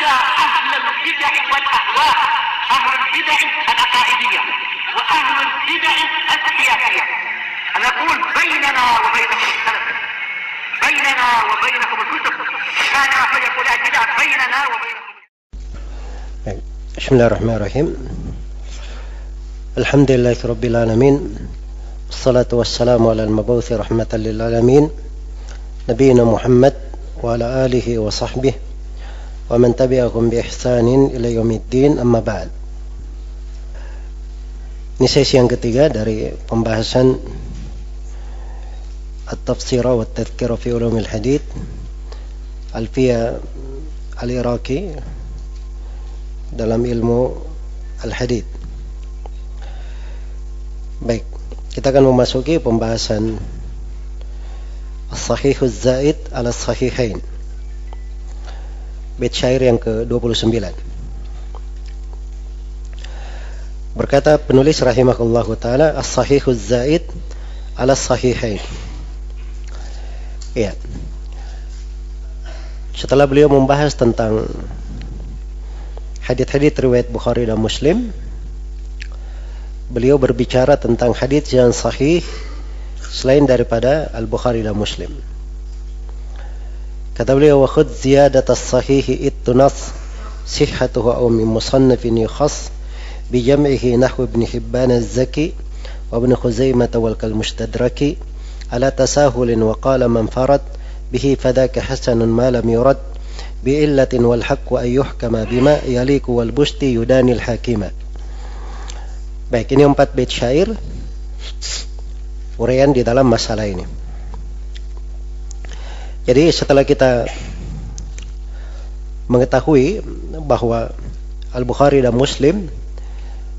حتى أهل البدع والأهواء، أهل البدع العقائدية وأهل البدع السياسية. أنا أقول بيننا وبينكم السلف، بيننا وبينكم الكتب، كان فيقول البدع بيننا وبينكم. بسم الله الرحمن الرحيم. الحمد لله رب العالمين، والصلاة والسلام على المبعوث رحمة للعالمين نبينا محمد وعلى آله وصحبه ومن تبعهم بإحسان إلى يوم الدين. Amma ba'd. Ini sesi yang ketiga dari pembahasan At-Tafsira wa At-Tadhkira fi Ulumil Hadith Alfiya Al-Iraqi dalam ilmu Al-Hadith. Baik, kita akan memasuki pembahasan As-Sahihuz Zaid ala Sahihain, bait syair yang ke-29. Berkata penulis rahimahullahu ta'ala, As-Sahihuz Zaid ala Sahihain. Ya, setelah beliau membahas tentang hadits-hadits riwayat Bukhari dan Muslim, beliau berbicara tentang hadits yang sahih selain daripada Al-Bukhari dan Muslim. Kata beliau, wa khudh ziyadat as-sahih ittunas sihhatuhu aw min musannafin yukhas bi jam'ihi nahwu ibn Hibban az-Zaki wa ibn Khuzaimah wal kal-Mustadraki ala tasahulin wa qala man farad bihi fadaka hasanun ma lam yurad bi illatin wal haqqu ay yuhkama bima yaliku wal busti yudanil hakima. Baik, ini 4 bait syair uraian di dalam masalah ini. Jadi setelah kita mengetahui bahwa Al-Bukhari dan Muslim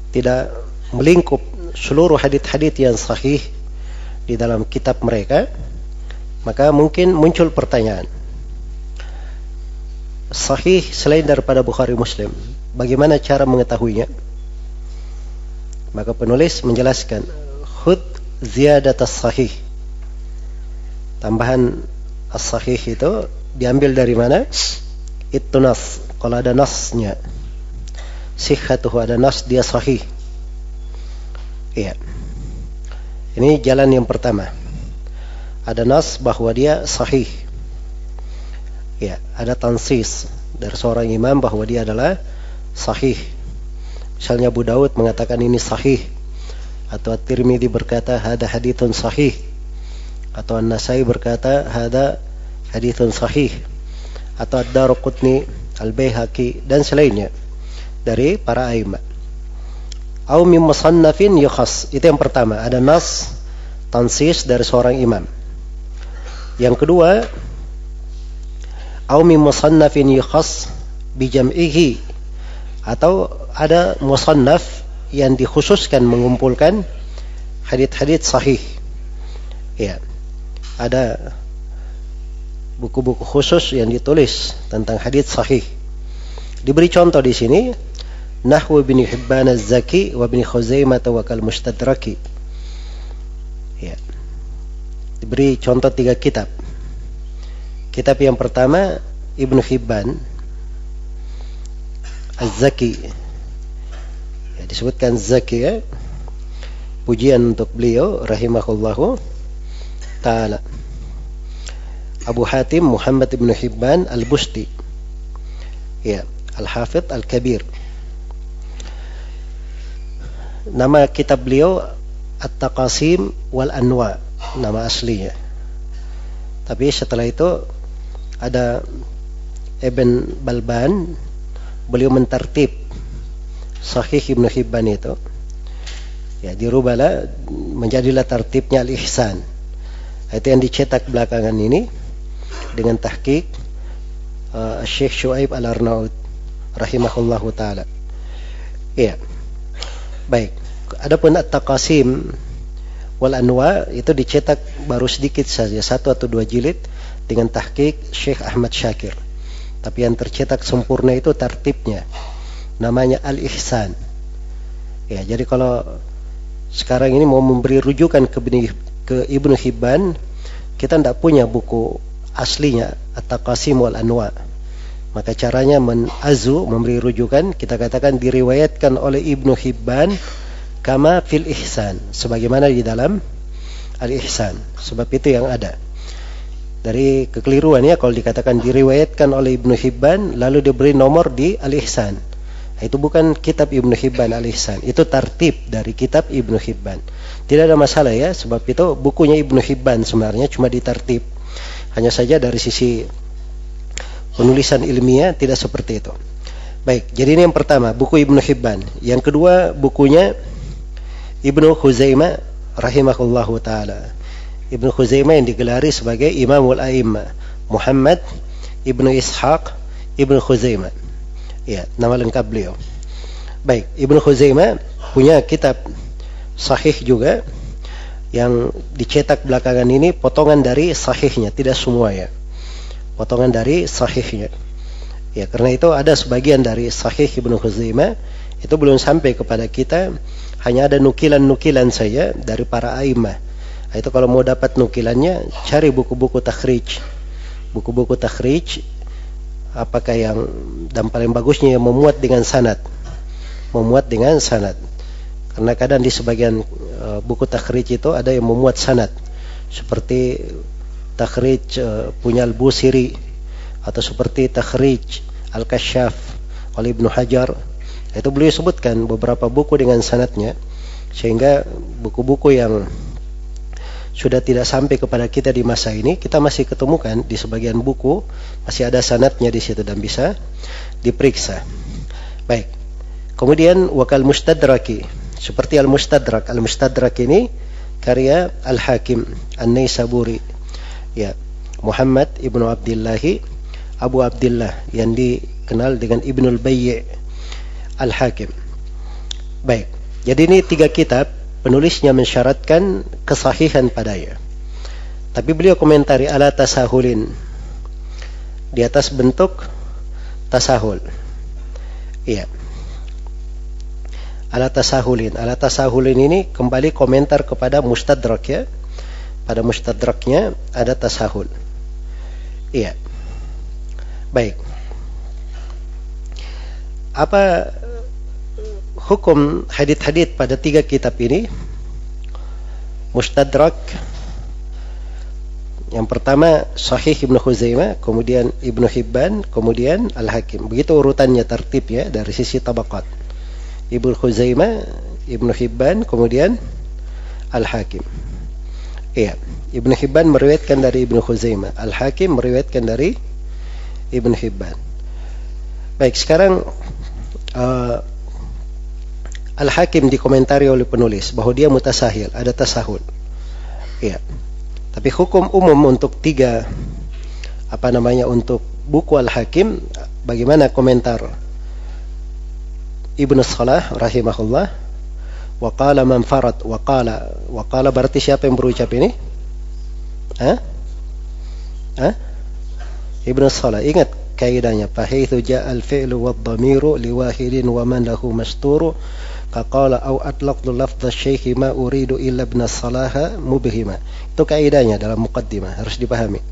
tidak melingkup seluruh hadits-hadits yang sahih di dalam kitab mereka, maka mungkin muncul pertanyaan, sahih selain daripada Bukhari Muslim, bagaimana cara mengetahuinya? Maka penulis menjelaskan, khudh ziyadat as-sahih. Tambahan as-sahih itu diambil dari mana? Itu nas, kalau ada nasnya. Sihhatuhu, ada nas, dia sahih. Iya. Ini jalan yang pertama. Ada nas bahwa dia sahih. Ya, ada tansis dari seorang imam bahwa dia adalah sahih. Misalnya Abu Daud mengatakan ini sahih, atau At-Tirmidzi berkata hada hadithun sahih, atau An-Nasai berkata hada hadithun sahih, atau Ad-Darqutni, Al-Baihaqi dan selainnya dari para a'immah. Au min musannafin yukhas, itu yang pertama, ada nas tansis dari seorang imam. Yang kedua, au min musannafin yukhas bi jam'ihi, atau ada musannaf yang dikhususkan mengumpulkan hadits-hadits sahih. Ya, ada buku-buku khusus yang ditulis tentang hadits sahih. Diberi contoh di sini, Nahwu ibn Hibban az-Zaki wa ibn Khuzaimah wa kal-Mustadraki. Ya. Diberi contoh 3 kitab. Kitab yang pertama Ibn Hibban az-Zaki. Ya, disebutkan Zaki, ya. Pujian untuk beliau rahimahullahu ta'ala. Abu Hatim Muhammad ibn Hibban al-Busti. Ya, Al-Hafidh Al-Kabir. Nama kitab beliau At-Taqasim wal Anwa, nama aslinya. Tapi setelah itu ada Ibn Balban, beliau mentartib Sahih Ibn Hibban itu. Ya, dirubahlah menjadilah tartibnya Al-Ihsan. Itu yang dicetak belakangan ini dengan tahqiq Syekh Syuaib Al-Arnaud rahimahullahu ta'ala. Iya. Baik. Adapun At-Taqasim wal Anwa itu dicetak baru sedikit saja, 1 atau 2 jilid dengan tahqiq Syekh Ahmad Syakir. Tapi yang tercetak sempurna itu tartibnya. Namanya Al-Ihsan. Ya, jadi kalau sekarang ini mau memberi rujukan ke Ibnu Hibban, kita tidak punya buku aslinya At-Taqasim wal Anwa. Maka caranya memberi rujukan, kita katakan diriwayatkan oleh Ibnu Hibban kama fil ihsan, sebagaimana di dalam al-ihsan. Sebab itu yang ada. Dari kekeliruan ya kalau dikatakan diriwayatkan oleh Ibnu Hibban lalu diberi nomor di al-ihsan. Itu bukan kitab Ibnu Hibban al-ihsan, itu tartib dari kitab Ibnu Hibban. Tidak ada masalah ya, sebab itu bukunya Ibnu Hibban sebenarnya cuma ditartib. Hanya saja dari sisi penulisan ilmiah tidak seperti itu. Baik, jadi ini yang pertama, buku Ibnu Hibban. Yang kedua, bukunya Ibnu Khuzaimah rahimahullahu taala. Ibnu Khuzaimah yang digelari sebagai Imamul A'immah, Muhammad Ibnu Ishaq Ibnu Khuzaimah. Ya, nama lengkap beliau. Baik, Ibnu Khuzaimah punya kitab sahih juga yang dicetak belakangan ini, potongan dari sahihnya, tidak semua ya. Potongan dari sahihnya. Ya, karena itu ada sebagian dari sahih Ibnu Khuzaimah itu belum sampai kepada kita, hanya ada nukilan-nukilan saja dari para a'immah. Itu kalau mau dapat nukilannya, cari buku-buku takhrij. Buku-buku takhrij apakah yang, dan paling bagusnya yang memuat dengan sanad. Memuat dengan sanad. Karena kadang di sebagian buku takhrij itu ada yang memuat sanad. Seperti takhrij punya Al-Busiri, atau seperti takhrij Al-Kashaf oleh Ibnu Hajar. Itu beliau sebutkan beberapa buku dengan sanadnya, sehingga buku-buku yang sudah tidak sampai kepada kita di masa ini, kita masih ketemukan di sebagian buku, masih ada sanadnya di situ dan bisa diperiksa. Baik. Kemudian wakal mustadraki, seperti al-mustadrak. Al-mustadrak ini karya Al-Hakim An-Naisaburi. Ya, Muhammad Ibnu Abdillahi Abu Abdillah yang dikenal dengan Ibnul Bayy' Al-Hakim. Baik. Jadi ini 3 kitab, penulisnya mensyaratkan kesahihan padanya. Tapi beliau komentari ala tasahulin, di atas bentuk tasahul. Iya. Ala tasahulin. Ala tasahulin ini kembali komentar kepada mustadrak ya. Pada mustadraknya ada tasahul. Iya. Baik. Apa hukum hadits-hadits pada 3 kitab ini? Mustadrak yang pertama Sahih Ibnu Khuzaimah, kemudian Ibnu Hibban, kemudian Al-Hakim. Begitu urutannya, tertibnya dari sisi tabaqat. Ibnu Khuzaimah, Ibnu Hibban, kemudian Al-Hakim. Iya, Ibnu Hibban meriwayatkan dari Ibnu Khuzaimah, Al-Hakim meriwayatkan dari Ibnu Hibban. Baik, sekarang Al-Hakim dikomentari oleh penulis bahwa dia mutasahil, ada tasahul. Iya. Tapi hukum umum untuk 3 untuk buku Al-Hakim, bagaimana komentar Ibnu Salah rahimahullah? Wa qala man farad, wa qala berarti siapa yang berucap ini? Ibnu Salah. Ingat kaidahnya, fahaitsu ja'al fi'lu wad-dhamiru liwahidin wa man lahu masturu qala au atlaqtu lafdz asy-syaikh ma uridu illa ibn salaha mubhima. Itu kaidahnya dalam muqaddimah, harus dipahami.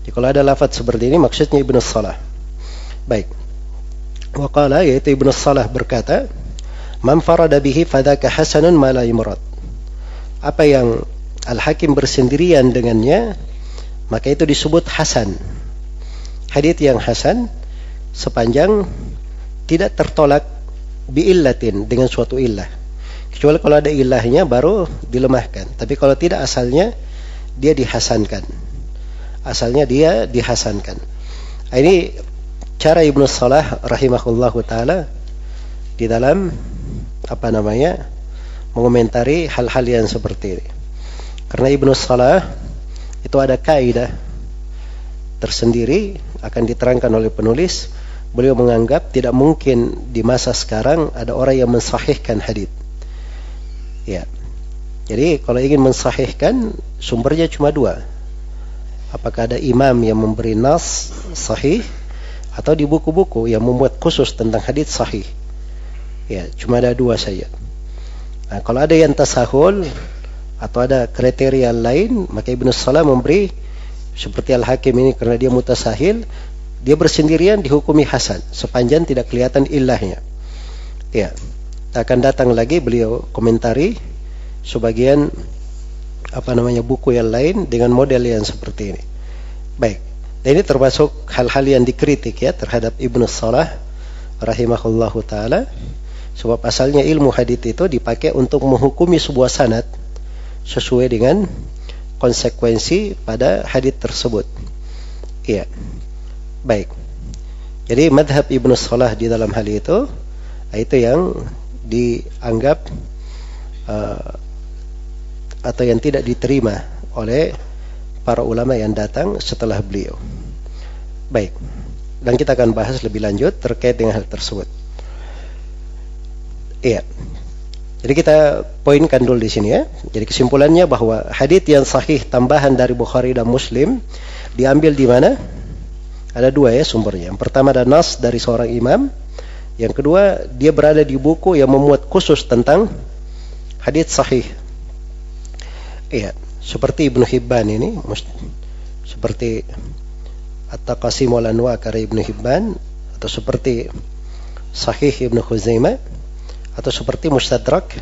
Jadi kalau ada lafaz seperti ini maksudnya Ibnu Salah. Baik. Wa qala, yaitu Ibnu Salah berkata, man farada bihi fadzaka hasanun ma la yumrad. Apa yang Al-Hakim bersendirian dengannya, maka itu disebut hasan. Hadits yang hasan sepanjang tidak tertolak bi'illatin, dengan suatu illah. Kecuali kalau ada illahnya baru dilemahkan. Tapi kalau tidak, asalnya dia dihasankan. Asalnya dia dihasankan. Ini cara Ibnu Salah rahimahullahu taala di dalam mengomentari hal-hal yang seperti ini. Karena Ibnu Salah itu ada kaidah tersendiri, akan diterangkan oleh penulis. Beliau menganggap tidak mungkin di masa sekarang ada orang yang mensahihkan hadits. Ya. Jadi kalau ingin mensahihkan, sumbernya cuma 2. Apakah ada imam yang memberi nas sahih, atau di buku-buku yang membuat khusus tentang hadits sahih. Ya, cuma ada 2 saja. Nah, kalau ada yang tasahul atau ada kriteria lain, maka Ibnu Salah memberi seperti Al-Hakim ini karena dia mutasahil, dia bersendirian dihukumi hasan sepanjang tidak kelihatan illahnya. Ya, akan datang lagi beliau komentari sebagian buku yang lain dengan model yang seperti ini. Baik, dan ini termasuk hal-hal yang dikritik ya terhadap Ibnu Salah rahimahullahu taala, sebab asalnya ilmu hadits itu dipakai untuk menghukumi sebuah sanad sesuai dengan konsekuensi pada hadits tersebut. Iya. Baik. Jadi madhab Ibnu Salah di dalam hal itu yang dianggap atau yang tidak diterima oleh para ulama yang datang setelah beliau. Baik. Dan kita akan bahas lebih lanjut terkait dengan hal tersebut. Iya. Jadi kita poinkan dulu di sini ya. Jadi kesimpulannya bahwa hadits yang sahih tambahan dari Bukhari dan Muslim diambil di mana? Ada dua ya sumbernya. Yang pertama ada nas dari seorang imam. Yang kedua dia berada di buku yang memuat khusus tentang hadits sahih. Iya, seperti Ibnu Hibban ini, seperti At-Taqasim wal Anwa karya Ibnu Hibban, atau seperti Sahih Ibnu Khuzaimah, atau seperti Mustadrak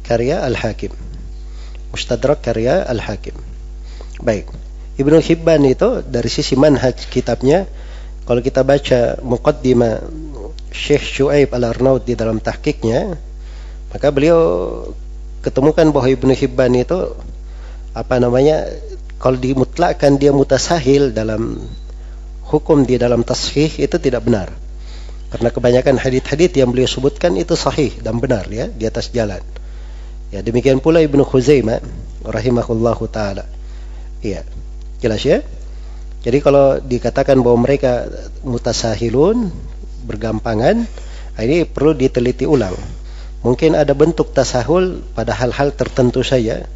karya Al-Hakim. Mustadrak karya Al-Hakim. Baik. Ibnu Hibban itu dari sisi manhaj kitabnya, kalau kita baca Muqaddimah Syekh Syuaib Al-Arnaud di dalam tahqiqnya, maka beliau ketemukan bahwa Ibnu Hibban itu kalau dimutlakkan dia mutasahil dalam hukum di dalam tashih itu tidak benar. Karena kebanyakan hadits-hadits yang beliau sebutkan itu sahih dan benar ya, di atas jalan. Ya, demikian pula Ibnu Khuzaimah rahimahullahu taala. Iya. Jelas ya? Jadi kalau dikatakan bahwa mereka mutasahilun, bergampangan, ini perlu diteliti ulang. Mungkin ada bentuk tasahul pada hal-hal tertentu saja,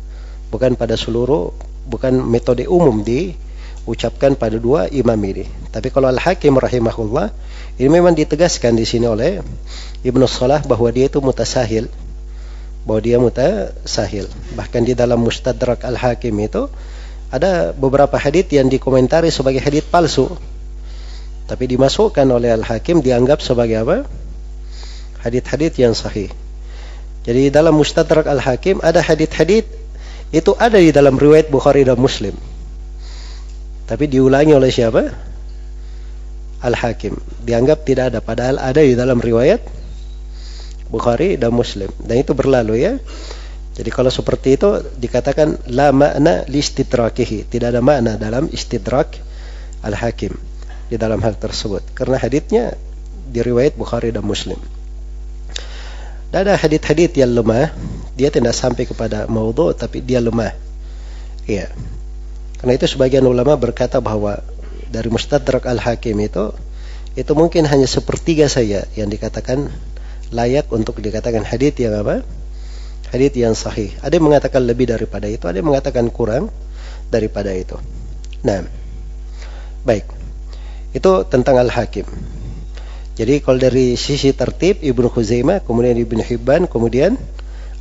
bukan pada seluruh, bukan metode umum diucapkan pada dua imam ini. Tapi kalau Al-Hakim rahimahullah, ini memang ditegaskan di sini oleh Ibnu Salah bahwa dia itu mutasahil. Bahkan di dalam Mustadrak Al-Hakim itu ada beberapa hadits yang dikomentari sebagai hadits palsu, tapi dimasukkan oleh Al-Hakim dianggap sebagai hadits-hadits yang sahih. Jadi dalam Mustadrak Al-Hakim ada hadits-hadits itu ada di dalam riwayat Bukhari dan Muslim, tapi diulangi oleh siapa? Al-Hakim. Dianggap tidak ada, padahal ada di dalam riwayat Bukhari dan Muslim. Dan itu berlalu ya. Jadi kalau seperti itu dikatakan la makna li istidrakihi, tidak ada makna dalam istidrak Al-Hakim di dalam hal tersebut, karena haditsnya di riwayat Bukhari dan Muslim. Dan ada hadits-hadits yang lemah, dia tidak sampai kepada maudhu tapi dia lemah. Iya. Karena itu sebagian ulama berkata bahwa dari Mustadrak Al-Hakim itu mungkin hanya sepertiga saja yang dikatakan layak untuk dikatakan hadits yang hadits yang sahih. Ada yang mengatakan lebih daripada itu, ada yang mengatakan kurang daripada itu. Nah, baik. Itu tentang Al-Hakim. Jadi kalau dari sisi tertib Ibnu Khuzaimah, kemudian Ibnu Hibban, kemudian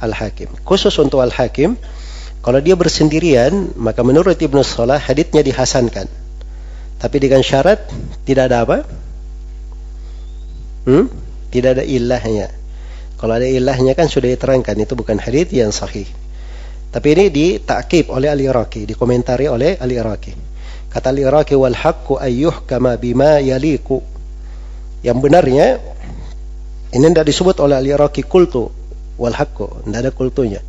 Al-Hakim. Khusus untuk Al-Hakim, kalau dia bersendirian, maka menurut Ibnu Salah haditsnya dihasankan. Tapi dengan syarat tidak ada apa? Tidak ada ilahnya. Kalau ada ilahnya kan sudah diterangkan, itu bukan hadits yang sahih. Tapi ini ditakib oleh Al-Iraqi, dikomentari oleh Al-Iraqi. Kata Al-Iraqi, wal haqqu ayyuhkama bima yaliku. Yang benarnya ini tidak disebut oleh Al-Iraqi kultu wal haqqu, tidak ada kultunya.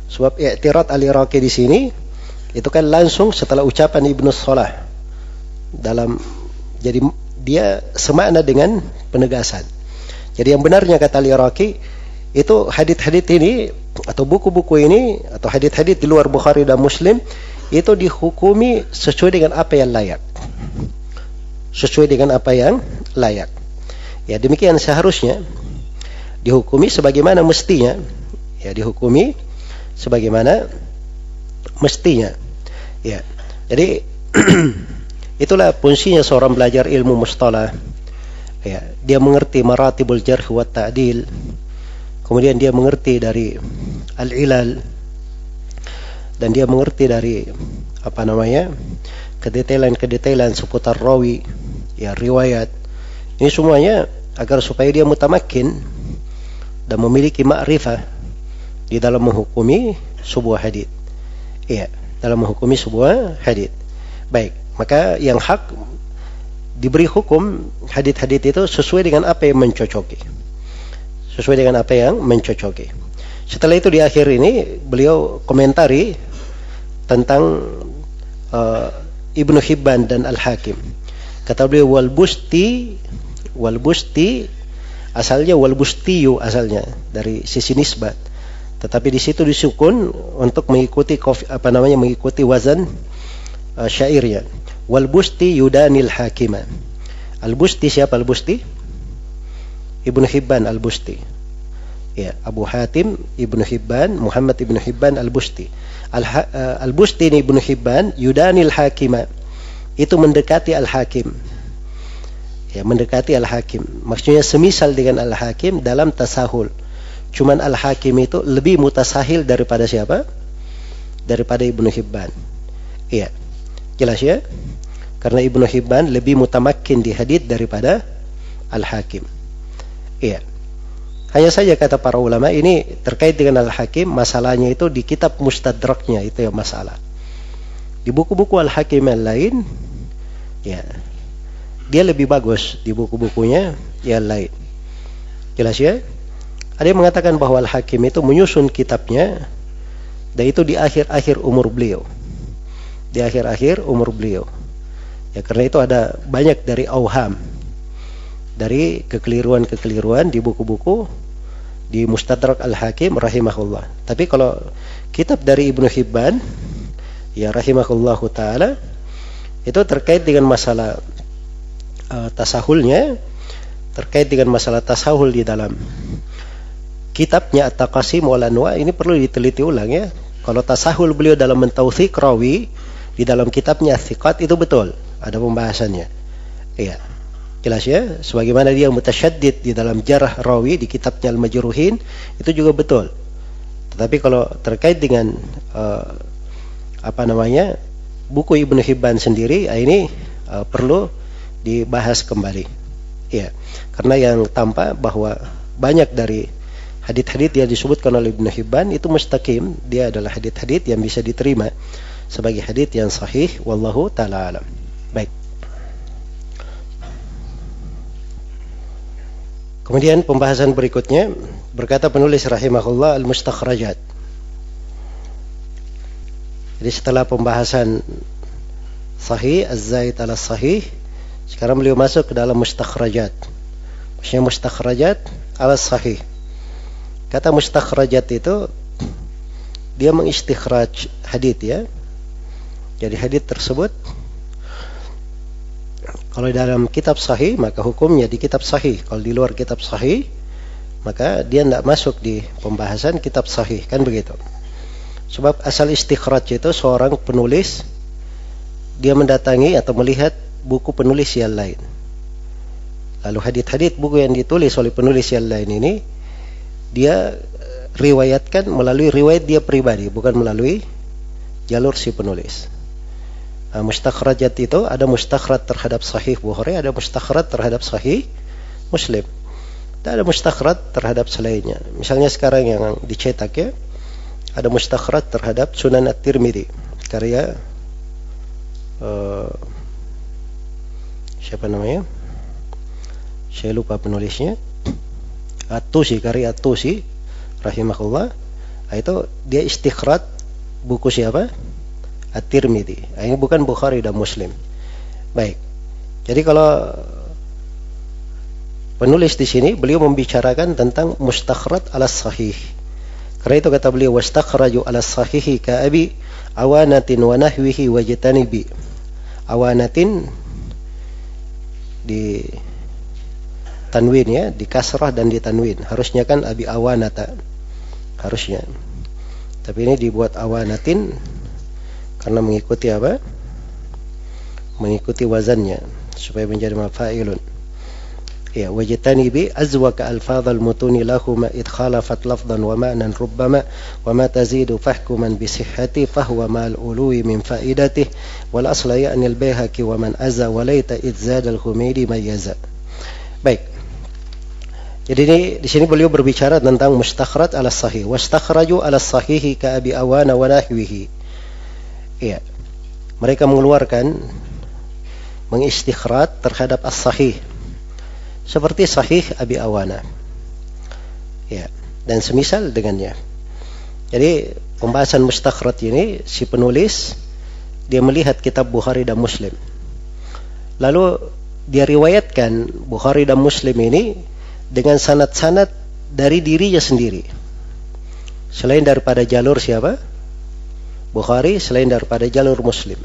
Sebab i'tirad Al-Iraqi di sini itu kan langsung setelah ucapan Ibnu Salah. Jadi dia semakna dengan penegasan. Jadi yang benarnya kata Al-Iraqi itu hadits-hadits ini atau buku-buku ini atau hadits-hadits di luar Bukhari dan Muslim itu dihukumi sesuai dengan apa yang layak. Sesuai dengan apa yang layak. Ya, demikian seharusnya dihukumi sebagaimana mestinya. Ya, dihukumi sebagaimana mestinya. Ya. Jadi itulah fungsinya seorang belajar ilmu mustalah. Ya, dia mengerti maratibul jarh wa ta'dil. Kemudian dia mengerti dari al-ilal, dan dia mengerti dari kedetailan-kedetailan seputar rawi. ya riwayat. Ini semuanya agar supaya dia mutamakin dan memiliki ma'rifah di dalam menghukumi sebuah hadits. Iya, dalam menghukumi sebuah hadits. Baik, maka yang hak diberi hukum hadits-hadits itu sesuai dengan apa yang mencocoki. Sesuai dengan apa yang mencocoki. Setelah itu di akhir ini beliau komentari tentang Ibnu Hibban dan Al-Hakim. Kata beliau wal busti asalnya wal bustiyu asalnya dari sisi nisbat. Tetapi di situ disukun untuk mengikuti mengikuti wazan syairnya. Wal busti yudanil hakima. Al-Busti siapa Al-Busti? Ibnu Hibban Al-Busti. Ya, Abu Hatim Ibnu Hibban, Muhammad Ibnu Hibban Al-Busti. Al-Busti ini Ibnu Hibban yudanil hakima. Itu mendekati Al-Hakim. Ya, mendekati Al-Hakim. Maksudnya semisal dengan Al-Hakim dalam tasahul. Cuman Al-Hakim itu lebih mutasahil daripada siapa? Daripada Ibnu Hibban. Iya. Jelas ya? Karena Ibnu Hibban lebih mutamakin di hadits daripada Al-Hakim. Iya. Hanya saja kata para ulama ini terkait dengan Al-Hakim, masalahnya itu di kitab Mustadraknya, itu yang masalah. Di buku-buku Al-Hakim yang lain, ya, dia lebih bagus di buku-bukunya yang lain. Jelas ya? Ada yang mengatakan bahwa Al-Hakim itu menyusun kitabnya, dan itu di akhir-akhir umur beliau. Di akhir-akhir umur beliau. Ya, karena itu ada banyak dari auham, dari kekeliruan-kekeliruan di buku-buku di Mustadrak Al-Hakim rahimahullah. Tapi kalau kitab dari Ibnu Hibban, ya rahimahullahu ta'ala, itu terkait dengan masalah tasahulnya, terkait dengan masalah tasahul di dalam kitabnya At-Taqasim wal Anwa, ini perlu diteliti ulang ya. Kalau tasahul beliau dalam mentautsik rawi di dalam kitabnya Ats-Tsiqat itu betul, ada pembahasannya. Iya. Jelas ya, sebagaimana dia mutasyaddid di dalam jarah rawi di kitabnya Al-Majruhin, itu juga betul. Tetapi kalau terkait dengan buku Ibnu Hibban sendiri, ini perlu dibahas kembali. Ya, karena yang tampak bahwa banyak dari hadits-hadits yang disebutkan oleh Ibnu Hibban itu mustaqim, dia adalah hadits-hadits yang bisa diterima sebagai hadits yang sahih, wallahu ta'ala alam. Baik. Kemudian pembahasan berikutnya, berkata penulis rahimahullah al-mustakhrajat. Jadi setelah pembahasan sahih, az-zaid ala sahih, sekarang beliau masuk ke dalam mustakhrajat. Maksudnya mustakhrajat ala sahih. Kata mustakhrajat itu dia mengistikhraj hadits ya. Jadi hadits tersebut kalau dalam kitab sahih maka hukumnya di kitab sahih. Kalau di luar kitab sahih maka dia tidak masuk di pembahasan kitab sahih, kan begitu. Sebab asal istikhraj itu seorang penulis dia mendatangi atau melihat buku penulis yang lain. Lalu hadits-hadits buku yang ditulis oleh penulis yang lain ini dia riwayatkan melalui riwayat dia pribadi, bukan melalui jalur si penulis. Mustakhrajat itu ada mustakhraj terhadap sahih Bukhari, ada mustakhraj terhadap sahih Muslim, dan ada mustakhraj terhadap selainnya. Misalnya sekarang yang dicetak ya, ada mustakhraj terhadap Sunan At-Tirmidzi karya siapa namanya? Saya lupa penulisnya. At-Tusi, karya At-Tusi rahimahullah. Itu dia istikhraj buku siapa? At-Tirmidzi. Ini bukan Bukhari dan Muslim. Baik. Jadi kalau penulis di sini beliau membicarakan tentang mustakhraj ala sahih. Karena itu kata beliau wastakhraju ala sahihi ka abi awanatin wa nahwihi wajtanibi. Awanatin di tanwin ya, di kasrah dan di tanwin. Harusnya kan abi awanata. Harusnya. Tapi ini dibuat awanatin karena mengikuti apa? Mengikuti wazannya supaya menjadi mafa'ilun. Ya, wajtanibi azwaka alfadhal mutuni lahuma id khalafat lafdhan wa ma'nan rubbama wa ma tazidu fahkuman bi sihhati fahuwa ma'al ului min faidatih wal asla ya'ni al-Baihaqi wa man azza wa laita id zada al-Humaydi mayyaza. Baik. Jadi ini di sini beliau berbicara tentang mustakhraj ala sahih, wastakhraju ala sahihi ka Abi Awana wa nahwihi. Ya. Mereka mengeluarkan mengistikhraj terhadap as-sahih seperti sahih Abi Awana. Ya, dan semisal dengannya. Jadi pembahasan mustakhraj ini si penulis dia melihat kitab Bukhari dan Muslim. Lalu dia riwayatkan Bukhari dan Muslim ini dengan sanad-sanad dari dirinya sendiri. Selain daripada jalur siapa? Bukhari, selain daripada jalur Muslim.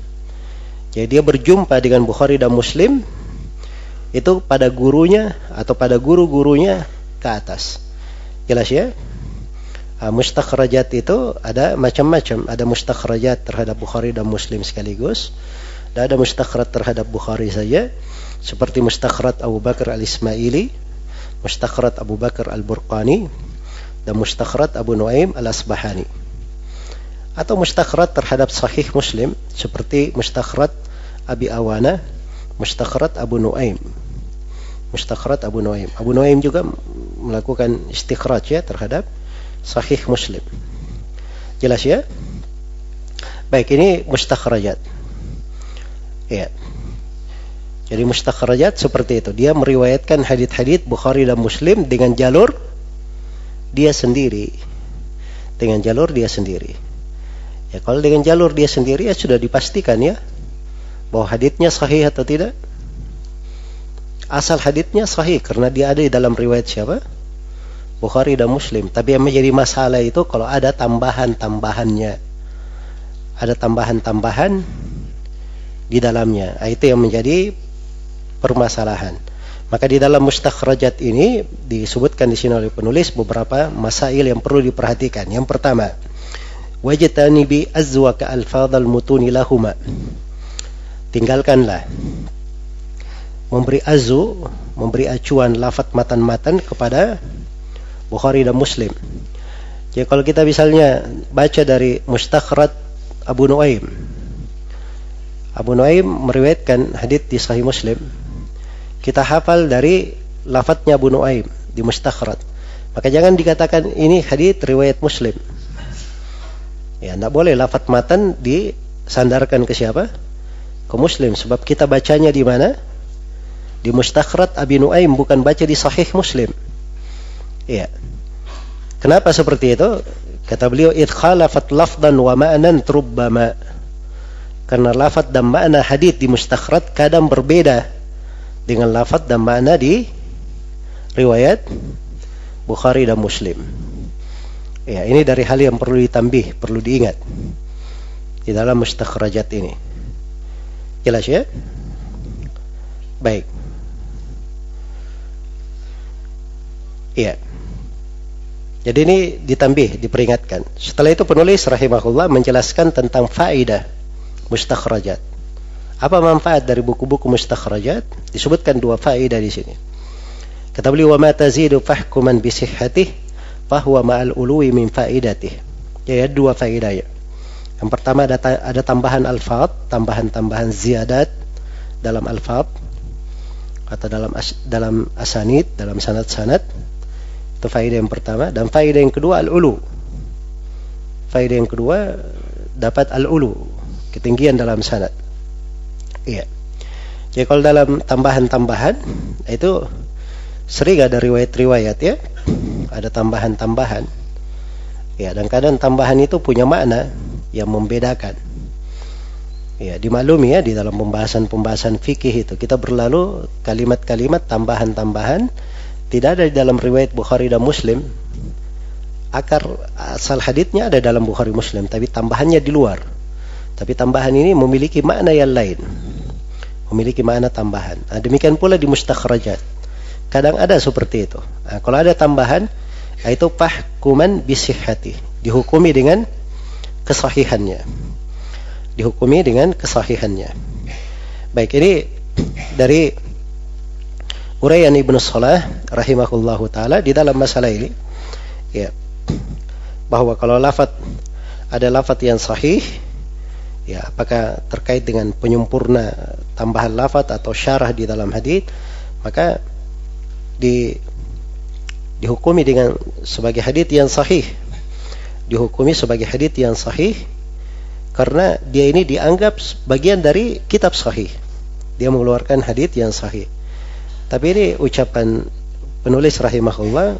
Jadi dia berjumpa dengan Bukhari dan Muslim itu pada gurunya atau pada guru-gurunya ke atas. Jelas ya? Mustakhrajat itu ada macam-macam. Ada mustakhrajat terhadap Bukhari dan Muslim sekaligus. Dan ada mustakhraj terhadap Bukhari saja. Seperti mustakhraj Abu Bakar al-Ismaili, mustakhraj Abu Bakar al-Burqani, dan mustakhraj Abu Nuaim al-Asbahani. Atau mustakhraj terhadap Sahih Muslim seperti mustakhraj Abi Awana, mustakhraj Abu Nuaim. Mustakhraj Abu Nuaim. Abu Nuaim juga melakukan istikhraj ya terhadap Sahih Muslim. Jelas ya? Baik, ini mustakhrajat. Ya. Jadi mustakhrajat seperti itu. Dia meriwayatkan hadits-hadits Bukhari dan Muslim dengan jalur dia sendiri. Dengan jalur dia sendiri. Ya, kalau dengan jalur dia sendiri ya sudah dipastikan ya bahwa haditsnya sahih atau tidak. Asal haditsnya sahih karena dia ada di dalam riwayat siapa? Bukhari dan Muslim. Tapi yang menjadi masalah itu kalau ada tambahan-tambahannya. Ada tambahan-tambahan di dalamnya. Itu yang menjadi permasalahan. Maka di dalam mustakhrajat ini disebutkan di sini oleh penulis beberapa masail yang perlu diperhatikan. Yang pertama, wajtanibi azwaka alfadhal mutuni lahuma. Tinggalkanlah memberi acuan lafaz matan-matan kepada Bukhari dan Muslim. Jadi kalau kita misalnya baca dari mustakhraj Abu Nuaim. Abu Nuaim meriwayatkan hadits di Sahih Muslim. Kita hafal dari lafadznya Abu Nuaim di mustakhraj. Maka jangan dikatakan ini hadits riwayat Muslim. Ya, tidak boleh lafaz matan disandarkan ke siapa? Ke Muslim, sebab kita bacanya di mana? Di mustakhraj Abi Nuaim, bukan baca di Sahih Muslim. Iya. Kenapa seperti itu? Kata beliau, id khalafat lafdan wa ma'nan rubbama. Karena lafaz dan makna hadits di mustakhraj kadang berbeda dengan lafaz dan makna di riwayat Bukhari dan Muslim. Ya, ini dari hal yang perlu ditambih, perlu diingat di dalam mustakhrajat ini. Jelas ya? Baik. Iya. Jadi ini ditambih, diperingatkan. Setelah itu penulis rahimahullah menjelaskan tentang faedah mustakhrajat. Apa manfaat dari buku-buku mustakhrajat? Disebutkan dua faedah di sini. Kata beliau, wa ma tazidu fahkuman bi sihhatih fahuwa ma'al ului min faidatih. Ya, dua faedah ya. Yang pertama ada tambahan alfaz, tambahan-tambahan ziyadat dalam alfaz atau dalam asanid, dalam sanad-sanad. Itu faedah yang pertama. Dan faedah yang kedua al-ulu. Faedah yang kedua dapat al-ulu, ketinggian dalam sanad. Iya. Jadi kalau dalam tambahan-tambahan itu sering ada riwayat-riwayat ya. Ada tambahan-tambahan. Ya, dan kadang tambahan itu punya makna yang membedakan. Ya, dimaklumi ya di dalam pembahasan-pembahasan fikih itu kita berlalu kalimat-kalimat tambahan-tambahan tidak ada di dalam riwayat Bukhari dan Muslim. Akar asal haditsnya ada dalam Bukhari Muslim, tapi tambahannya di luar. Tapi tambahan ini memiliki makna yang lain. Memiliki makna tambahan. Nah, demikian pula di mustakhrajat. Kadang ada seperti itu. Nah, kalau ada tambahan, itu fahkuman bisihhati. Dihukumi dengan kesahihannya. Dihukumi dengan kesahihannya. Baik, ini dari uraian Ibnu Salah rahimahullahu taala di dalam masalah ini, ya, bahwa kalau ada lafaz yang sahih, ya, apakah terkait dengan penyempurna tambahan lafaz atau syarah di dalam hadis, maka dihukumi dengan sebagai hadis yang sahih, dihukumi sebagai hadis yang sahih karena dia ini dianggap bagian dari kitab sahih, dia mengeluarkan hadis yang sahih. Tapi ini ucapan penulis rahimahullah,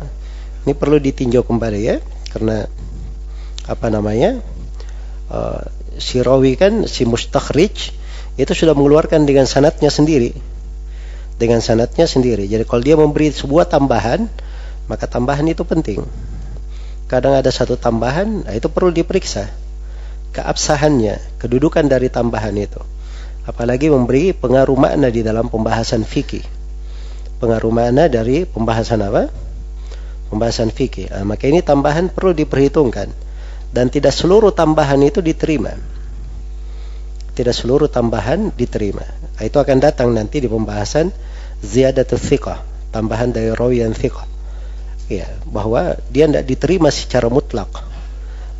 ini perlu ditinjau kembali, ya, karena si rawi kan, si mustakhrij itu sudah mengeluarkan dengan sanadnya sendiri, Jadi kalau dia memberi sebuah tambahan, maka tambahan itu penting. Kadang ada satu tambahan, itu perlu diperiksa keabsahannya, kedudukan dari tambahan itu. Apalagi memberi pengaruh makna di dalam pembahasan fikih. Pengaruh makna dari pembahasan apa? Pembahasan fikih. Maka ini tambahan perlu diperhitungkan, dan tidak seluruh tambahan itu diterima. Tidak seluruh tambahan diterima. Itu akan datang nanti di pembahasan ziyadatul thiqah, tambahan dari rawi yang thiqah. Ya, bahwa dia tidak diterima secara mutlak,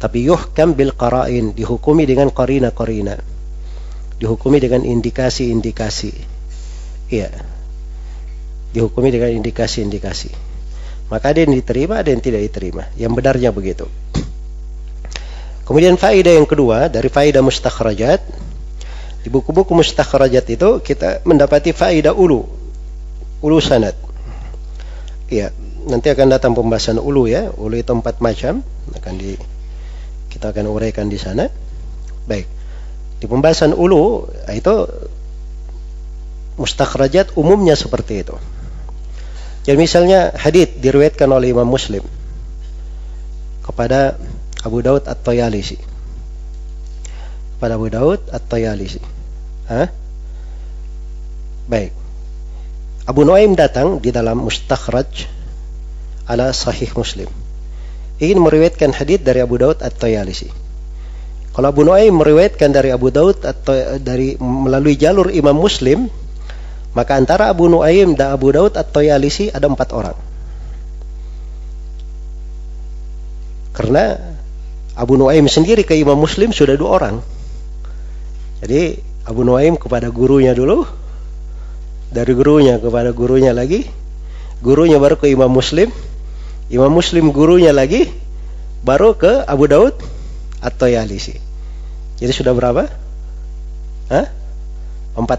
tapi yuhkam bil qara'in, dihukumi dengan qarina-qarina, dihukumi dengan indikasi-indikasi. Iya, dihukumi dengan indikasi-indikasi. Maka ada yang diterima, ada yang tidak diterima. Yang benarnya begitu. Kemudian faedah yang kedua dari faedah mustakhrajat, di buku-buku mustakhrajat itu kita mendapati faedah ulu sanad. Iya, nanti akan datang pembahasan ulu, ya. Ulu itu 4 macam, kita akan uraikan di sana. Baik. Di pembahasan ulu itu mustakhrajat umumnya seperti itu. Jadi misalnya hadits diriwayatkan oleh Imam Muslim kepada Abu Daud At-Tayalisi. Kepada Abu Daud At-Tayalisi. Baik. Abu Nuaim datang di dalam mustakhraj ala Sahih Muslim, ingin meriwayatkan hadits dari Abu Daud At-Tayalisi. Kalau Abu Nuaim meriwayatkan dari Abu Daud melalui jalur Imam Muslim, maka antara Abu Nuaim dan Abu Daud At-Tayalisi ada 4 orang. Karena Abu Nuaim sendiri ke Imam Muslim sudah 2 orang. Jadi Abu Nuaim kepada gurunya dulu, dari gurunya kepada gurunya lagi, gurunya baru ke Imam Muslim, Imam Muslim gurunya lagi, baru ke Abu Daud At-Tayalisi. Jadi sudah berapa? 4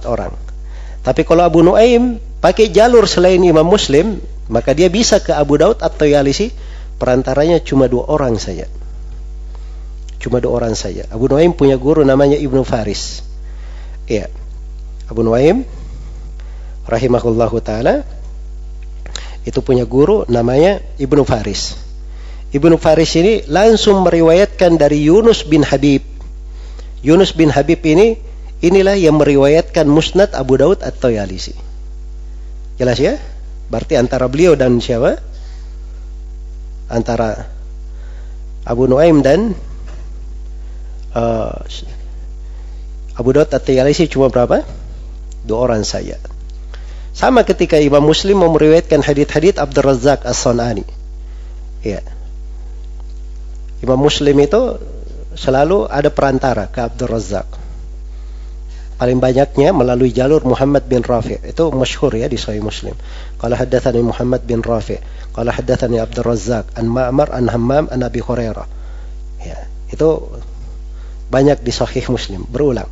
orang. Tapi kalau Abu Nuaim pakai jalur selain Imam Muslim, maka dia bisa ke Abu Daud At-Tayalisi, perantaranya cuma 2 orang saja. Cuma 2 orang saja. Abu Nuaim punya guru namanya Ibnu Faris. Iya. Abu Nuaim rahimahullahu taala itu punya guru namanya Ibnu Faris. Ibnu Faris ini langsung meriwayatkan dari Yunus bin Habib. Yunus bin Habib inilah yang meriwayatkan Musnad Abu Daud At-Tayalisi. Jelas, ya? Berarti antara beliau dan siapa? Antara Abu Nuaim dan Abu Daud At-Tayalisi cuma berapa? 2 orang saja. Sama ketika Imam Muslim mau meriwayatkan hadits Abdul Razzaq As-San'ani. Ya. Imam Muslim itu selalu ada perantara ke Abdul Razzaq. Paling banyaknya melalui jalur Muhammad bin Rafi'. Itu masyhur, ya, di Sahih Muslim. Qala haddatsani Muhammad bin Rafi', qala haddatsani Abdul Razzaq an Ma'mar an Hammam an Abi Hurairah. Ya, itu banyak di Sahih Muslim, berulang.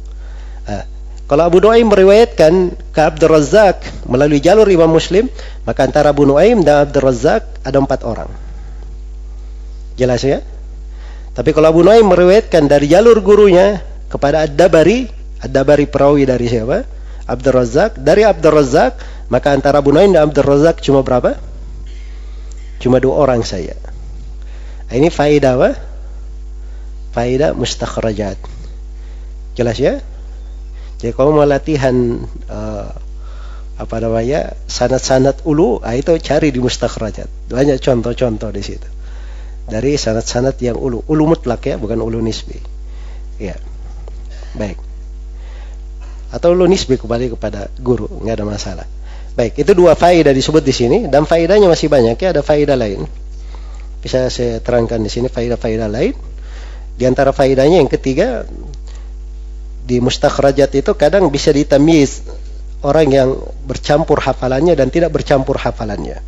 Kalau Abu Nuaim meriwayatkan ke Abdul Razzaq melalui jalur Imam Muslim, maka antara Abu Nuaim dan Abdul Razzaq ada 4 orang. Jelas, ya? Tapi kalau Abu Nuaim meriwayatkan dari jalur gurunya kepada Ad-Dabari perawi dari siapa? Abdul Razzaq. Dari Abdul Razzaq, maka antara Abu Nuaim dan Abdul Razzaq cuma berapa? Cuma 2 orang saja. Ini faedah apa? Faedah mustakhrajat. Jelas, ya? Jadi kalau mau latihan sanad-sanad ulu, itu cari di mustakhrajat. Banyak contoh-contoh di situ. Dari sanad-sanad yang ulu mutlak, ya, bukan ulu nisbi. Ya. Baik. Atau ulu nisbi kembali kepada guru, enggak ada masalah. Baik, itu dua faedah disebut di sini dan faedahnya masih banyak ya, ada faedah lain. Bisa saya terangkan di sini faedah-faedah lain. Di antara faedahnya yang ketiga, di mustakhrajat itu kadang bisa ditamyiz orang yang bercampur hafalannya dan tidak bercampur hafalannya.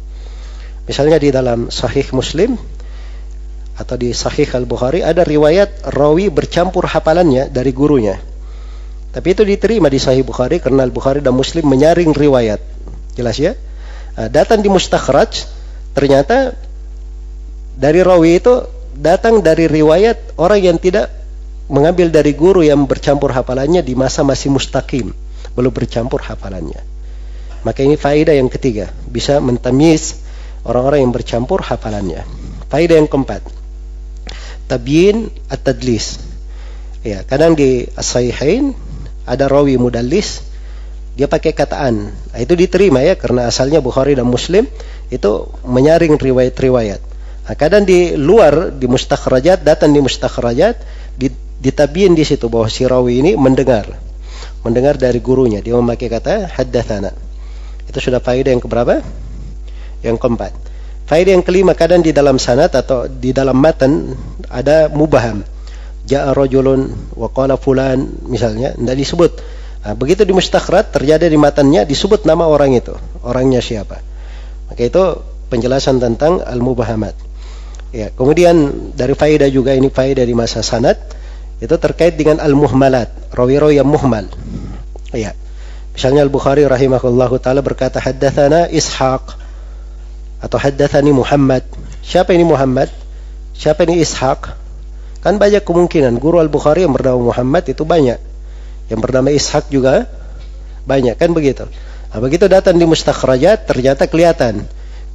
Misalnya di dalam Sahih Muslim atau di Sahih Al-Bukhari ada riwayat rawi bercampur hafalannya dari gurunya. Tapi itu diterima di Sahih Bukhari karena Al-Bukhari dan Muslim menyaring riwayat. Jelas ya? Datang di mustakhraj, ternyata dari rawi itu datang dari riwayat orang yang tidak mengambil dari guru yang bercampur hafalannya di masa masih mustaqim, belum bercampur hafalannya. Maka ini faedah yang ketiga, bisa mentamyiz orang-orang yang bercampur hafalannya. Faedah yang keempat, tabyin at-tadlis. Ya, kadang di as-sahihain ada rawi mudallis, dia pakai kataan. Nah, itu diterima ya karena asalnya Bukhari dan Muslim itu menyaring riwayat-riwayat. Nah, kadang di luar di mustakhrajat, datang di mustakhrajat ditabyin di situ bahwa si rawi ini mendengar dari gurunya, dia memakai kata haddatsana. Itu sudah faedah yang keberapa? Yang keempat. Faedah yang kelima, kadang di dalam sanad atau di dalam matan ada mubaham. Ja'a rajulun wa qala fulan misalnya, tidak disebut. Nah, begitu di mustakhraj terjadi di matannya disebut nama orang itu, orangnya siapa. Maka itu penjelasan tentang al-mubahamat. Ya, kemudian dari faedah juga, ini faedah di masa sanad, itu terkait dengan al-muhmalat, rawi-rawi yang muhmal. Ya. Misalnya Al-Bukhari rahimahullahu taala berkata haddatsana Ishaq atau haddatsani Muhammad. Siapa ini Muhammad? Siapa ini Ishaq? Kan banyak kemungkinan guru Al-Bukhari yang bernama Muhammad itu banyak. Yang bernama Ishaq juga banyak, kan begitu. Nah, begitu datang di mustakhrajat ternyata kelihatan.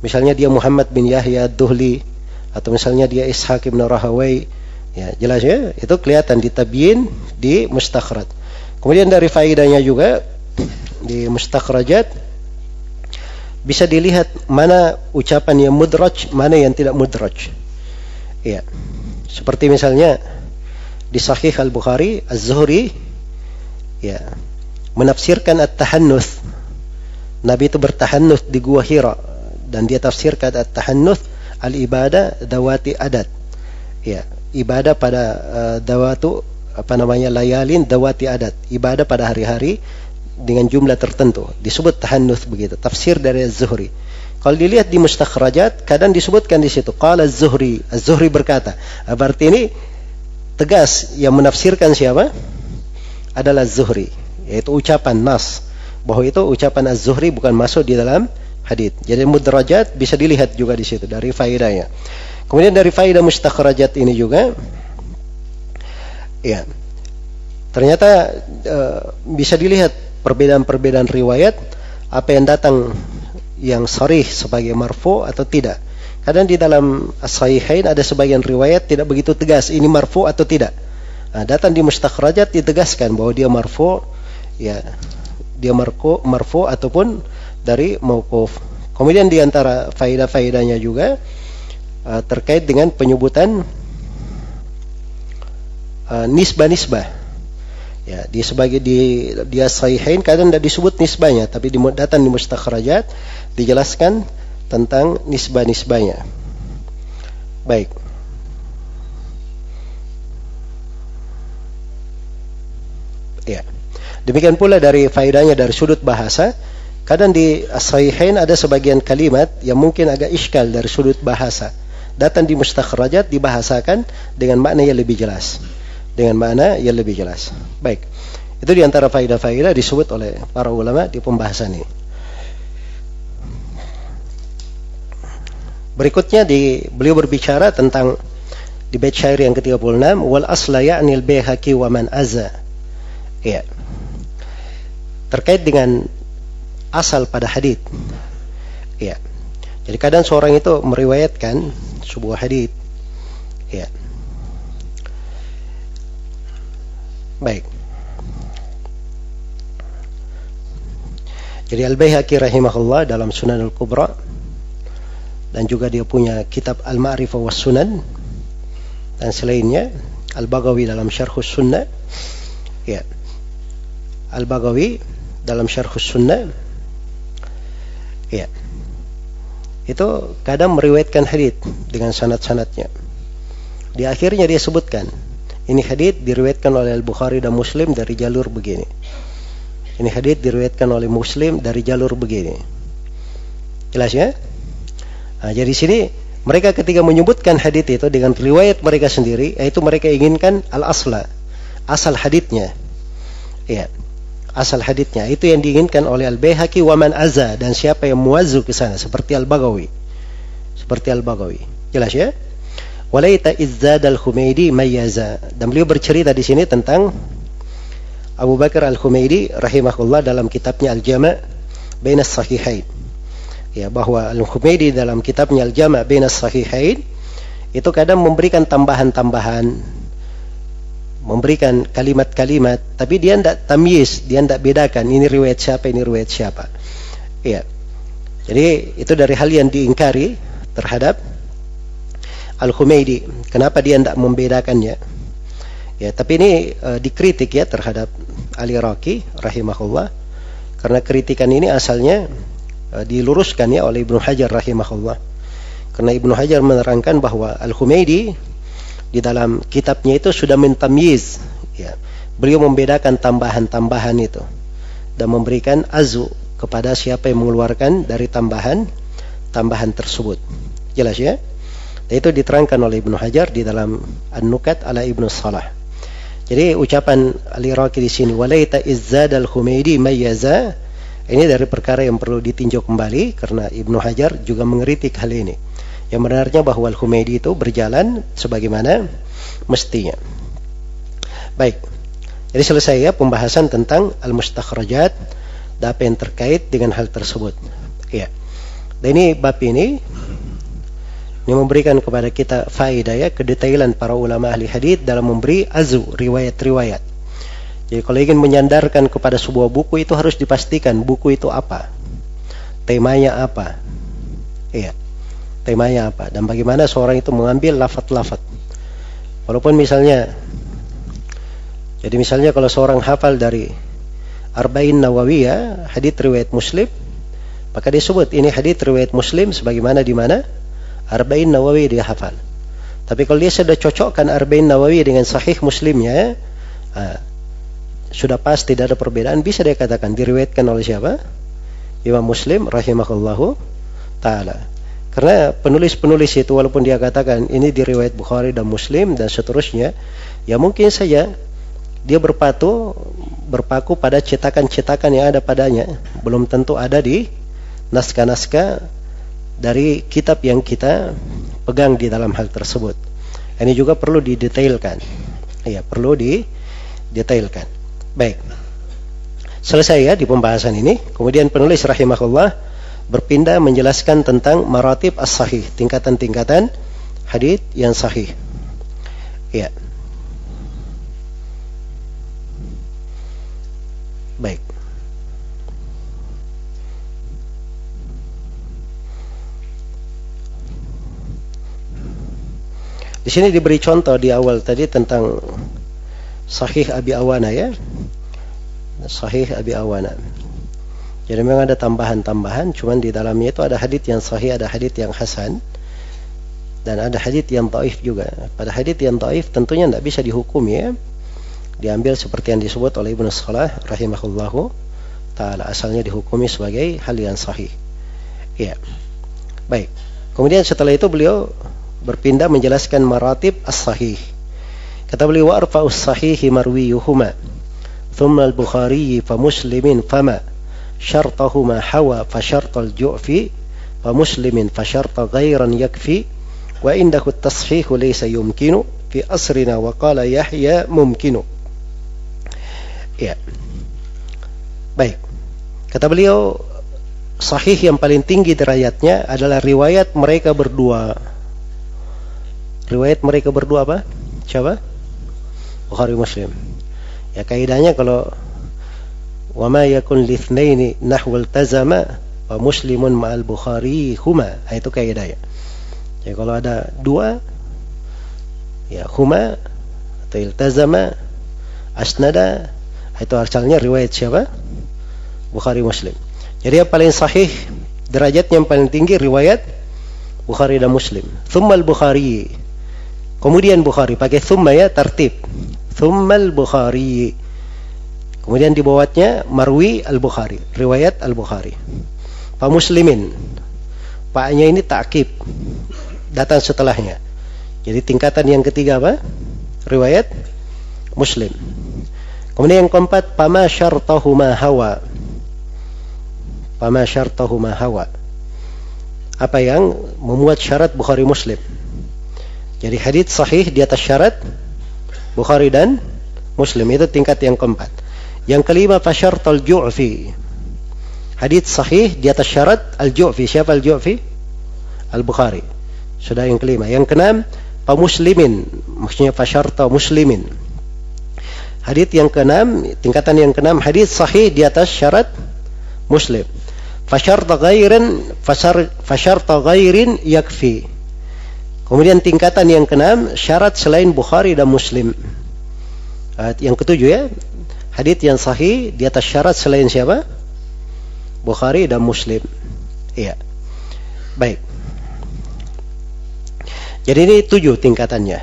Misalnya dia Muhammad bin Yahya ad-Duhli atau misalnya dia Ishaq ibn Rahawai. Ya, jelas ya, itu kelihatan di tabyin di mustakhraj. Kemudian dari faedahnya juga di mustakhrajat bisa dilihat mana ucapan yang mudraj, mana yang tidak mudraj. Ya. Seperti misalnya di Sahih Al-Bukhari, Az-Zuhri ya menafsirkan at-tahannuts. Nabi itu bertahannuts di Gua Hira dan dia tafsirkan at-tahannuts al-ibadah dawati adat. Ya, ibadah pada dawatu layalin dawati adat, ibadah pada hari-hari dengan jumlah tertentu, disebut tahannuts begitu, tafsir dari Az-Zuhri. Kalau dilihat di mustakhrajat kadang disebutkan di situ qala Az-Zuhri, Az-Zuhri berkata. Berarti ini tegas yang menafsirkan siapa? Adalah Az-Zuhri, yaitu ucapan nas, bahwa itu ucapan Az-Zuhri bukan masuk di dalam hadits. Jadi mudrajat bisa dilihat juga di situ dari faedahnya. Kemudian dari faedah mustakhrajat ini juga ya, ternyata bisa dilihat perbedaan-perbedaan riwayat, apa yang datang yang sharih sebagai marfu atau tidak. Kadang di dalam as-sahihain ada sebagian riwayat tidak begitu tegas ini marfu atau tidak. Nah, datang di mustakhrajat ditegaskan bahwa dia marfu, ya, dia marfu ataupun dari mauquf. Kemudian di antara faedah-faedahnya juga terkait dengan penyebutan nisbah-nisbah. Ya, di sahihain kadang tidak disebut nisbahnya, tapi datang di mustakhrajat dijelaskan tentang nisbah-nisbahnya. Baik. Ya. Demikian pula dari faedahnya dari sudut bahasa, kadang di sahihain ada sebagian kalimat yang mungkin agak iskal dari sudut bahasa. Datang di mustakhrajat dibahasakan dengan makna yang lebih jelas. Baik. Itu di antara faedah-faedah disebut oleh para ulama di pembahasan ini. Berikutnya beliau berbicara tentang di bait syair yang ke-36, wal asla ya'ni al-Baihaqi wa man azza. Ya. Terkait dengan asal pada hadits. Ya. Jadi kadang seorang itu meriwayatkan sebuah hadits. Ya. Baik. Jadi Al-Baihaqi rahimahullah dalam Sunan Al-Kubra dan juga dia punya kitab Al-Ma'rifah was Sunan dan selainnya, Al-Baghawi dalam Syarhus Sunnah. Ya. Al-Baghawi dalam Syarhus Sunnah Ya. Itu kadang meriwayatkan hadits dengan sanad-sanadnya. Di akhirnya dia sebutkan, ini hadits diriwayatkan oleh Al-Bukhari dan Muslim dari jalur begini. Ini hadits diriwayatkan oleh Muslim dari jalur begini. Jelas ya? Nah, jadi sini mereka ketika menyebutkan hadits itu dengan riwayat mereka sendiri, yaitu mereka inginkan al-asla, asal haditsnya. Ya. Asal haditsnya itu yang diinginkan oleh Al-Baihaqi wa man azza, dan siapa yang muwazzu ke sana seperti Al-Baghawi. Jelas ya? Walaita izzad al-Humaidi mayyaza. Dan beliau bercerita di sini tentang Abu Bakar al-Humaidi rahimahullah dalam kitabnya Al-Jama' Bain as-Sahihain. Ya, bahwa al-Humaidi dalam kitabnya Al-Jama' Bain as-Sahihain itu kadang memberikan tambahan-tambahan, memberikan kalimat-kalimat, tapi dia tidak tamyiz, dia tidak bedakan ini riwayat siapa, ini riwayat siapa. Iya. Jadi itu dari hal yang diingkari terhadap Al-Humaidi. Kenapa dia tidak membedakannya? Ya, tapi ini dikritik ya terhadap Al-Iraqi rahimahullah. Karena kritikan ini asalnya diluruskan ya oleh Ibnu Hajar rahimahullah. Karena Ibnu Hajar menerangkan bahwa Al-Humaidi di dalam kitabnya itu sudah mentamyiz, ya. Beliau membedakan tambahan-tambahan itu dan memberikan azu kepada siapa yang mengeluarkan dari tambahan tersebut. Jelas ya? Dan itu diterangkan oleh Ibnu Hajar di dalam An-Nukat ala Ibnu Salah. Jadi ucapan Al-Iraqi di sini walaita izzad al-Humaidi mayyaza, ini dari perkara yang perlu ditinjau kembali karena Ibnu Hajar juga mengkritik hal ini. Yang benarnya bahwa Al-Humaidi itu berjalan sebagaimana mestinya. Baik. Jadi selesai ya pembahasan tentang al-mustakhrajat dan apa yang terkait dengan hal tersebut. Ya. Dan ini bab ini memberikan kepada kita faedah ya, kedetailan para ulama ahli hadis dalam memberi azu riwayat-riwayat. Jadi kalau ingin menyandarkan kepada sebuah buku itu harus dipastikan buku itu apa, temanya apa. Iya. Temanya apa dan bagaimana seorang itu mengambil lafaz-lafaz. Walaupun misalnya, jadi misalnya kalau seorang hafal dari Arba'in Nawawiyah, hadits riwayat Muslim, maka disebut ini hadits riwayat Muslim sebagaimana di mana Arba'in Nawawiyah dia hafal. Tapi kalau dia sudah cocokkan Arba'in Nawawiyah dengan Sahih Muslimnya, sudah pas tidak ada perbedaan, bisa dia katakan diriwayatkan oleh siapa? Imam Muslim rahimahullahu ta'ala. Karena penulis-penulis itu walaupun dia katakan ini diriwayat Bukhari dan Muslim dan seterusnya, ya mungkin saja dia berpaku pada cetakan-cetakan yang ada padanya, belum tentu ada di naskah-naskah dari kitab yang kita pegang di dalam hal tersebut. Ini juga perlu didetailkan. Ya, perlu didetailkan. Baik. Selesai ya di pembahasan ini. Kemudian penulis rahimahullah berpindah menjelaskan tentang maratib as-sahih, tingkatan-tingkatan hadits yang sahih. Ya. Baik. Di sini diberi contoh di awal tadi tentang Sahih Abi Awana ya. Sahih Abi Awana. Jadi memang ada tambahan-tambahan, cuman di dalamnya itu ada hadits yang sahih, ada hadits yang hasan, dan ada hadits yang dhaif juga. Pada hadits yang dhaif tentunya tidak bisa dihukumi ya. Diambil seperti yang disebut oleh Ibnu Salah rahimahullahu ta'ala, asalnya dihukumi sebagai hal yang sahih. Ya. Baik. Kemudian setelah itu beliau berpindah menjelaskan maratib as-sahih. Kata beliau wa arfa'us sahihi marwiyuhuma thumma al-Bukhari fa Muslimin fama syartahuma hawa fa syartal ju'fi fa Muslimin fa syarta ghairan yakfi wa indahu at-tashihu laysa yumkinu fi asrina wa qala Yahya mumkinu. Ya. Baik. Kata beliau sahih yang paling tinggi derajatnya adalah riwayat mereka berdua. Riwayat mereka berdua apa? Siapa? Bukhari Muslim. Ya kaidahnya kalau wa ma yakun lithnaini nahwal tazama wa Muslimun ma'al Bukhari huma, itu kaidahnya. Ya kalau ada dua ya huma atau iltazama asnada, itu asalnya riwayat siapa? Bukhari Muslim. Jadi yang paling sahih Derajatnya yang paling tinggi riwayat Bukhari dan Muslim. Thummal Bukhari. Kemudian Bukhari, pakai thumma ya, tertib. Thummal Bukhari. Kemudian di bawahnya marwi al-Bukhari, riwayat al-Bukhari. Pak Muslimin. Paknya ini ta'kib, datang setelahnya. Jadi tingkatan yang ketiga apa? Riwayat Muslim. Kemudian yang keempat, pama syartahu ma hawa. Pama syartahu ma hawa. Apa yang memuat syarat Bukhari Muslim. Jadi hadits sahih di atas syarat Bukhari dan Muslim, itu tingkat yang keempat. Yang kelima, fasyartal Ju'fi. Hadits sahih di atas syarat al-Ju'fi. Siapa al-Ju'fi? Al-Bukhari. Sudah yang kelima. Yang keenam, pa Muslimin. Maksudnya fasyarta Muslimin. Hadits yang keenam, tingkatan yang keenam, hadits sahih di atas syarat Muslim. Fasyarta ghairin yakfi. Kemudian tingkatan yang keenam, syarat selain Bukhari dan Muslim. Yang ketujuh ya, hadits yang sahih di atas syarat selain siapa? Bukhari dan Muslim. Iya. Baik. Jadi ini 7 tingkatannya.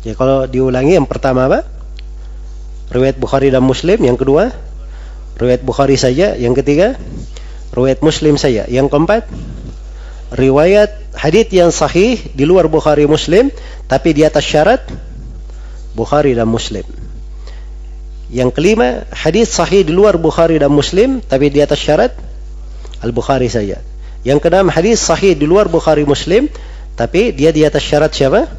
Jadi kalau diulangi, yang pertama apa? Riwayat Bukhari dan Muslim. Yang kedua, riwayat Bukhari saja. Yang ketiga, riwayat Muslim saja. Yang keempat, riwayat hadits yang sahih di luar Bukhari Muslim tapi di atas syarat Bukhari dan Muslim. Yang kelima, hadits sahih di luar Bukhari dan Muslim tapi di atas syarat Al-Bukhari saja. Yang keenam, hadis sahih di luar Bukhari Muslim tapi dia di atas syarat siapa?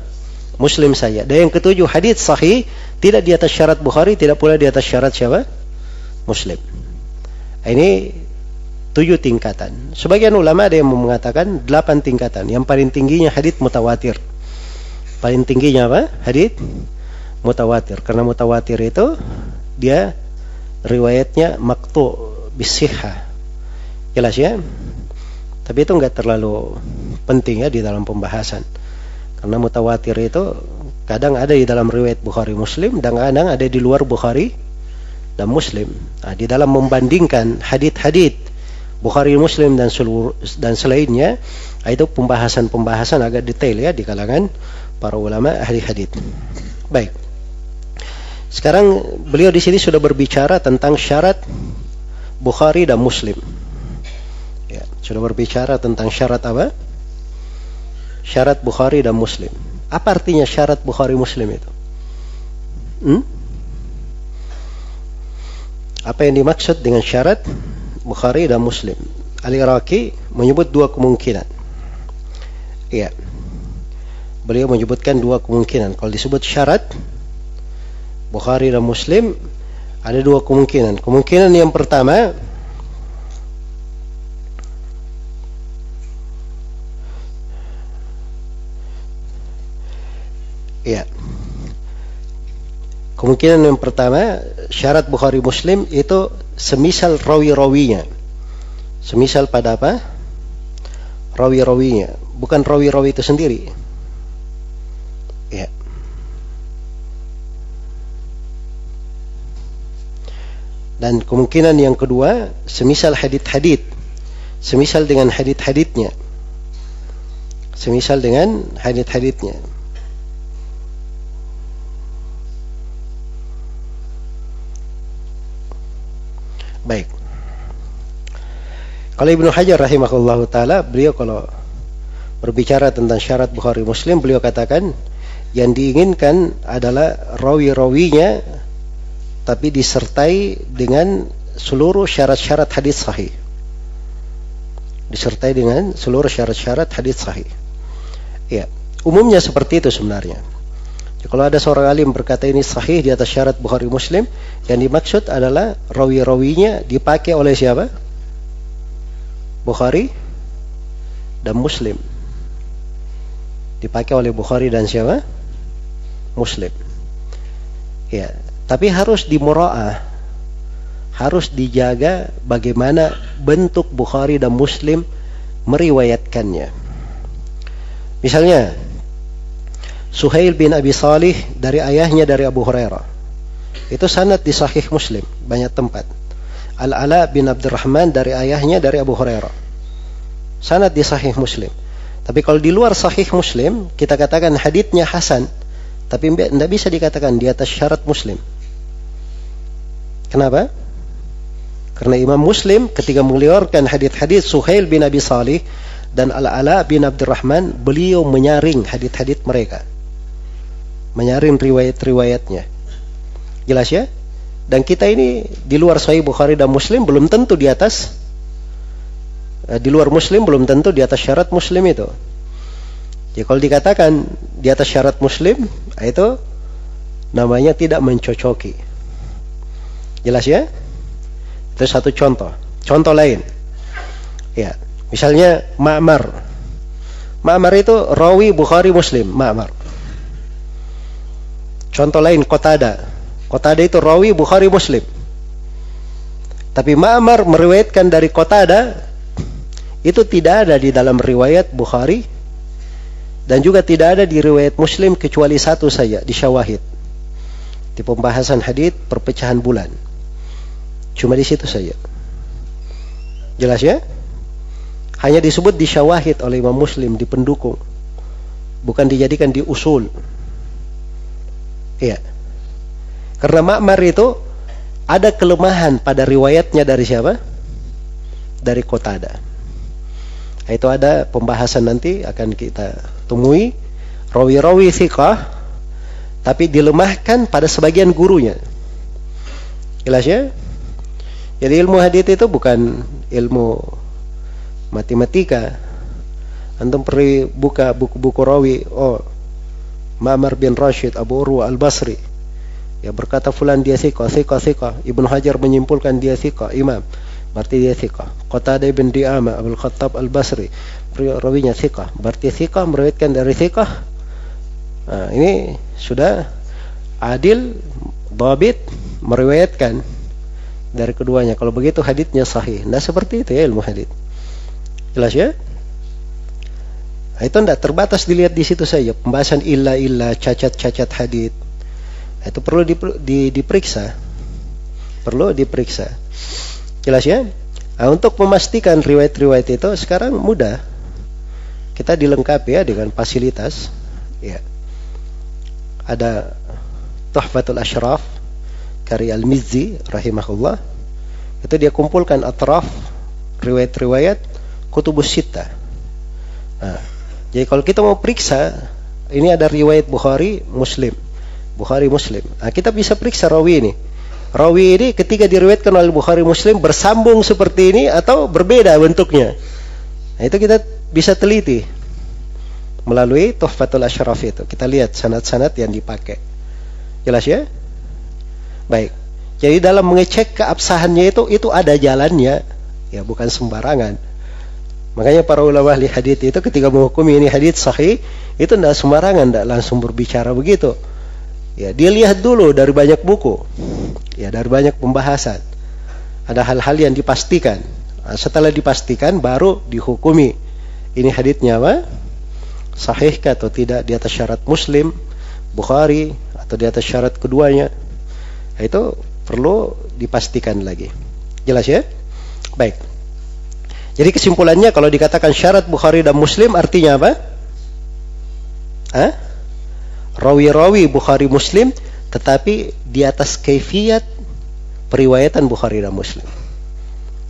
Muslim saja. Dan yang ketujuh, hadis sahih tidak di atas syarat Bukhari, tidak pula di atas syarat siapa? Muslim. Ini 7 tingkatan. Sebagian ulama ada yang mengatakan 8 tingkatan. Yang paling tingginya hadis mutawatir. Paling tingginya apa? Hadis mutawatir. Karena mutawatir itu dia riwayatnya maqtu' bisihhah. Jelas ya? Tapi itu enggak terlalu penting ya di dalam pembahasan. Karena mutawatir itu kadang ada di dalam riwayat Bukhari Muslim dan kadang ada di luar Bukhari dan Muslim. Nah, di dalam membandingkan hadits-hadits Bukhari Muslim dan selainnya, itu pembahasan-pembahasan agak detail ya di kalangan para ulama ahli hadits. Baik. Sekarang beliau di sini sudah berbicara tentang syarat Bukhari dan Muslim. Ya, sudah berbicara tentang syarat apa? Syarat Bukhari dan Muslim. Apa artinya syarat Bukhari Muslim itu? Apa yang dimaksud dengan syarat Bukhari dan Muslim? Al-Iraqi menyebut 2 kemungkinan. Iya. Beliau menyebutkan 2 kemungkinan. Kalau disebut syarat Bukhari dan Muslim, ada 2 kemungkinan. Kemungkinan yang pertama, ya. Kemungkinan yang pertama, syarat Bukhari Muslim itu semisal rawi-rawinya. Semisal pada apa? Rawi-rawinya, bukan rawi-rawi itu sendiri. Ya. Dan kemungkinan yang kedua, semisal hadits-hadits. Semisal dengan hadits-haditsnya. Semisal dengan hadits-haditsnya. Baik. Kalau Ibnu Hajar rahimahullahu taala, beliau kalau berbicara tentang syarat Bukhari Muslim, beliau katakan yang diinginkan adalah rawi-rawinya tapi disertai dengan seluruh syarat-syarat hadis sahih. Disertai dengan seluruh syarat-syarat hadis sahih. Ya, umumnya seperti itu sebenarnya. Kalau ada seorang alim berkata ini sahih di atas syarat Bukhari Muslim, yang dimaksud adalah rawi-rawinya dipakai oleh siapa? Bukhari dan Muslim. Dipakai oleh Bukhari dan siapa? Muslim. Ya, tapi harus dimura'ah. Harus dijaga bagaimana bentuk Bukhari dan Muslim meriwayatkannya. Misalnya, Suhail bin Abi Salih dari ayahnya dari Abu Hurairah. Itu sanad di Sahih Muslim, banyak tempat. Al-Ala bin Abdurrahman dari ayahnya dari Abu Hurairah. sanad di Sahih Muslim. Tapi kalau di luar Sahih Muslim, kita katakan haditsnya hasan, tapi tidak bisa dikatakan di atas syarat Muslim. Kenapa? Karena Imam Muslim ketika mengeluarkan hadits-hadits Suhail bin Abi Salih dan Al-Ala bin Abdurrahman, beliau menyaring hadits-hadits mereka, menyaring riwayat-riwayatnya. Jelas ya? Dan kita ini di luar Sahih Bukhari dan Muslim belum tentu di atas, di luar Muslim belum tentu di atas syarat Muslim itu. Ya kalau dikatakan di atas syarat Muslim, itu namanya tidak mencocoki. Jelas ya? Itu satu contoh. Contoh lain. Ya, misalnya Ma'mar. Ma'mar itu rawi Bukhari Muslim, Ma'mar. Contoh lain Qatada. Qatada itu rawi Bukhari Muslim. Tapi Ma'mar meriwayatkan dari Qatada itu tidak ada di dalam riwayat Bukhari dan juga tidak ada di riwayat Muslim kecuali satu saja di syawahid. Di pembahasan hadits perpecahan bulan. Cuma di situ saja. Jelas ya? Hanya disebut di syawahid oleh Imam Muslim di pendukung. Bukan dijadikan di usul. Iya. Karena Ma'mar itu ada kelemahan pada riwayatnya dari siapa? Dari Qatada. Itu ada pembahasan nanti akan kita temui. Rawi-rawi thiqah, tapi dilemahkan pada sebagian gurunya. Jelas ya? Jadi ilmu hadits itu bukan ilmu matematika. Antum pergi buka buku-buku rawi. Oh, Ma'mar bin Rashid, Abu Urwa Al-Basri. Ya berkata fulan dia thiqah. Ibnu Hajar menyimpulkan dia thiqah, imam. Berarti dia thiqah. Qatadah bin Di'amah Abdul Khattab Al-Basri, rawinya thiqah. Berarti thiqah meriwayatkan dari thiqah. Nah, ini sudah adil, dhabit, meriwayatkan dari keduanya. Kalau begitu haditsnya sahih. Nah seperti itu ya ilmu hadits. Jelas ya? Nah, itu tidak terbatas dilihat di situ saja. Pembahasan illa, cacat-cacat hadits. Itu perlu diperiksa. Perlu diperiksa. Jelas ya? Nah, untuk memastikan riwayat-riwayat itu sekarang mudah. Kita dilengkapi ya dengan fasilitas. Ya. Ada Tuhfatul Ashraf karya Al-Mizzi rahimahullah. Itu dia kumpulkan atraf riwayat-riwayat Kutubus Sittah. Nah, jadi kalau kita mau periksa, ini ada riwayat Bukhari Muslim. Nah, kita bisa periksa rawi ini. Rawi ini ketika diriwayatkan oleh Bukhari Muslim bersambung seperti ini atau berbeda bentuknya. Nah, itu kita bisa teliti melalui Tuhfatul Ashraf itu. Kita lihat sanad-sanad yang dipakai. Jelas ya? Baik. Jadi dalam mengecek keabsahannya itu ada jalannya. Ya, bukan sembarangan. Makanya para ulama ahli hadits itu ketika menghukumi ini hadits sahih, itu tidak sembarangan, tidak langsung berbicara begitu. Ya, dia lihat dulu dari banyak buku. Ya, dari banyak pembahasan. Ada hal-hal yang dipastikan. Nah, setelah dipastikan baru dihukumi. Ini haditsnya apa? Sahihkah atau tidak di atas syarat Muslim, Bukhari atau di atas syarat keduanya. Nah, itu perlu dipastikan lagi. Jelas ya? Baik. Jadi kesimpulannya kalau dikatakan syarat Bukhari dan Muslim artinya apa? Rawi-rawi Bukhari Muslim tetapi di atas kaifiyat periwayatan Bukhari dan Muslim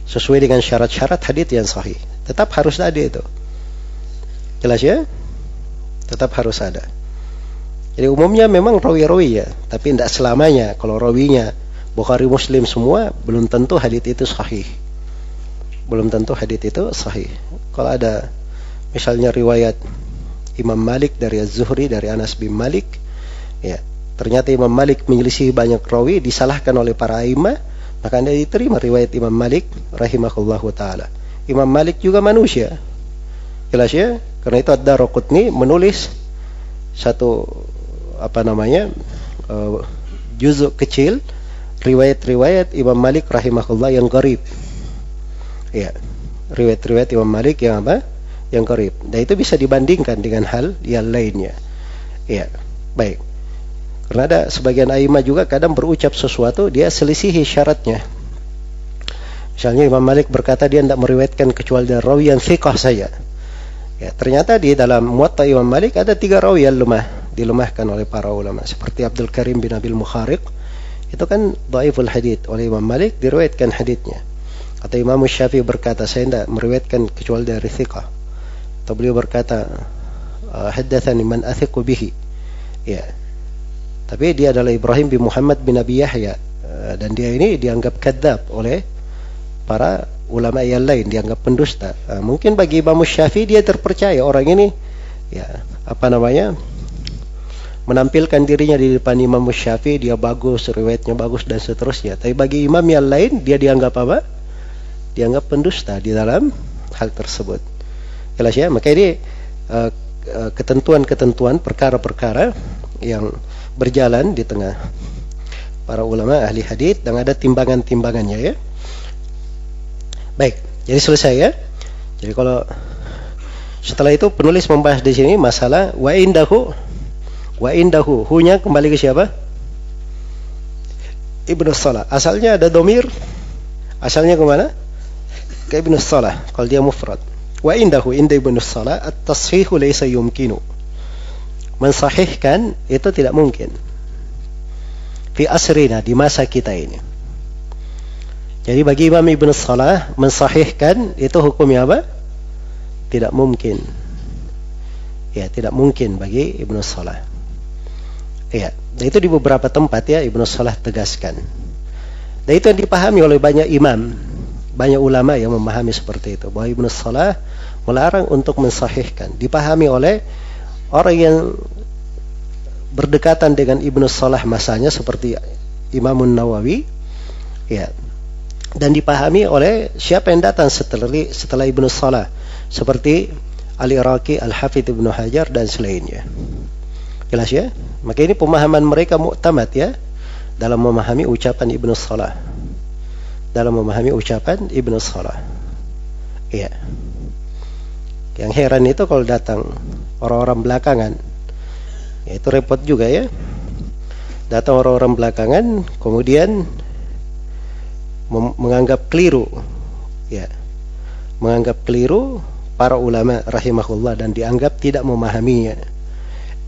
sesuai dengan syarat-syarat hadits yang sahih. Tetap harus ada itu. Jelas ya? Tetap harus ada. Jadi umumnya memang rawi-rawi ya, tapi tidak selamanya. Kalau rawinya Bukhari Muslim semua belum tentu hadits itu sahih. Belum tentu hadits itu sahih. Kalau ada misalnya riwayat Imam Malik dari Az-Zuhri dari Anas bin Malik, ya ternyata Imam Malik menyelisih banyak rawi, disalahkan oleh para a'immah, maka anda diterima riwayat Imam Malik rahimahullahu taala. Imam Malik juga manusia, jelas ya. Karena itu Ad-Daraqutni menulis satu juzuk kecil riwayat-riwayat Imam Malik rahimahullah yang gharib. Ya, riwayat-riwayat Imam Malik yang apa? Yang qarib. Dan itu bisa dibandingkan dengan hal yang lainnya. Ya, baik. Karena ada sebagian a'immah juga kadang berucap sesuatu dia selisihi syaratnya. Misalnya Imam Malik berkata dia tidak meriwayatkan kecuali dari rawi yang thiqah saja. Ya, ternyata di dalam Muwatta Imam Malik ada 3 rawi yang dilemahkan oleh para ulama. Seperti Abdul Karim bin Abil Mukhariq, itu kan dhaiful hadits oleh Imam Malik, diriwayatkan haditsnya. Atau Imam Syafi'i berkata, saya tidak meriwayatkan kecuali dari thiqah. Atau beliau berkata, haddatsani man athiqu bihi. Ya. Tapi dia adalah Ibrahim bin Muhammad bin Abi Yahya, dan dia ini dianggap kadzab oleh para ulama yang lain, dianggap pendusta. Mungkin bagi Imam Syafi'i dia terpercaya orang ini menampilkan dirinya di depan Imam Syafi'i, dia bagus, riwayatnya bagus dan seterusnya. Tapi bagi imam yang lain dia dianggap apa? Dianggap pendusta di dalam hal tersebut. Jelas ya? Maka ini ketentuan-ketentuan, perkara-perkara yang berjalan di tengah para ulama ahli hadits, dan ada timbangan-timbangannya ya. Baik, jadi selesai ya. Jadi kalau setelah itu penulis membahas di sini masalah wa indahu, hunya kembali ke siapa? Ibnu Salah. Asalnya ada domir, asalnya kemana? Ke Ibnu Salah kalau dia mufrad. Wa indahu, inda Ibnu Salah at-tashihu laysa yumkinu. Mensahihkan itu tidak mungkin. Fi asrina, di masa kita ini. Jadi bagi Imam Ibn Salah mensahihkan itu hukumnya apa? Tidak mungkin. Ya, tidak mungkin bagi Ibn Salah. Ya, dan itu di beberapa tempat ya Ibn Salah tegaskan. Dan itu yang dipahami oleh banyak imam, banyak ulama yang memahami seperti itu, bahwa Ibn Salah melarang untuk mensahihkan. Dipahami oleh orang yang berdekatan dengan Ibn Salah masanya seperti Imamun Nawawi, ya. Dan dipahami oleh siapa yang datang setelah Ibnu Salah, seperti Al-Iraqi, Al-Hafidh Ibnu Hajar dan selainnya. Jelas ya? Maka ini pemahaman mereka mu'tamad ya dalam memahami ucapan Ibnu Salah. Iya. Yang heran itu kalau datang orang-orang belakangan, ya, itu repot juga ya. Datang orang-orang belakangan kemudian menganggap keliru para ulama rahimahullah dan dianggap tidak memahaminya.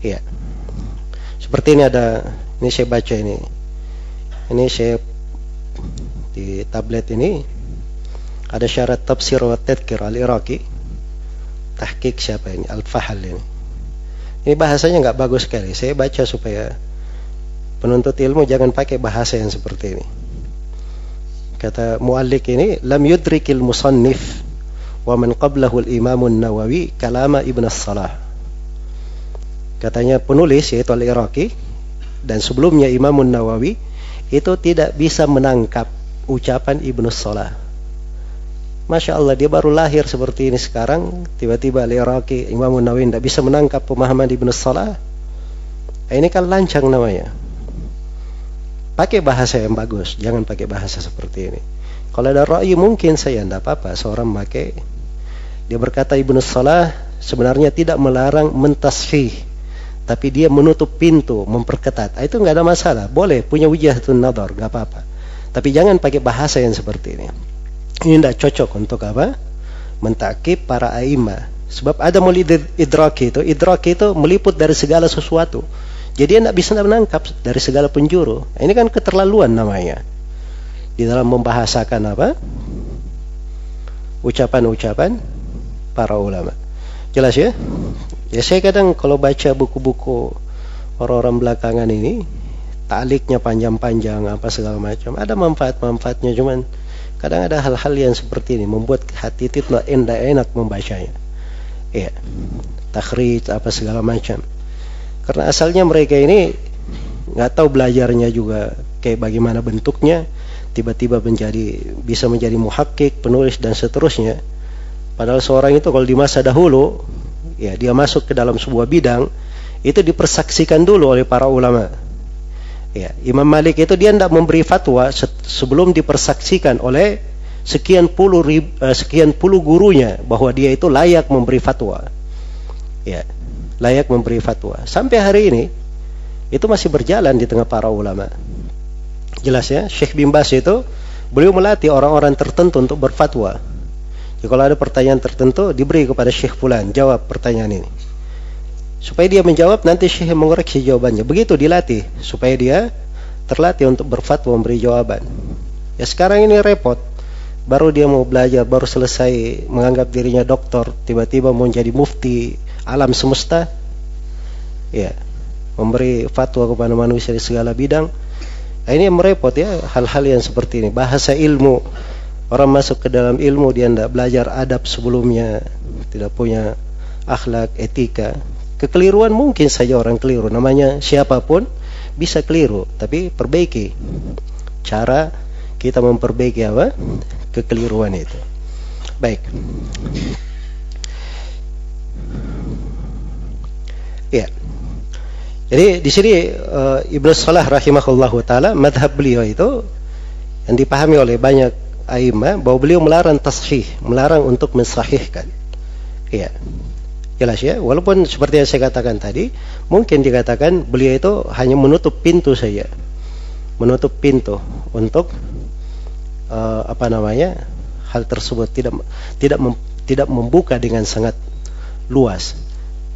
Ya. Seperti ini saya baca ini saya di tablet ini ada syarat tafsir wa tadhkir al-Iraqi, tahqiq siapa ini? Al-Fahal ini. Ini bahasanya enggak bagus sekali. Saya baca supaya penuntut ilmu jangan pakai bahasa yang seperti ini. Kata muallik ini, lam yudrikil musannif wa man qablahu al-Imam an-Nawawi kalama Ibn Salah. Katanya penulis yaitu Al-Iraqi dan sebelumnya Imam an-Nawawi itu tidak bisa menangkap ucapan Ibn Salah. Masya Allah, dia baru lahir seperti ini sekarang, tiba-tiba Al-Iraqi, Imam an-Nawawi tidak bisa menangkap pemahaman Ibn Salah. Ini kan lancang namanya. Pakai bahasa yang bagus, jangan pakai bahasa seperti ini. Kalau ada ra'yi mungkin saya tidak apa-apa seorang pakai. Dia berkata Ibnu Salah sebenarnya tidak melarang mentasfih, tapi dia menutup pintu, memperketat. Itu nggak ada masalah, boleh punya wijahatun nadhar, nggak apa-apa. Tapi jangan pakai bahasa yang seperti ini. Ini tidak cocok untuk apa? Mentakib para a'immah. Sebab ada idrak itu meliput dari segala sesuatu. Jadi dia tidak bisa menangkap dari segala penjuru. Ini kan keterlaluan namanya. Di dalam membahasakan apa? Ucapan-ucapan para ulama. Jelas ya? Ya saya kadang kalau baca buku-buku orang-orang belakangan ini, ta'liknya panjang-panjang apa segala macam. Ada manfaat-manfaatnya, cuman kadang ada hal-hal yang seperti ini membuat hati itu tidak enak membacanya. Ya. Takhrij apa segala macam. Karena asalnya mereka ini nggak tahu belajarnya juga kayak bagaimana bentuknya, tiba-tiba bisa menjadi muhakkik, penulis dan seterusnya. Padahal seorang itu kalau di masa dahulu, ya dia masuk ke dalam sebuah bidang, itu dipersaksikan dulu oleh para ulama. Ya, Imam Malik itu dia tidak memberi fatwa sebelum dipersaksikan oleh sekian puluh gurunya bahwa dia itu layak memberi fatwa. Ya. Layak memberi fatwa. Sampai hari ini itu masih berjalan di tengah para ulama. Jelas ya, Syekh bin Baz itu beliau melatih orang-orang tertentu untuk berfatwa. Jadi kalau ada pertanyaan tertentu, diberi kepada Syekh Fulan, jawab pertanyaan ini. Supaya dia menjawab, nanti Syekh mengoreksi jawabannya. Begitu dilatih, supaya dia terlatih untuk berfatwa, memberi jawaban. Ya sekarang ini repot. Baru dia mau belajar, baru selesai menganggap dirinya doktor, tiba-tiba mau jadi mufti alam semesta. Ya, memberi fatwa kepada manusia di segala bidang. Nah, ini yang merepot ya, hal-hal yang seperti ini. Bahasa ilmu, orang masuk ke dalam ilmu, dia tidak belajar adab sebelumnya, tidak punya akhlak, etika. Kekeliruan mungkin saja orang keliru, namanya siapapun bisa keliru, tapi perbaiki cara kita memperbaiki apa? Kekeliruan itu. Baik. Ya. Jadi di sini Ibnu Salah rahimahullahu taala, madhab beliau itu yang dipahami oleh banyak a'immah bahwa beliau melarang tashih, melarang untuk mensahihkan. Iya. Jelas ya, walaupun seperti yang saya katakan tadi, mungkin dikatakan beliau itu hanya menutup pintu saja. Menutup pintu untuk hal tersebut, tidak membuka dengan sangat luas.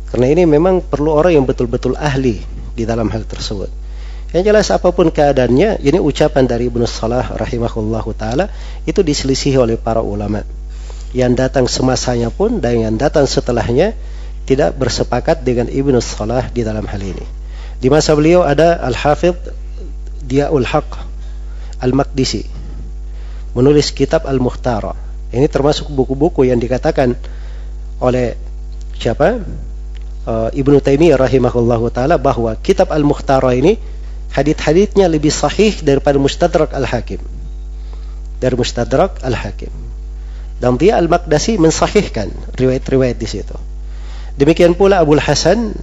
Karena ini memang perlu orang yang betul-betul ahli di dalam hal tersebut. Yang jelas apapun keadaannya, ini ucapan dari Ibnu Salah rahimahullahu taala itu diselisihi oleh para ulama. Yang datang semasanya pun dan yang datang setelahnya tidak bersepakat dengan Ibnu Salah di dalam hal ini. Di masa beliau ada Al-Hafidh Diyaul Haq Al-Maqdisi, menulis kitab Al-Mukhtara. Ini termasuk buku-buku yang dikatakan oleh siapa? Ibnu Taimiyah rahimahullahu taala bahwa kitab Al-Mukhtara ini hadits-haditsnya lebih sahih daripada Mustadrak Al-Hakim. Dari Mustadrak Al-Hakim. Dan dia Al-Maqdisi mensahihkan riwayat-riwayat di situ. Demikian pula Abul Hasan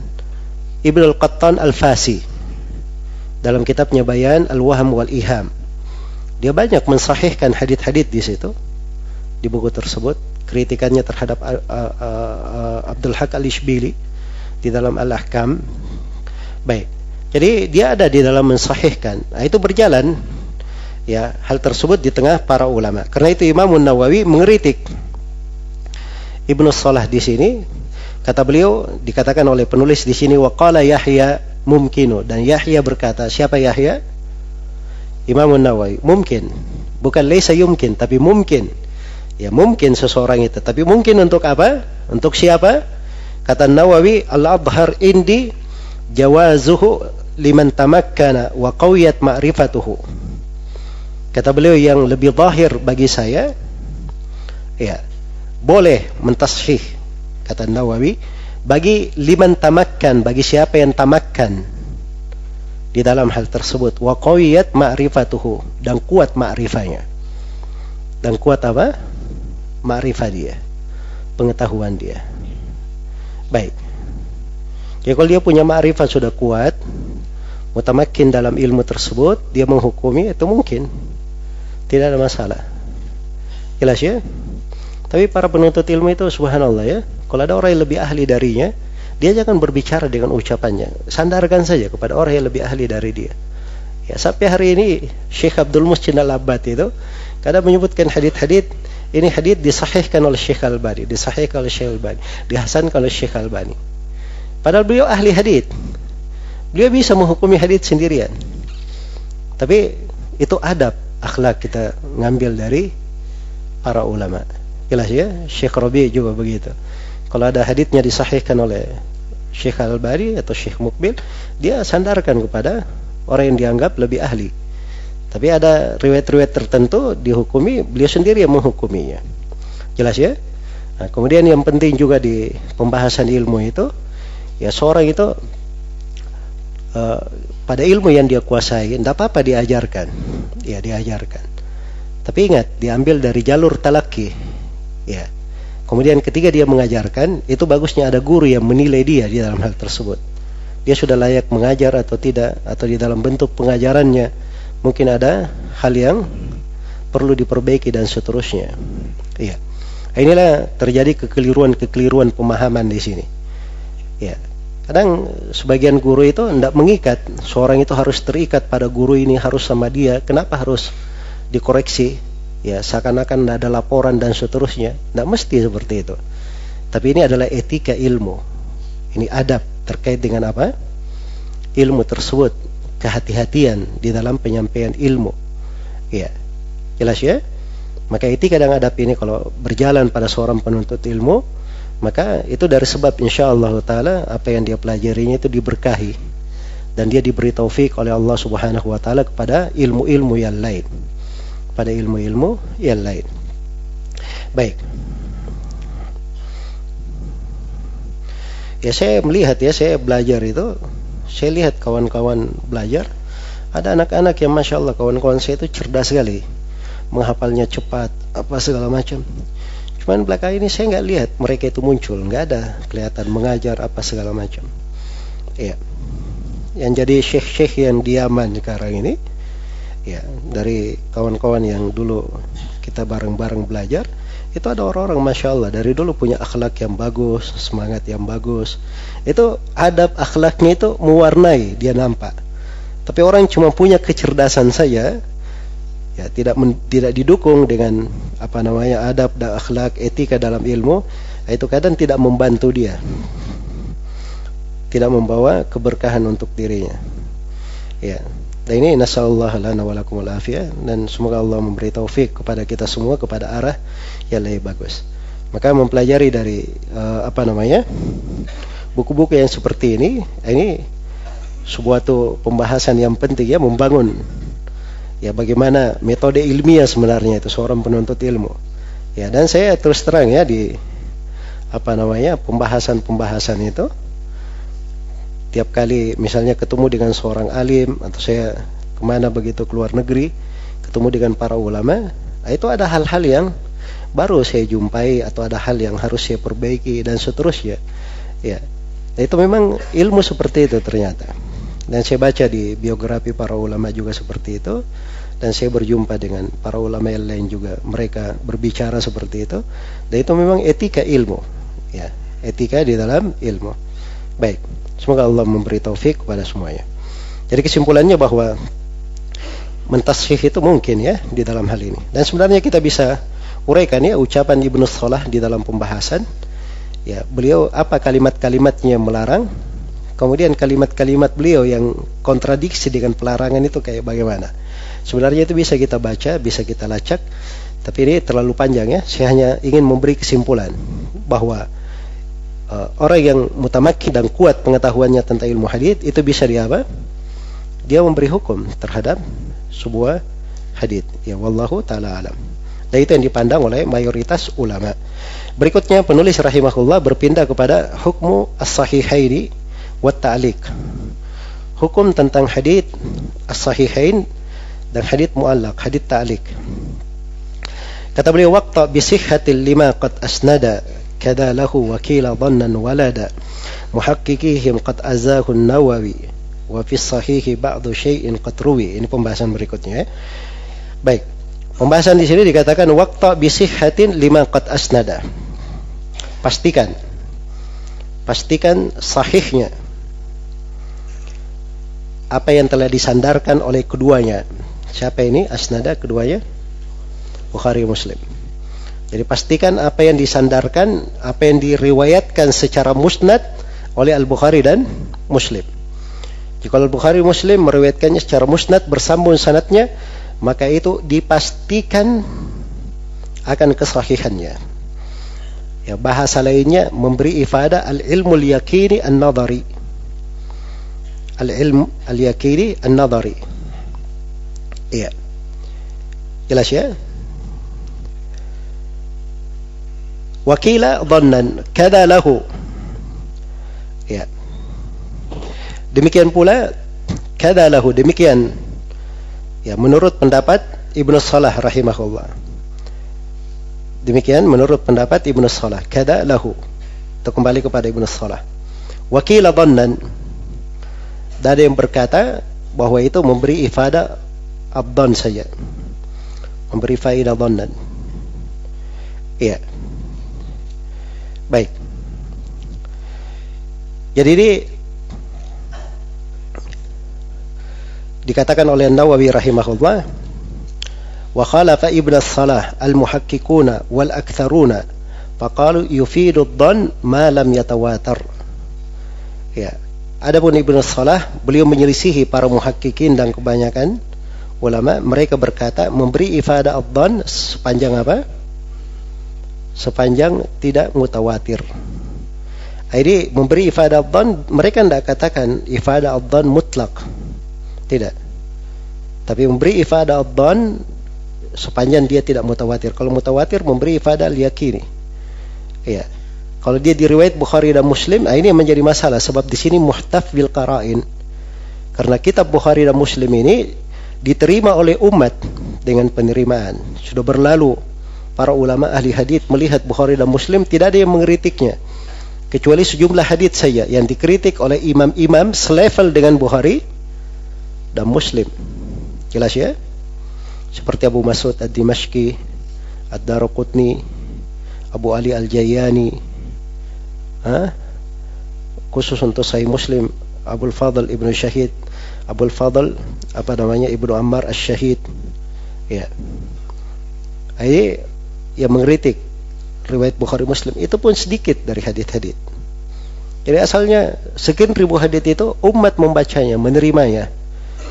Ibnu Al-Qattan Al-Fasi dalam kitabnya Bayan Al-Wahm wal-Iham. Dia banyak mensahihkan hadits-hadits di situ, di buku tersebut. Kritikannya terhadap Abdul Haq Al-Ishbili di dalam Al-Ahkam. Baik. Jadi dia ada di dalam mensahihkan. Nah, itu berjalan ya hal tersebut di tengah para ulama. Karena itu Imam Nawawi mengkritik Ibnu Salah di sini. Kata beliau, dikatakan oleh penulis di sini, waqala Yahya mumkinu, dan Yahya berkata, siapa Yahya? Imam Nawawi, mungkin, bukan laisa yumkin, tapi mungkin. Ya mungkin seseorang itu, tapi mungkin untuk apa? Untuk siapa? Kata Nawawi, al-adhar indi jawazuhu liman tamakkana wa qawiyat ma'rifatuhu. Kata beliau, yang lebih zahir bagi saya, ya boleh mentashih, kata Nawawi, bagi liman tamakkan, bagi siapa yang tamakkan di dalam hal tersebut, wa qawiyat ma'rifatuhu, dan kuat ma'rifahnya. Dan kuat apa? Ma'rifah dia, pengetahuan dia. Baik. Jadi kalau dia punya ma'rifah sudah kuat, mutamakkin dalam ilmu tersebut, dia menghukumi, itu mungkin. Tidak ada masalah. Jelas ya? Tapi para penuntut ilmu itu subhanallah ya, kalau ada orang yang lebih ahli darinya, dia jangan berbicara dengan ucapannya. Sandarkan saja kepada orang yang lebih ahli dari dia. Ya, sampai hari ini Syekh Abdul Muhsin Al-Abbad itu kadang menyebutkan hadits-hadits, ini hadits disahihkan oleh Syekh Al-Albani, disahihkan oleh Syekh Al-Albani, dihasankan oleh Syekh Al-Albani. Padahal beliau ahli hadits. Beliau bisa menghukumi hadits sendirian. Tapi itu adab, akhlak kita ngambil dari para ulama. Jelas ya, Syekh Rabi' juga begitu. Kalau ada haditsnya disahihkan oleh Syekh Al-Albani atau Syekh Mukbil, dia sandarkan kepada orang yang dianggap lebih ahli. Tapi ada riwayat-riwayat tertentu dihukumi, beliau sendiri yang menghukuminya. Jelas ya? Nah, kemudian yang penting juga di pembahasan ilmu itu, ya seorang itu pada ilmu yang dia kuasai, tidak apa-apa diajarkan. Ya, diajarkan. Tapi ingat, diambil dari jalur talaki. Ya. Kemudian ketika dia mengajarkan, itu bagusnya ada guru yang menilai dia di dalam hal tersebut. Dia sudah layak mengajar atau tidak, atau di dalam bentuk pengajarannya mungkin ada hal yang perlu diperbaiki dan seterusnya. Iya. Inilah terjadi kekeliruan pemahaman di sini. Ya. Kadang sebagian guru itu tidak mengikat, seorang itu harus terikat pada guru ini, harus sama dia. Kenapa harus dikoreksi, ya seakan-akan tidak ada laporan dan seterusnya. Tidak mesti seperti itu. Tapi ini adalah etika ilmu. Ini adab terkait dengan apa? Ilmu tersebut, kehati-hatian di dalam penyampaian ilmu. Ya, jelas ya? Maka etika dan adab ini kalau berjalan pada seorang penuntut ilmu, maka itu dari sebab insyaallah ta'ala apa yang dia pelajarinya itu diberkahi dan dia diberi taufik oleh Allah Subhanahu wa ta'ala kepada ilmu-ilmu yang lain. Pada ilmu-ilmu yang lain. Baik. Ya saya melihat ya, saya belajar itu, saya lihat kawan-kawan belajar, ada anak-anak yang Masya Allah, kawan-kawan saya itu cerdas sekali, menghafalnya cepat, apa segala macam. Cuman belakang ini saya nggak lihat mereka itu muncul, nggak ada kelihatan mengajar apa segala macam. Ya, yang jadi syekh-syekh yang di Yaman sekarang ini, ya dari kawan-kawan yang dulu kita bareng-bareng belajar, itu ada orang-orang Masya Allah dari dulu punya akhlak yang bagus, semangat yang bagus. Itu adab akhlaknya itu mewarnai, dia nampak. Tapi orang cuma punya kecerdasan saja, ya tidak didukung dengan apa namanya adab dan akhlak, etika dalam ilmu, itu kadang tidak membantu dia, tidak membawa keberkahan untuk dirinya. Ya. Dan ini nasallallahu lana wa lakumul afiyah, dan semoga Allah memberi taufik kepada kita semua kepada arah yang lebih bagus. Maka mempelajari dari buku-buku yang seperti ini sebuah pembahasan yang penting ya, membangun ya bagaimana metode ilmiah sebenarnya itu seorang penuntut ilmu. Ya, dan saya terus terang ya di pembahasan itu, tiap kali misalnya ketemu dengan seorang alim, atau saya kemana begitu keluar negeri, ketemu dengan para ulama, itu ada hal-hal yang baru saya jumpai, atau ada hal yang harus saya perbaiki, dan seterusnya. Ya, itu memang ilmu seperti itu ternyata. Dan saya baca di biografi para ulama juga seperti itu, dan saya berjumpa dengan para ulama yang lain juga, mereka berbicara seperti itu, dan itu memang etika ilmu. Ya, etika di dalam ilmu. Baik. Semoga Allah memberi taufik kepada semuanya. Jadi kesimpulannya bahwa mentasfih itu mungkin ya di dalam hal ini. Dan sebenarnya kita bisa uraikan ya ucapan Ibnu Salah di dalam pembahasan. Ya, beliau apa kalimat-kalimatnya melarang, kemudian kalimat-kalimat beliau yang kontradiksi dengan pelarangan itu kayak bagaimana. Sebenarnya itu bisa kita baca, bisa kita lacak, tapi ini terlalu panjang ya. Saya hanya ingin memberi kesimpulan bahwa orang yang mutamakkin dan kuat pengetahuannya tentang ilmu hadits itu bisa dia memberi hukum terhadap sebuah hadits. Ya, wallahu taala alam. Dan itu yang dipandang oleh mayoritas ulama. Berikutnya penulis rahimahullah berpindah kepada hukmu as-sahihaini wa ta'liq. Hukum tentang hadits as-sahihain dan hadits mu'allaq, hadits ta'liq. Kata beliau, waqta bi sihhatil lima qad asnada kada lahu wakila dhannan walada muhakkikihim qad azahu an-Nawawi wa fi sahihi ba'du syai'in qad ruwi. Ini pembahasan berikutnya ya. Baik, pembahasan di sini dikatakan waqta bi sihhatin lima qad asnada. Pastikan sahihnya apa yang telah disandarkan oleh keduanya. Siapa ini asnada keduanya? Bukhari Muslim. Jadi pastikan apa yang disandarkan, apa yang diriwayatkan secara musnad oleh Al-Bukhari dan Muslim. Jika Al-Bukhari Muslim meriwayatkannya secara musnad bersambung sanadnya, maka itu dipastikan akan kesahihannya. Ya, bahasa lainnya memberi ifadah al-ilmu al-yaqini an-nadhari. Al-ilmu al-yaqini an-nadhari. Iya. Jelas ya? Wakila dhannan kada lahu. Ya. Demikian pula kada lahu, demikian ya menurut pendapat Ibnu Salah rahimahullah. Demikian menurut pendapat Ibnu Salah, kada lahu. Itu kembali kepada Ibnu Salah. Wakila dhannan, ada yang berkata bahwa itu memberi ifadah abdan saja, memberi faedah dhannan. Iya. Baik. Jadi ini dikatakan oleh Nawawi rahimahullah, وخالف ابن الصلاح المحققون والأكثرون فقالوا يفيد الظن ما لم يتواتر. Ya, adapun Ibnu Salah, beliau menyelisihi para muhakkikin dan kebanyakan ulama. Mereka berkata memberi ifadah adh-dhann sepanjang apa? Sepanjang tidak mutawatir. Jadi memberi ifadah adh-dhann, mereka tidak katakan ifadah adh-dhann mutlak. Tidak. Tapi memberi ifadah adh-dhann sepanjang dia tidak mutawatir. Kalau mutawatir memberi ifadah al-yaqini. Ya. Kalau dia di riwayat Bukhari dan Muslim, ini yang menjadi masalah sebab di sini muhtaf bil qara'in. Karena kitab Bukhari dan Muslim ini diterima oleh umat dengan penerimaan. Sudah berlalu para ulama ahli hadits melihat Bukhari dan Muslim, tidak ada yang mengkritiknya. Kecuali sejumlah hadits saja yang dikritik oleh imam-imam selevel dengan Bukhari dan Muslim. Jelas ya? Seperti Abu Mas'ud ad-Dimashqi, ad-Daraqutni, Abu Ali al-Jayyani, khusus untuk Sahih Muslim, Abul Fadl Ibnu Syahid, Abul Fadl Ibnu Ammar Asy-Syahid. Ya. Ini yang mengkritik riwayat Bukhari Muslim itu pun sedikit dari hadits-hadits. Jadi asalnya sekian ribu hadits itu umat membacanya, menerimanya.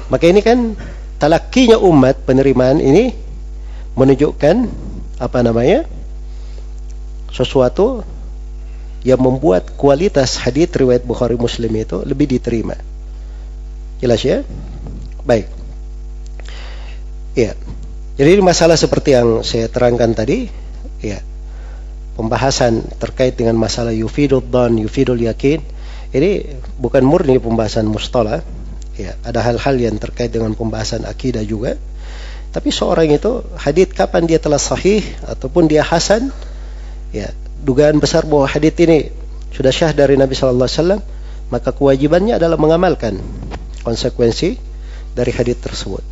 Maka ini kan talakkinya umat, penerimaan ini menunjukkan sesuatu yang membuat kualitas hadits riwayat Bukhari Muslim itu lebih diterima. Jelas ya? Baik. Ya. Jadi masalah seperti yang saya terangkan tadi, ya. Pembahasan terkait dengan masalah yufidul dhann, yufidul yakin, ini bukan murni pembahasan mustalah. Ya, ada hal-hal yang terkait dengan pembahasan akidah juga. Tapi seorang itu hadits kapan dia telah sahih ataupun dia hasan, ya, dugaan besar bahwa hadits ini sudah syah dari Nabi sallallahu alaihi wasallam, maka kewajibannya adalah mengamalkan konsekuensi dari hadits tersebut.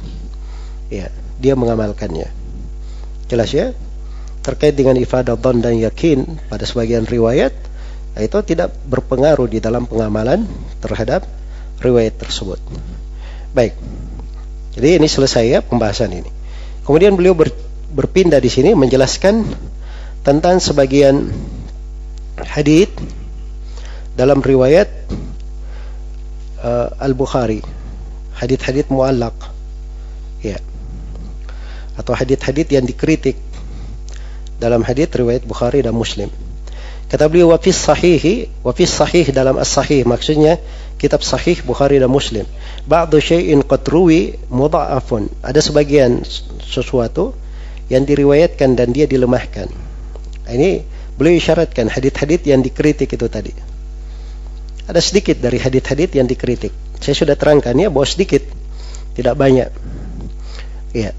Ya, dia mengamalkannya. Jelas ya? Terkait dengan ifadah dhann dan yakin pada sebagian riwayat, itu tidak berpengaruh di dalam pengamalan terhadap riwayat tersebut. Baik. Jadi ini selesai ya pembahasan ini. Kemudian beliau berpindah di sini menjelaskan tentang sebagian hadits dalam riwayat Al-Bukhari, hadits-hadits muallaq. Ya. Atau hadits-hadits yang dikritik dalam hadits riwayat Bukhari dan Muslim. Kata beliau wa fi sahih dalam as-sahih, maksudnya kitab sahih Bukhari dan Muslim. Ba'du syai'in qad ruwi mudha'afun. Ada sebagian sesuatu yang diriwayatkan dan dia dilemahkan. Ini beliau isyaratkan hadits-hadits yang dikritik itu tadi. Ada sedikit dari hadits-hadits yang dikritik. Saya sudah terangkan ya bahwa sedikit, tidak banyak. Ya.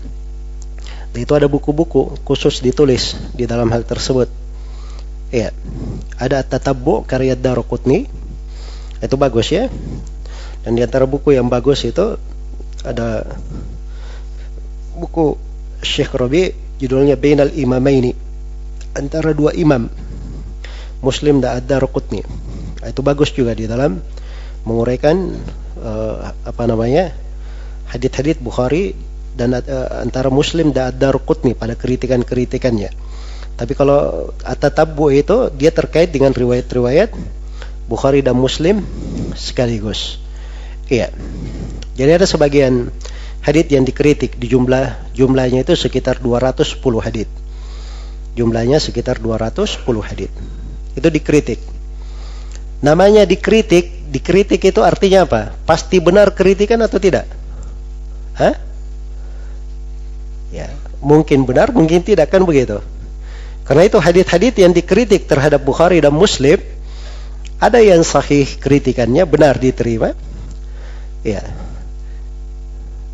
Itu ada buku-buku khusus ditulis di dalam hal tersebut. Ya, ada Tatabbu karya Daraqutni, itu bagus ya. Dan di antara buku yang bagus itu ada buku Syekh Rabi, judulnya Bainal Imamaini, antara dua imam, Muslim dan Ad-Daraqutni. Itu bagus juga di dalam menguraikan hadits-hadits Bukhari dan antara Muslim dan Ad-Daraqutni pada kritikan-kritikannya. Tapi kalau at-tatabbu itu dia terkait dengan riwayat-riwayat Bukhari dan Muslim sekaligus. Iya. Jadi ada sebagian hadits yang dikritik, di jumlahnya itu sekitar 210 hadits. Jumlahnya sekitar 210 hadits. Itu dikritik. Namanya dikritik itu artinya apa? Pasti benar kritikan atau tidak? Hah? Ya, mungkin benar, mungkin tidak, kan begitu. Karena itu hadits-hadits yang dikritik terhadap Bukhari dan Muslim, ada yang sahih kritikannya, benar diterima. Ya.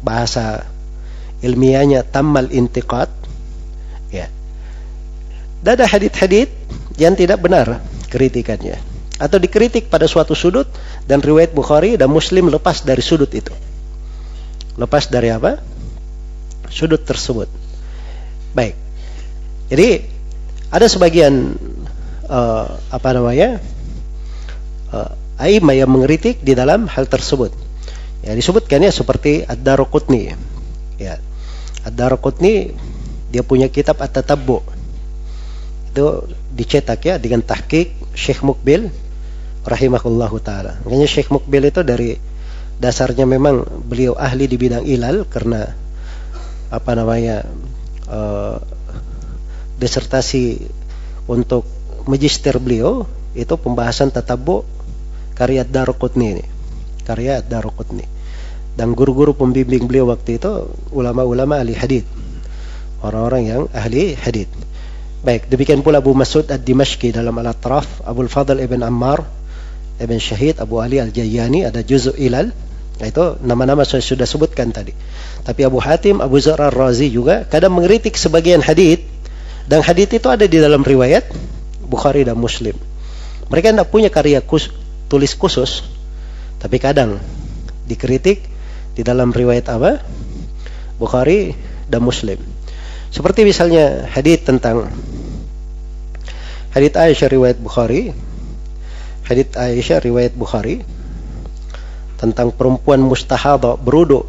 Bahasa ilmiahnya tammal intiqad. Ya. Dan ada hadits-hadits yang tidak benar kritikannya, atau dikritik pada suatu sudut dan riwayat Bukhari dan Muslim lepas dari sudut itu. Lepas dari apa? Sudut tersebut. Baik. Jadi ada sebagian a'immah yang mengkritik di dalam hal tersebut. Ya, disebutkan ya seperti Ad-Daraqutni. Ya. Ad-Daraqutni dia punya kitab At-Tatabbu. Itu dicetak ya dengan tahqiq Syekh Muqbil rahimahullahu taala. Makanya Syekh Muqbil itu dari dasarnya memang beliau ahli di bidang ilal karena disertasi untuk magister beliau itu pembahasan tatabbu karya Ad-Daraqutni ini. Karya Ad-Daraqutni. Dan guru-guru pembimbing beliau waktu itu ulama-ulama ahli hadits. Orang-orang yang ahli hadits. Baik, demikian pula Abu Mas'ud Ad-Dimashqi dalam Al-Atraf, Abul Fadl Ibn Ammar, Ibn Syahid, Abu Ali Al-Jayyani, ada Juz' Ilal. Nah, itu nama-nama saya sudah sebutkan tadi. Tapi Abu Hatim, Abu Zar Ar-Razi juga kadang mengkritik sebagian hadits, dan hadits itu ada di dalam riwayat Bukhari dan Muslim. Mereka tidak punya karya tulis khusus, tapi kadang dikritik di dalam riwayat apa? Bukhari dan Muslim. Seperti misalnya hadits tentang hadits Aisyah riwayat Bukhari. Hadits Aisyah riwayat Bukhari tentang perempuan mustahadhah berwudu.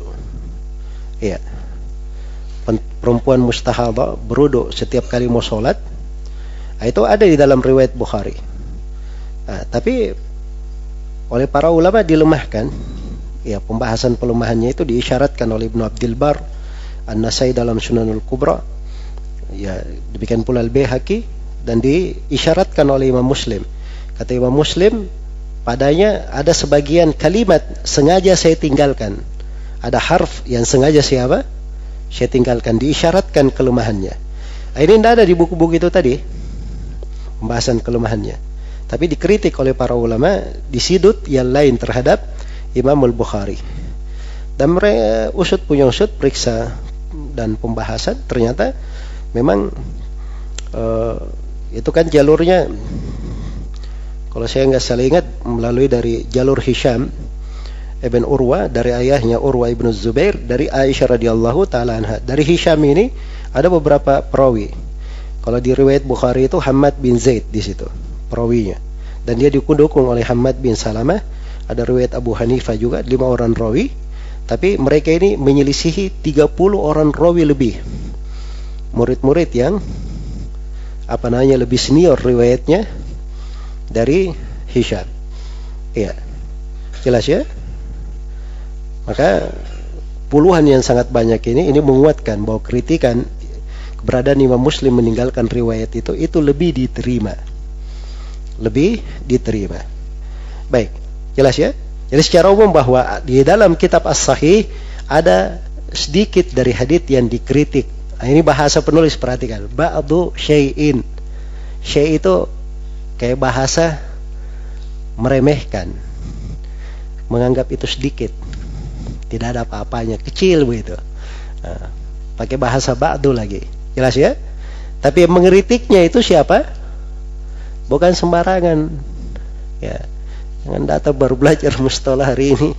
Iya. Perempuan mustahadhah berwudu setiap kali mau salat. Itu ada di dalam riwayat Bukhari. Nah, tapi oleh para ulama dilemahkan. Ya, pembahasan pelemahannya itu diisyaratkan oleh Ibnu Abdul Bar, An-Nasai dalam Sunanul Kubra. Ya, demikian pula Al-Baihaqi, dan diisyaratkan oleh Imam Muslim. Kata Imam Muslim, padanya ada sebagian kalimat sengaja saya tinggalkan. Ada harf yang sengaja saya tinggalkan, diisyaratkan kelemahannya. Ini tidak ada di buku-buku itu tadi, pembahasan kelemahannya. Tapi dikritik oleh para ulama di sudut yang lain terhadap Imam Al-Bukhari. Dan mereka punya usut, periksa dan pembahasan, ternyata memang itu kan jalurnya, kalau saya nggak salah ingat, melalui dari jalur Hisham Ibn Urwa, dari ayahnya Urwa Ibn Zubair, dari Aisyah radhiyallahu ta'ala anha. Dari Hisham ini ada beberapa perawi. Kalau di riwayat Bukhari itu Hammad bin Zaid di situ perawinya, dan dia didukung oleh Hammad bin Salamah. Ada riwayat Abu Hanifah juga 5 orang rawi, tapi mereka ini menyelisihi 30 orang rawi lebih. Murid-murid yang lebih senior riwayatnya dari Hisham. Iya. Jelas ya? Maka puluhan yang sangat banyak ini menguatkan bahwa kritikan keberadaan Imam Muslim meninggalkan riwayat itu lebih diterima. Lebih diterima. Baik, jelas ya? Jadi secara umum bahwa di dalam kitab As-Sahih ada sedikit dari hadits yang dikritik. Nah, ini bahasa penulis, perhatikan. Ba'du syai'in. Syai' itu kayak bahasa meremehkan. Menganggap itu sedikit. Tidak ada apa-apanya, kecil begitu. Nah, pakai bahasa ba'du lagi. Jelas ya? Tapi yang mengkritiknya itu siapa? Bukan sembarangan. Ya. Jangan datang baru belajar mustalah hari ini,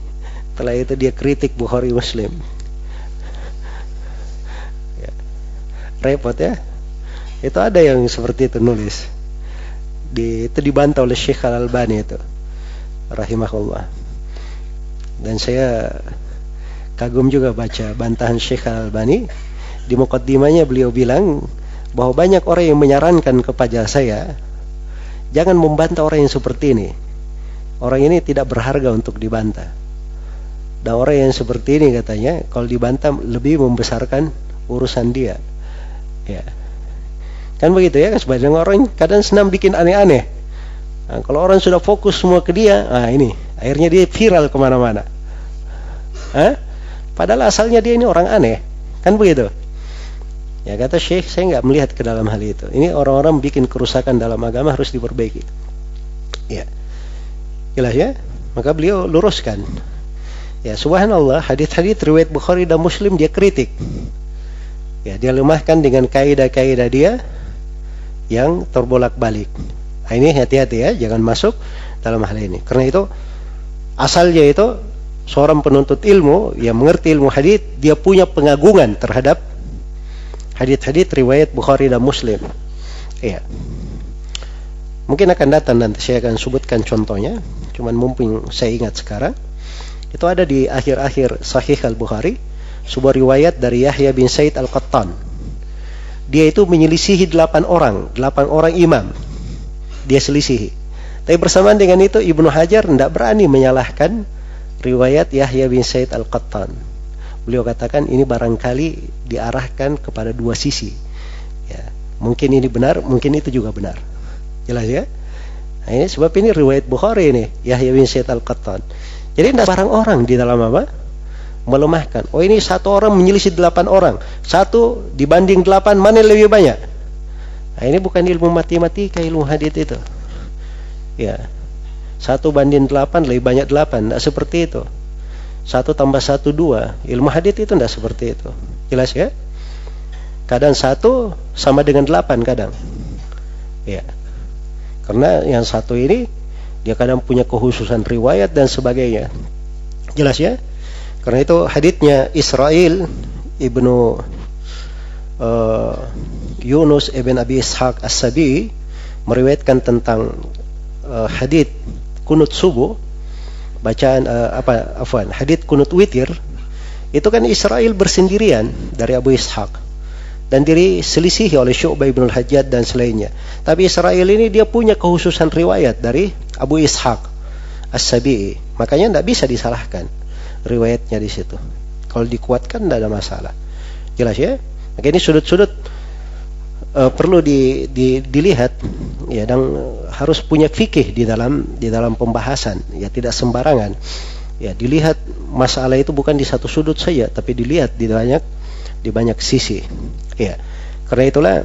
setelah itu dia kritik Bukhari Muslim. Ya. Repot ya. Itu ada yang seperti itu nulis. Itu dibantah oleh Syekh Al-Albani itu, rahimahullah. Dan saya kagum juga baca bantahan Syekh Al-Albani. Di muqaddimahnya beliau bilang bahwa banyak orang yang menyarankan kepada saya, jangan membantah orang yang seperti ini. Orang ini tidak berharga untuk dibantah. Dan orang yang seperti ini katanya, kalau dibantah lebih membesarkan urusan dia. Ya. Kan begitu ya, sebagian orang kadang senang bikin aneh-aneh. Nah, kalau orang sudah fokus semua ke dia, ini akhirnya dia viral kemana-mana. Padahal asalnya dia ini orang aneh. Kan begitu? Ya, kata Syekh, saya nggak melihat ke dalam hal itu. Ini orang-orang bikin kerusakan dalam agama, harus diperbaiki. Ya. Jelas ya? Maka beliau luruskan. Ya, subhanallah, hadits-hadits riwayat Bukhari dan Muslim dia kritik. Ya, dia lemahkan dengan kaidah-kaidah dia yang terbolak-balik. Nah, ini hati-hati ya, jangan masuk dalam hal ini. Karena itu asalnya itu seorang penuntut ilmu yang mengerti ilmu hadits, dia punya pengagungan terhadap hadits-hadits riwayat Bukhari dan Muslim. Iya. Mungkin akan datang nanti saya akan sebutkan contohnya. Cuman mumpung saya ingat sekarang, itu ada di akhir-akhir Sahih Al-Bukhari. sebuah riwayat dari Yahya bin Sa'id Al-Qattan. Dia itu menyelisihi 8 orang imam. Dia selisihi. Tapi bersamaan dengan itu Ibnu Hajar tidak berani menyalahkan riwayat Yahya bin Sa'id Al-Qattan. Beliau katakan ini barangkali diarahkan kepada dua sisi. Ya, mungkin ini benar, mungkin itu juga benar. Jelas ya? Nah, ini sebab ini riwayat Bukhari ini, Yahya bin Sa'id Al-Qattan. Jadi tidak barang orang di dalam apa? Melemahkan. Oh, ini satu orang menyelisih 8 orang. 1 dibanding 8 mana yang lebih banyak? Nah, ini bukan ilmu matematika, ilmu hadits itu. Ya. 1 banding 8 lebih banyak 8. Tidak seperti itu. 1 tambah 1 2. Ilmu hadits itu tidak seperti itu. Jelas ya? Kadang 1 sama dengan 8 kadang. Ya. Karena yang satu ini dia kadang punya kekhususan riwayat dan sebagainya. Jelas ya? Karena itu haditsnya Israil ibnu Yunus ibn Abi Ishaq As-Sabi meriwayatkan tentang hadits kunut subuh, bacaan hadits kunut witir. Itu kan Israil bersendirian dari Abu Ishaq dan diselisihi oleh Syu'bah ibn al-Hajjaj dan selainnya. Tapi Israil ini dia punya kekhususan riwayat dari Abu Ishaq As-Sabi'i. Makanya tidak bisa disalahkan riwayatnya di situ. Kalau dikuatkan tidak ada masalah. Jelas ya? Maka ini sudut-sudut perlu dilihat ya, dan harus punya fikih di dalam pembahasan. Ya, tidak sembarangan. Ya, dilihat masalah itu bukan di satu sudut saja, tapi dilihat di banyak sisi. Ya. Karena itulah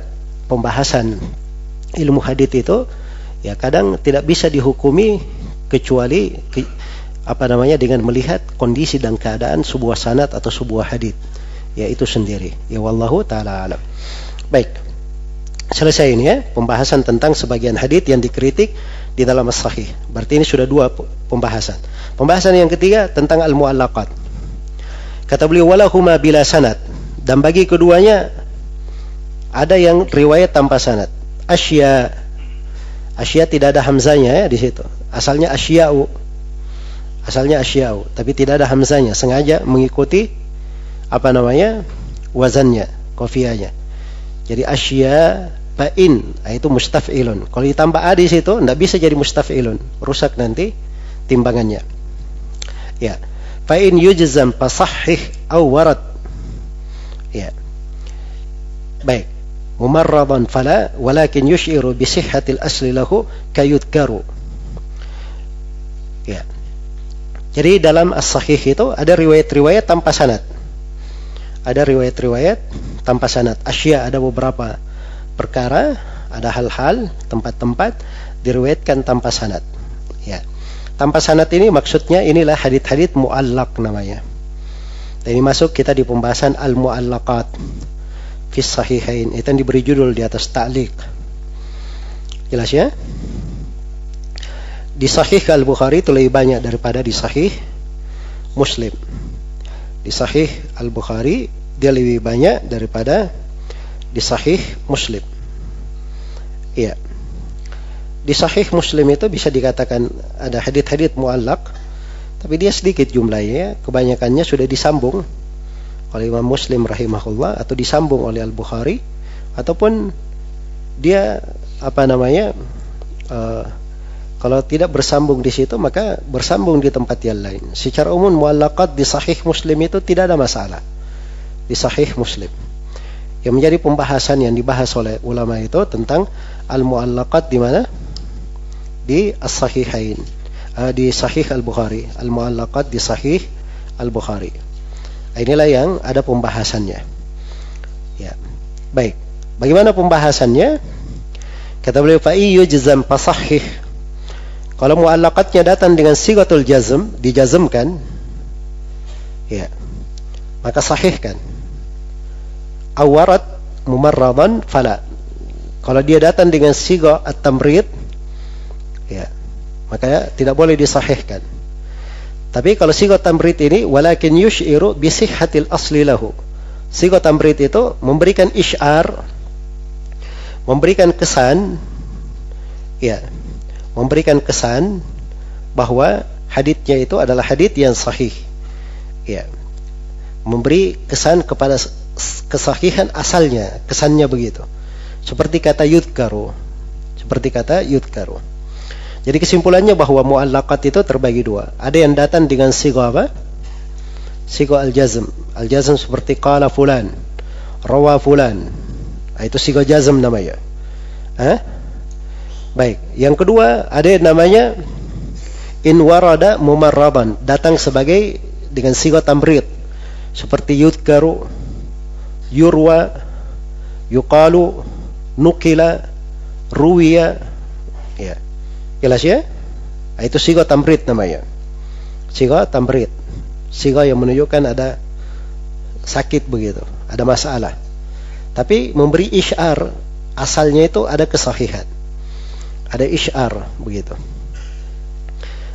pembahasan ilmu hadits itu ya kadang tidak bisa dihukumi kecuali dengan melihat kondisi dan keadaan sebuah sanad atau sebuah hadits. Ya, itu sendiri. Ya, wallahu taala alam. Baik. Selesai ini ya pembahasan tentang sebagian hadits yang dikritik di dalam as-sahih. Berarti ini sudah 2 pembahasan. Pembahasan yang ketiga tentang al-mu'allaqat. Kata beliau walahuma bila sanad. Dan bagi keduanya ada yang riwayat tanpa sanad. Asya tidak ada hamzanya ya di situ. Asalnya asya'u, tapi tidak ada hamzanya. Sengaja mengikuti wazannya, qafiyahnya. Jadi asya fa'in itu mustaf'ilun. Kalau ditambah a di situ tidak bisa jadi mustaf'ilun, rusak nanti timbangannya. Ya. Fa'in yujzam fasahih aw warad. Ya. Baik. Mumarradan fala walakin yushiru bi sihhatil asli lahu kayudkaru. Ya. Jadi dalam as-sahih itu ada riwayat-riwayat tanpa sanad. Ada riwayat-riwayat tanpa sanad. Asya ada beberapa perkara, ada hal-hal, tempat-tempat diriwayatkan tanpa sanad. Ya. Tanpa sanad ini maksudnya inilah hadits-hadits mu'allaq namanya. Dan ini masuk kita di pembahasan al-mu'allaqat fi sahihain. Itu yang diberi judul di atas ta'liq. Jelas ya? Di sahih al-Bukhari itu lebih banyak daripada di sahih Muslim. Di sahih al-Bukhari dia lebih banyak daripada di sahih Muslim. Iya. Di sahih Muslim itu bisa dikatakan ada hadits-hadits mu'allaq, tapi dia sedikit jumlahnya, kebanyakannya sudah disambung oleh Imam Muslim rahimahullah atau disambung oleh Al-Bukhari, ataupun dia kalau tidak bersambung di situ maka bersambung di tempat yang lain. Secara umum mu'allaqat di sahih Muslim itu tidak ada masalah. Di sahih Muslim. Yang menjadi pembahasan yang dibahas oleh ulama itu tentang al-mu'allaqat di mana? Di as-sahihain. Di sahih Al-Bukhari. Al-mu'allaqat di sahih Al-Bukhari. Inilah yang ada pembahasannya. Ya. Baik. Bagaimana pembahasannya? Kata beliau fa'i yujzam fasahih. Kalau mu'allaqatnya datang dengan sigatul jazm, dijazmkan, ya, maka sahihkan. Awarat mumarradan fala. Kalau dia datang dengan siga at-tamrid, ya, maka tidak boleh disahihkan. Tapi kalau siga tamrid ini walakin yushiru bi sihhatil asli lahu. Siga tamrid itu memberikan isyar, memberikan kesan, ya, memberikan kesan bahwa haditsnya itu adalah hadits yang sahih. Ya. memberi kesan kepada kesahihan asalnya, kesannya begitu. Seperti kata yudkaru. Jadi kesimpulannya bahwa mu'allaqat itu terbagi dua. Ada yang datang dengan sigha apa? Sigha al-jazm. Al-jazm seperti qala fulan, rawa fulan. Itu sigha jazm namanya. Baik. Yang kedua ada yang namanya in warada mumarradan, datang sebagai dengan sigha tamrid. Seperti yudkaru, yurwa, yuqalu, nukila, ruwiya. Ya. Jelas ya? Itu sigha tamrid namanya. Sigha tamrid. Sigha yang menunjukkan ada sakit begitu, ada masalah. Tapi memberi isyar, asalnya itu ada kesahihan. Ada isyar begitu.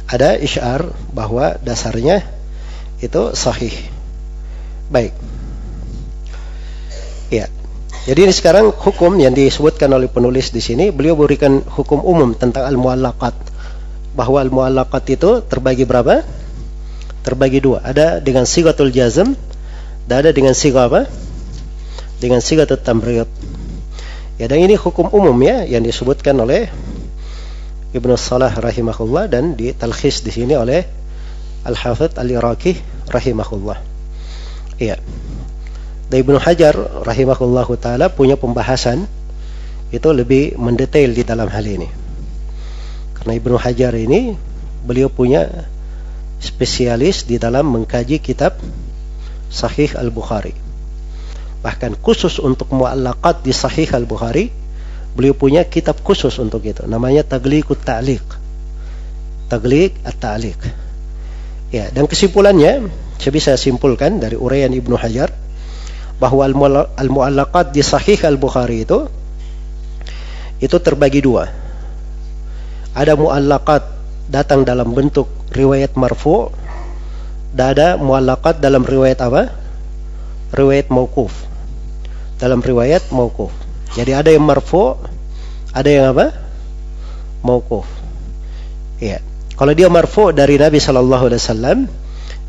Ada isyar bahwa dasarnya itu sahih. Baik. Ya. Jadi ini sekarang hukum yang disebutkan oleh penulis di sini, beliau berikan hukum umum tentang al-mu'allaqat. Bahwa al-mu'allaqat itu terbagi berapa? Terbagi dua. Ada dengan sighatul jazm, dan ada dengan sigha apa? Dengan sighatul tamrid. Ya, dan ini hukum umum ya yang disebutkan oleh Ibnu Salah rahimahullah dan ditalkhis di sini oleh Al-Hafidz Al-Iraqi rahimahullah. Iya. Dan Ibnu Hajar rahimahullahu taala punya pembahasan itu lebih mendetail di dalam hal ini. Karena Ibnu Hajar ini beliau punya spesialis di dalam mengkaji kitab Sahih Al-Bukhari. Bahkan khusus untuk mu'allaqat di Sahih Al-Bukhari, beliau punya kitab khusus untuk itu. Namanya Taghliqut Ta'liq. Taghliq at-Ta'liq. Ya, dan kesimpulannya saya bisa simpulkan dari uraian Ibnu Hajar bahwa al-mu'allaqat di Sahih Al-Bukhari itu terbagi dua. Ada mu'allaqat datang dalam bentuk riwayat marfu', dan ada mu'allaqat dalam riwayat apa? Riwayat mauquf. Dalam riwayat mauquf. Jadi ada yang marfu', ada yang apa? Mauquf. Ya. Kalau dia marfu' dari Nabi sallallahu alaihi wasallam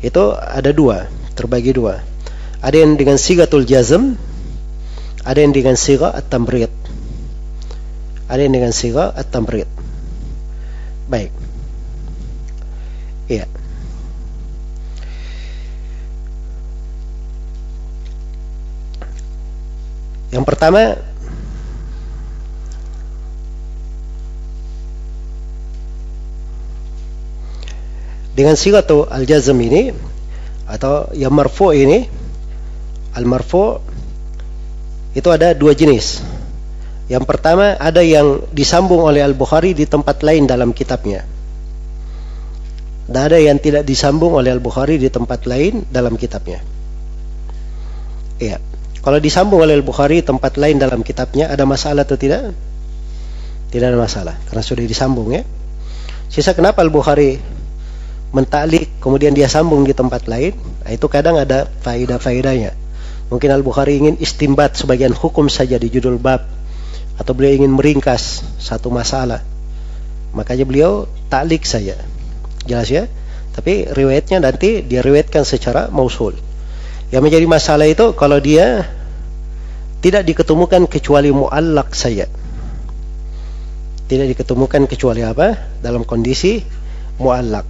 itu ada dua, terbagi dua. Ada yang dengan sighatul jazm, ada yang dengan sigha at-tamrid. Ada yang dengan sigha at-tamrid. Baik. Iya. Yang pertama dengan sighatul al-jazm ini atau yang marfu' ini, al-marfu' itu ada dua jenis. Yang pertama ada yang disambung oleh Al-Bukhari di tempat lain dalam kitabnya. Dan ada yang tidak disambung oleh Al-Bukhari di tempat lain dalam kitabnya. Iya. Kalau disambung oleh Al-Bukhari di tempat lain dalam kitabnya, ada masalah atau tidak? Tidak ada masalah, karena sudah disambung ya. Sisa kenapa Al-Bukhari mentaklik kemudian dia sambung di tempat lain? Nah, itu kadang ada faedah-faedahnya. Mungkin Al-Bukhari ingin istimbat sebagian hukum saja di judul bab, atau beliau ingin meringkas satu masalah, makanya beliau taklik saja. Jelas ya? Tapi riwayatnya nanti dia riwayatkan secara mausul. Yang menjadi masalah itu kalau dia tidak diketemukan kecuali mu'allaq saja. Tidak diketemukan kecuali apa? Dalam kondisi mu'allaq.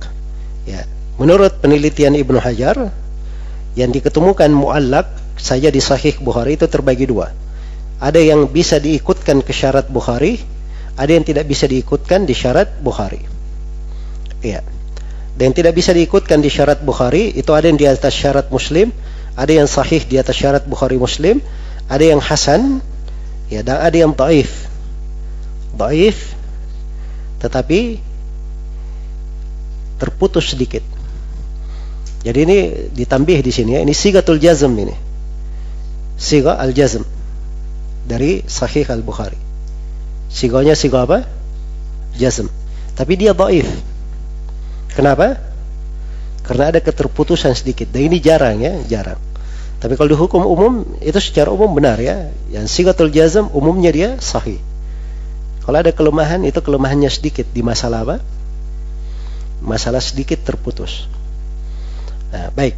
Ya, menurut penelitian Ibnu Hajar, yang diketemukan mu'allaq saja di Sahih Bukhari itu terbagi dua. Ada yang bisa diikutkan ke syarat Bukhari, ada yang tidak bisa diikutkan di syarat Bukhari. Iya. Dan yang tidak bisa diikutkan di syarat Bukhari itu ada yang di atas syarat Muslim, ada yang sahih di atas syarat Bukhari Muslim, ada yang hasan, ya, dan ada yang dhaif. Dhaif tetapi terputus sedikit. Jadi ini ditambih di sini ya, ini sighatul jazm ini. Sigha al-jazm dari Sahih Al-Bukhari. Siganya sigha apa? Jazm. Tapi dia dhaif. Kenapa? Karena ada keterputusan sedikit. Dan ini jarang ya, jarang. Tapi kalau di hukum umum itu secara umum benar ya. Yang sighatul jazm umumnya dia sahih. Kalau ada kelemahan itu kelemahannya sedikit di masalah apa? Masalah sedikit terputus. Nah, baik.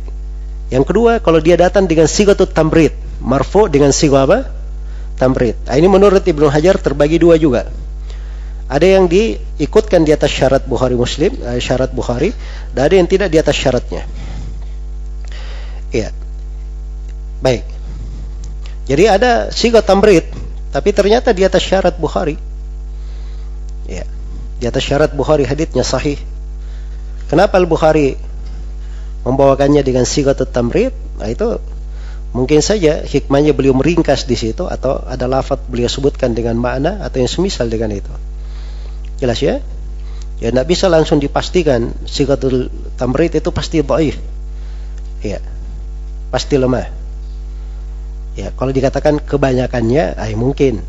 Yang kedua, kalau dia datang dengan sighatut tamrid, marfu dengan sigha apa? Tamrid. Nah, ini menurut Ibnu Hajar terbagi dua juga. Ada yang diikutkan di atas syarat Bukhari Muslim, syarat Bukhari, dan ada yang tidak di atas syaratnya. Iya. Baik. Jadi ada sigha tamrid, tapi ternyata di atas syarat Bukhari. Ya. Di atas syarat Bukhari haditsnya sahih. Kenapa Al-Bukhari membawakannya dengan sighatut tamrid? Nah, itu mungkin saja hikmahnya beliau meringkas di situ, atau ada lafaz beliau sebutkan dengan makna atau yang semisal dengan itu. Jelas ya? Ya, tidak bisa langsung dipastikan sighatul tamrid itu pasti dhaif. Ya. Pasti lemah. Ya, kalau dikatakan kebanyakannya, mungkin.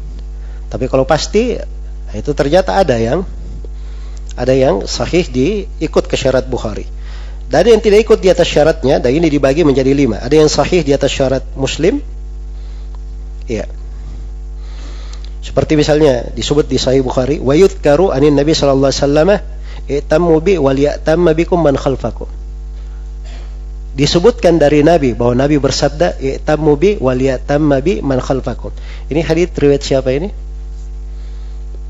Tapi kalau pasti, itu ternyata ada yang sahih diikut ke syarat Bukhari. Dan ada yang tidak ikut di atas syaratnya, dan ini dibagi menjadi 5. Ada yang sahih di atas syarat Muslim. Ya. Seperti misalnya disebut di Sahih Bukhari, wa yudhkaru anin Nabi sallallahu alaihi wasallam i'tammu bi wal ya'tamma bikum man khalfakum. Disebutkan dari Nabi bahwa Nabi bersabda i'tammu bi wal ya'tamma bi man khalfakum. Ini hadits riwayat siapa ini?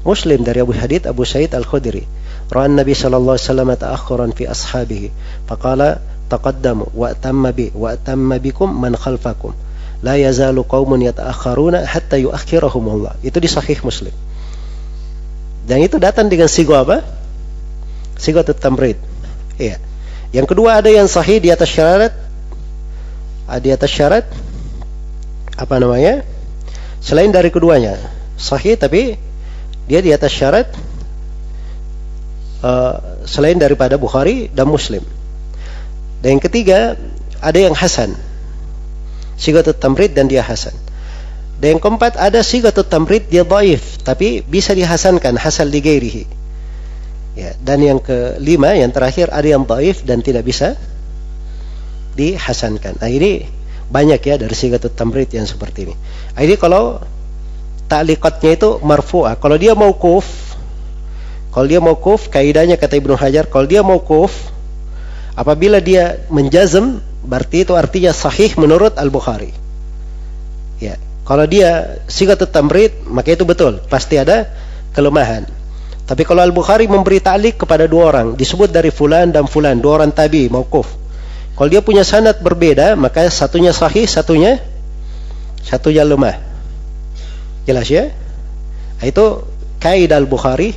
Muslim dari Abu Sa'id Al-Khudri. Ra'an Nabi sallallahu alaihi wasallam ta'akhkhuran fi ashabihi faqala taqaddamu wa atamma bi wa atamma bikum man khalfakum. La yazalu qaumun yata'akhkharuna hatta yu'akhkhirahumullah. Itu di Sahih Muslim. Dan itu datang dengan sigha apa? Sighatut tamrid. Iya. Yang kedua, ada yang sahih di atas syarat. Di atas syarat apa namanya? Selain dari keduanya. Sahih tapi dia di atas syarat selain daripada Bukhari dan Muslim. Dan yang ketiga, ada yang hasan. Sighatut tamrid dan dia hasan. Dan yang keempat, ada sighatut tamrid dia dhaif tapi bisa dihasankan, hasan li ghairihi. Ya, dan yang kelima, yang terakhir, ada yang dhaif dan tidak bisa dihasankan. Nah, ini banyak ya dari sighatut tamrid yang seperti ini. Nah, ini kalau ta'liqatnya itu marfu'ah. Kalau dia mauquf, kaidahnya kata Ibnu Hajar, kalau dia mauquf, apabila dia menjazm, berarti itu artinya sahih menurut Al-Bukhari. Ya, kalau dia sighatut tamrid, maka itu betul, pasti ada kelemahan. Tapi kalau Al-Bukhari memberi ta'liq kepada dua orang, disebut dari fulan dan fulan, dua orang tabi mauquf. Kalau dia punya sanad berbeda, maka satunya sahih, satunya lemah. Jelas ya? Itu kaidah Al-Bukhari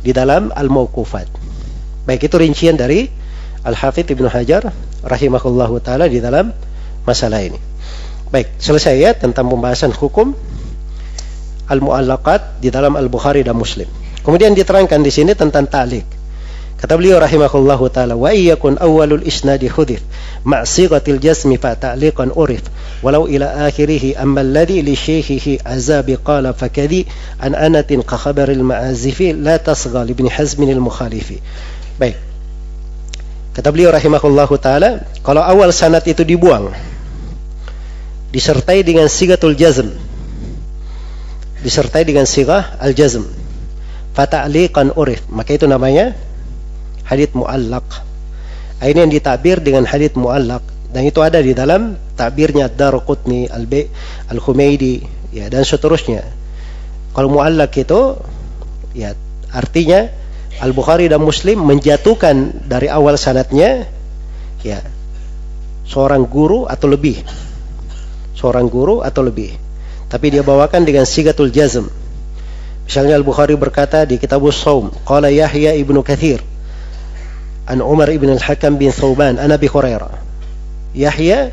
di dalam Al-Mauqufat. Baik, itu rincian dari Al-Hafidz Ibnu Hajar rahimahullahu ta'ala di dalam masalah ini. Baik, selesai ya tentang pembahasan hukum Al-Mu'allaqat di dalam Al-Bukhari dan Muslim. Kemudian diterangkan di sini tentang ta'liq. Kata beliau rahimahullahu ta'ala, wa iyyakun awwalul isnadi hudith ma'sighatil jazmi fa ta'liqan urif walau ila akhirih amma alladhi li shaykhihi azabi qala fakadhi an anatin ka khabaril ma'azifi la tasgha li ibn Hazm al-mukhalifi. Baik. Kata beliau rahimahullahu ta'ala, kalau awal sanad itu dibuang disertai dengan sighatul jazm, disertai dengan sighah al-jazm, fa ta'liqan urif, maka itu namanya hadits mu'allaq. Ini yang ditakbir dengan hadits mu'allaq, dan itu ada di dalam takbirnya Ad-Darqutni, Al-Humaidi, ya, dan seterusnya. Kalau mu'allaq itu ya artinya Al-Bukhari dan Muslim menjatuhkan dari awal sanadnya ya seorang guru atau lebih. Tapi dia bawakan dengan sighatul jazm. Misalnya Al-Bukhari berkata di Kitabus Shaum, qala Yahya ibnu Katsir an Umar ibn al-Hakam bin Thauban an Abi Hurairah. Yahya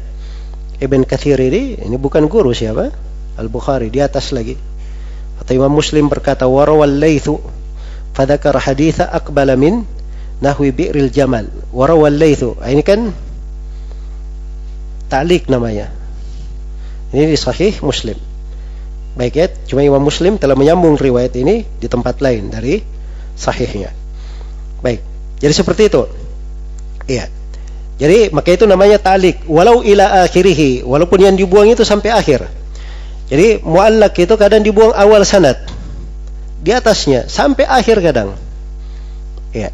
ibn Katsir ini bukan guru siapa? Al-Bukhari, di atas lagi. Atau Imam Muslim berkata warawal Laitsu fadzakara haditsa aqbala min nahwi bi'ril jamal. Warawal Laitsu. Ini kan ta'liq namanya. Ini di Sahih Muslim. Baik ya, cuma Imam Muslim telah menyambung riwayat ini di tempat lain dari sahihnya. Baik. Jadi seperti itu. Iya. Jadi maka itu namanya ta'liq walau ila akhirih, walaupun yang dibuang itu sampai akhir. Jadi mu'allaq itu kadang dibuang awal sanad, di atasnya sampai akhir kadang. Iya.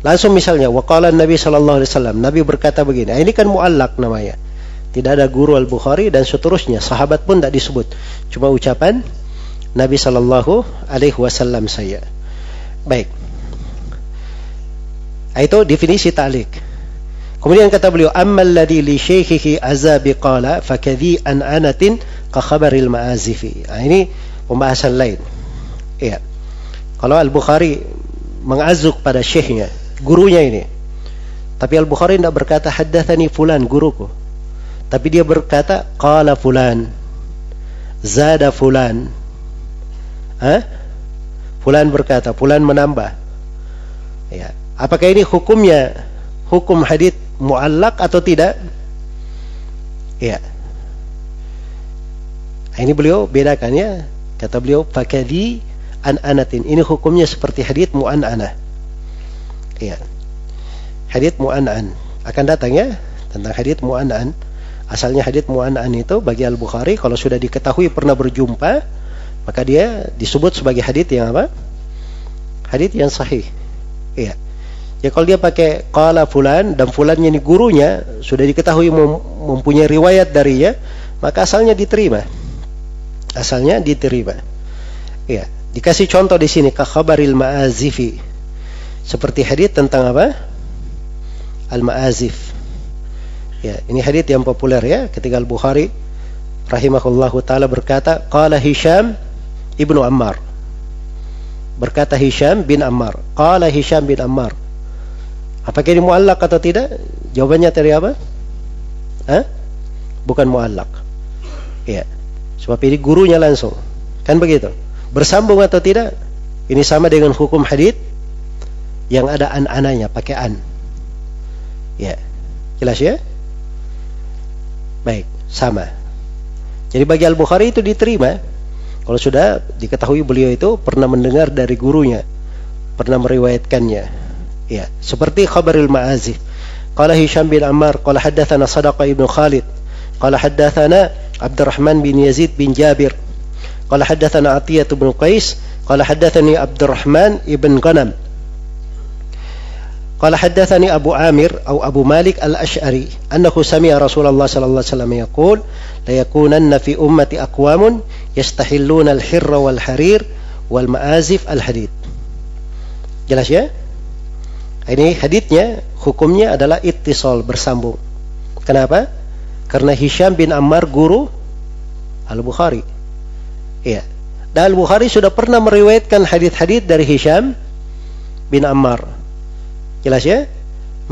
Langsung misalnya, waqala Nabi sallallahu alaihi wasallam, Nabi berkata begini. Ini kan muallak namanya. Tidak ada guru Al-Bukhari dan seterusnya. Sahabat pun tidak disebut. Cuma ucapan Nabi sallallahu alaihi wasallam saja. Baik. Itu definisi ta'liq. Kemudian kata beliau, ammal ladzi li syaikhihi azabi qala fakadhi an anatin ka khabaril ma'azifi. Ini pembahasan lain. Iya. Kalau Al-Bukhari mengazuk pada syekhnya, gurunya ini. Tapi Al-Bukhari tidak berkata haddatsani fulan guruku. Tapi dia berkata qala fulan, zada fulan. Fulan berkata, fulan menambah. Ya. Apakah ini hukumnya hukum hadits muallaq atau tidak? Ya. Ini beliau bedakan ya. Kata beliau fakadhi an anatin. Ini hukumnya seperti hadits mu'an'anah. Ya. Hadits mu'an'an akan datang ya tentang hadits mu'an'an. Asalnya hadits mu'an'an itu bagi Al-Bukhari kalau sudah diketahui pernah berjumpa, maka dia disebut sebagai hadits yang apa? Hadits yang sahih. Iya. Ya kalau dia pakai qala fulan dan fulannya ini gurunya sudah diketahui mempunyai riwayat darinya, maka asalnya diterima. Asalnya diterima. Iya. Dikasih contoh di sini ka khabaril ma'azifi. Seperti hadits tentang apa? Al-ma'azif. Ya, ini hadits yang populer ya, ketika Al-Bukhari rahimahullahu taala berkata, qala Hisham ibnu Ammar. Berkata Hisham bin Ammar. Qala Hisham bin Ammar. Apakah ini muallaq atau tidak? Jawabannya tadi apa? Bukan muallaq. Ya. Sebab ini gurunya langsung. Kan begitu? Bersambung atau tidak? Ini sama dengan hukum hadits yang ada an-ananya, pakai an. Ya. Jelas ya? Baik, sama. Jadi bagi Al-Bukhari itu diterima kalau sudah diketahui beliau itu pernah mendengar dari gurunya, pernah meriwayatkannya. Ya, seperti khabaril ma'azif. Qala Hisham bin Ammar, qala haddatsana Sadaqah ibn Khalid, qala haddatsana Abdurrahman bin Yazid bin Jabir, qala haddatsana Atiyah bin Qais, qala haddatsani Abdurrahman ibn Ghanam, qala haddatsani Abu Amir atau Abu Malik al-Ash'ari annahu sami'a Rasulullah sallallahu alaihi wasallam yaqul la yakunanna fi ummati aqwamun yastahilluna al-hirra wal harir wal ma'azif al-hadid. Jelas ya? Ini haditsnya hukumnya adalah ittisal, bersambung. Kenapa? Karena Hisham bin Ammar guru Al-Bukhari. Iya. Dan Al-Bukhari sudah pernah meriwayatkan hadits-hadits dari Hisham bin Ammar. Jelas ya?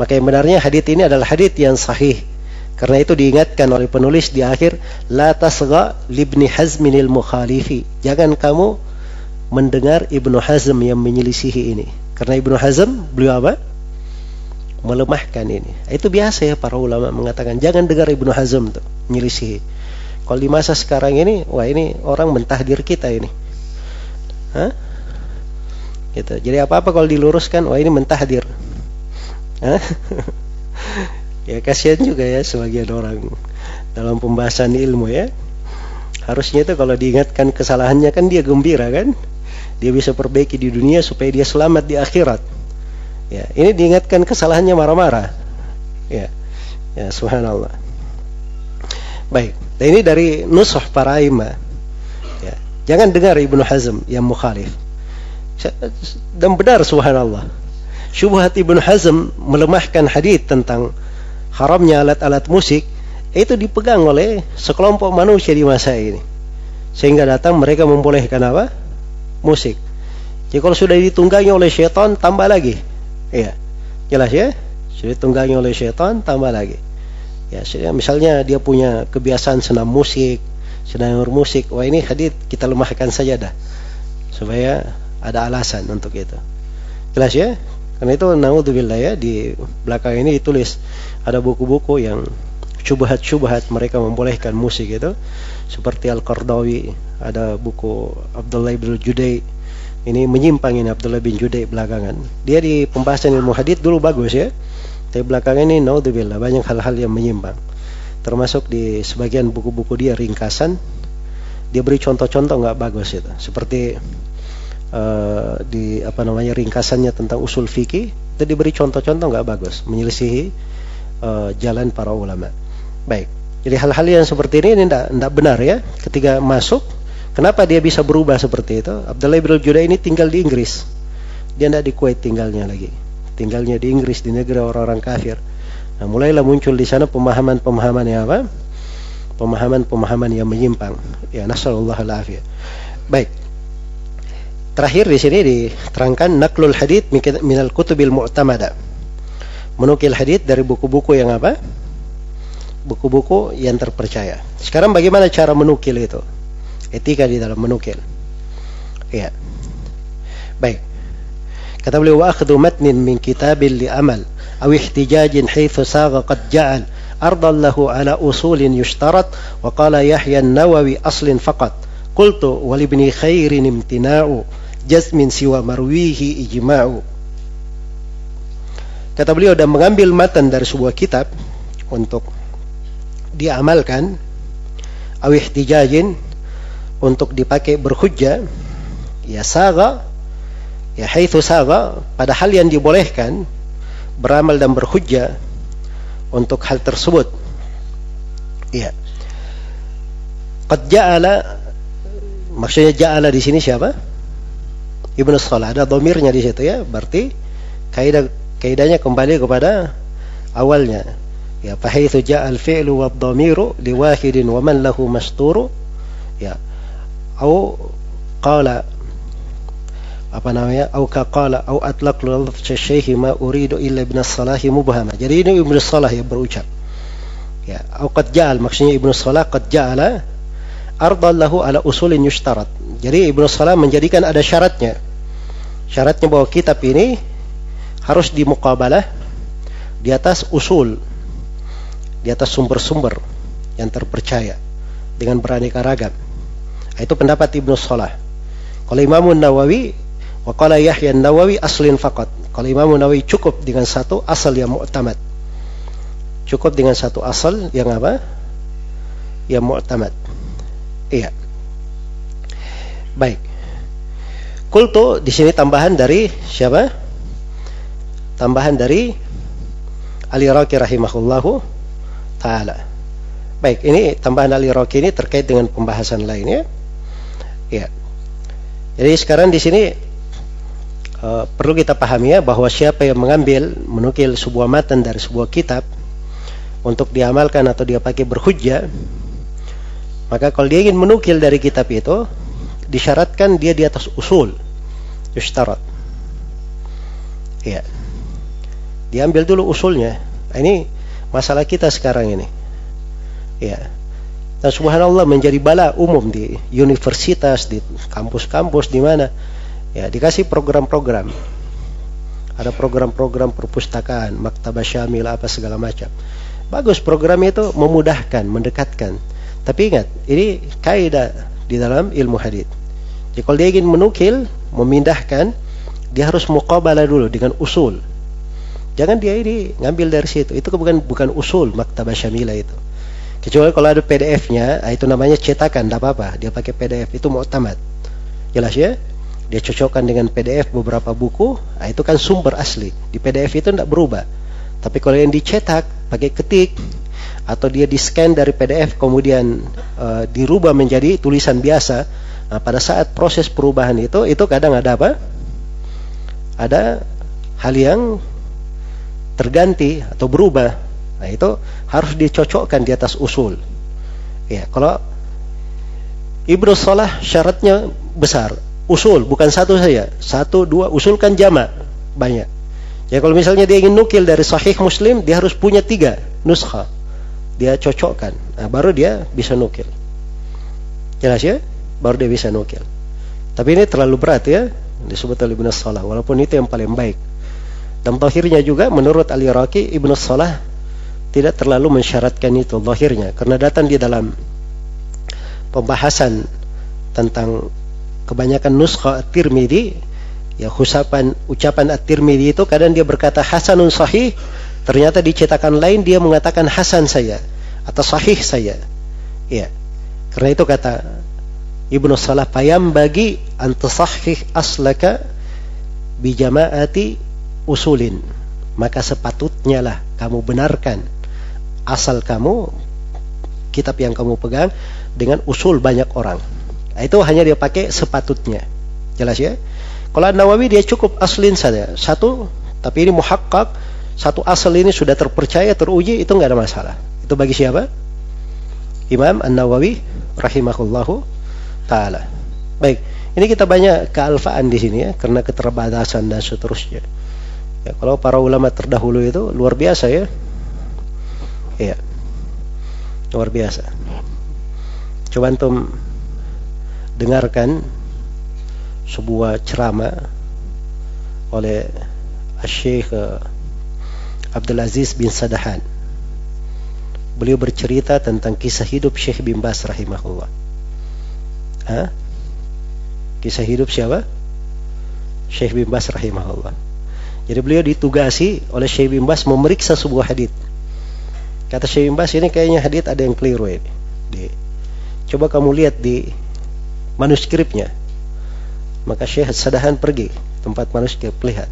Maka yang benarnya hadits ini adalah hadits yang sahih. Karena itu diingatkan oleh penulis di akhir, la tasgha libni Hazminil mukhalifi. Jangan kamu mendengar Ibnu Hazm yang menyelisihi ini. Karena Ibnu Hazm beliau apa? Melemahkan ini. Itu biasa ya para ulama mengatakan jangan dengar Ibnu Hazm tuh menyelisihi. Kalau di masa sekarang ini, wah ini orang mentahdir kita ini. Gitu. Jadi apa-apa kalau diluruskan, wah ini mentahdir. Ya kasihan juga ya sebagian orang dalam pembahasan ilmu ya. Harusnya itu kalau diingatkan kesalahannya kan dia gembira kan. Dia bisa perbaiki di dunia supaya dia selamat di akhirat. Ya, ini diingatkan kesalahannya marah-marah. Ya, ya subhanallah. Baik, dan ini dari nusah para imam. Ya, jangan dengar Ibnu Hazm yang mukhalif. Dan benar subhanallah. Syubhat Ibnu Hazm melemahkan hadits tentang haramnya alat-alat musik itu dipegang oleh sekelompok manusia di masa ini. Sehingga datang mereka membolehkan apa? Musik. Jadi kalau sudah ditunggangi oleh syaitan tambah lagi. Iya. Jelas ya? Sudah ditunggangi oleh syaitan tambah lagi. Ya, misalnya dia punya kebiasaan senam musik, senam bermusik. Wah ini hadits kita lemahkan saja dah. Supaya ada alasan untuk itu. Jelas ya? Karena itu naudzubillah ya, di belakang ini ditulis ada buku-buku yang syubhat-syubhat mereka membolehkan musik itu. Seperti Al-Qardawi, ada buku Abdullah bin Judai. Ini menyimpang ini Abdullah bin Judai belakangan. Dia di pembahasan ilmu hadits dulu bagus ya. Tapi belakangan ini naudzubillah banyak hal-hal yang menyimpang. Termasuk di sebagian buku-buku dia ringkasan, dia beri contoh-contoh enggak bagus itu. Seperti di ringkasannya tentang usul fikih, itu diberi contoh-contoh nggak bagus, menyelisihi jalan para ulama. Baik, jadi hal-hal yang seperti ini tidak benar ya. Ketika masuk, kenapa dia bisa berubah seperti itu? Abdullah bin Juda ini tinggal di Inggris, dia tidak di Kuwait tinggalnya lagi, tinggalnya di Inggris, di negeri orang-orang kafir. Nah, mulailah muncul di sana pemahaman-pemahaman yang apa? Pemahaman-pemahaman yang menyimpang. Ya, nasallallahu alaihi. Baik. Terakhir di sini diterangkan naqlul hadits minal kutubil mu'tamada. Menukil hadits dari buku-buku yang apa? Buku-buku yang terpercaya. Sekarang bagaimana cara menukil itu? Etika di dalam menukil. Ya. Baik. Kata beliau, wa akhdhu matnin min kitabil li amal aw ihtijajin haitsu saga qad ja'al ardan lahu ala usulin yushtarat wa qala Yahya an-Nawawi aslin faqat qultu wal ibni khairin imtina'u jazmin siwa marwihi ijma'u. Kata beliau, dan mengambil matan dari sebuah kitab untuk diamalkan, aw ihtijajin untuk dipakai berhujjah, ya saga, ya haitsu saga, pada hal yang dibolehkan beramal dan berhujjah untuk hal tersebut. Ya. Qad ja'ala, maksudnya ja'ala di sini siapa? Ibnu Shalah, ada dhamirnya di situ ya, berarti kaidahnya kembali kepada awalnya. Ya, fa haitsu ja'al fi'lu wa dhamiru li wahidin wa man lahu masturu, ya, au qala au qala au atlaq lafz syekh ma uridu illa ibn Shalah mubhama. Jadi ini Ibnu Shalah yang berucap. Ya, au qad ja'al, maksudnya Ibnu Shalah qad ja'ala ardan lahu ala usulin yushtarat. Jadi Ibnu Shalah menjadikan ada syaratnya. Syaratnya bahwa kitab ini harus dimuqabalah di atas usul, di atas sumber-sumber yang terpercaya dengan beraneka ragam. Itu pendapat Ibnu Shalah. Kalau Imam Nawawi, wa qala Yahya an-Nawawi aslin faqat. Kalau Imam Nawawi cukup dengan satu asal yang mu'tamad. Cukup dengan satu asal yang apa? Yang mu'tamad. Iya. Baik. Qultu di sini tambahan dari siapa? Tambahan dari Al-Iraqi rahimahullahu taala. Baik, ini tambahan Al-Iraqi ini terkait dengan pembahasan lainnya. Ya. Jadi sekarang di sini perlu kita pahami ya, bahwa siapa yang menukil sebuah matan dari sebuah kitab untuk diamalkan atau dia pakai berhujjah, maka kalau dia ingin menukil dari kitab itu, disyaratkan dia di atas usul yushtarat. Ya. Diambil dulu usulnya. Ini masalah kita sekarang ini. Ya. Dan subhanallah menjadi bala umum di universitas, di kampus-kampus, di mana ya dikasih program-program. Ada program-program perpustakaan, maktabah syamil apa segala macam. Bagus, program itu memudahkan, mendekatkan. Tapi ingat, ini kaidah di dalam ilmu hadits. Jadi kalau dia ingin menukil, memindahkan, dia harus muqabalah dulu dengan usul. Jangan dia ini ngambil dari situ. Itu bukan usul maktabah syamilah itu. Kecuali kalau ada PDF-nya, itu namanya cetakan, tidak apa-apa. Dia pakai PDF, itu mu'tamad. Jelas ya? Dia cocokkan dengan PDF beberapa buku, itu kan sumber asli. Di PDF itu tidak berubah. Tapi kalau yang dicetak, pakai ketik, atau dia di-scan dari PDF, kemudian dirubah menjadi tulisan biasa, nah, pada saat proses perubahan itu kadang ada apa? Ada hal yang terganti atau berubah. Nah, itu harus dicocokkan di atas usul. Ya, kalau Ibnu Shalah syaratnya besar. Usul bukan satu saja, 1, 2, usul kan jamak, banyak. Ya, kalau misalnya dia ingin nukil dari Sahih Muslim, dia harus punya 3 nuskha. Dia cocokkan. Nah, baru dia bisa nukil. Jelas ya? Baru dia bisa nukil. Tapi ini terlalu berat ya, disebut oleh Ibnu Shalah, walaupun itu yang paling baik. Dan zahirnya juga menurut Al-Iraqi, Ibnu Shalah tidak terlalu mensyaratkan itu zahirnya, karena datang di dalam pembahasan tentang kebanyakan nuskha At-Tirmidzi, ya ucapan At-Tirmidzi itu kadang dia berkata hasanun sahih, ternyata di cetakan lain dia mengatakan hasan saya atau sahih saya. Ya. Karena itu kata Ibnu Salah payam bagi antasahih aslaka bijama'ati usulin, maka sepatutnya lah kamu benarkan asal kamu, kitab yang kamu pegang dengan usul banyak orang. Nah, itu hanya dia pakai sepatutnya. Jelas ya? Kalau Nawawi dia cukup aslin saja. Satu, tapi ini muhakkak, satu asal ini sudah terpercaya, teruji, itu enggak ada masalah. Itu bagi siapa? Imam An-Nawawi rahimahullahu taala. Baik, ini kita banyak kealfaan di sini ya, karena keterbatasan dan seterusnya. Ya, kalau para ulama terdahulu itu luar biasa ya. Iya. Luar biasa. Coba antum dengarkan sebuah ceramah oleh Syekh Abdul Aziz bin Sadahan. Beliau bercerita tentang kisah hidup Syekh bin Baz rahimahullah. Kisah hidup siapa? Syekh bin Baz rahimahullah. Jadi beliau ditugasi oleh Syekh bin Baz memeriksa sebuah hadits. Kata Syekh bin Baz, ini kayaknya hadits ada yang keliru ini. Coba kamu lihat di manuskripnya. Maka Syekh Sadahan pergi tempat manuskrip, lihat.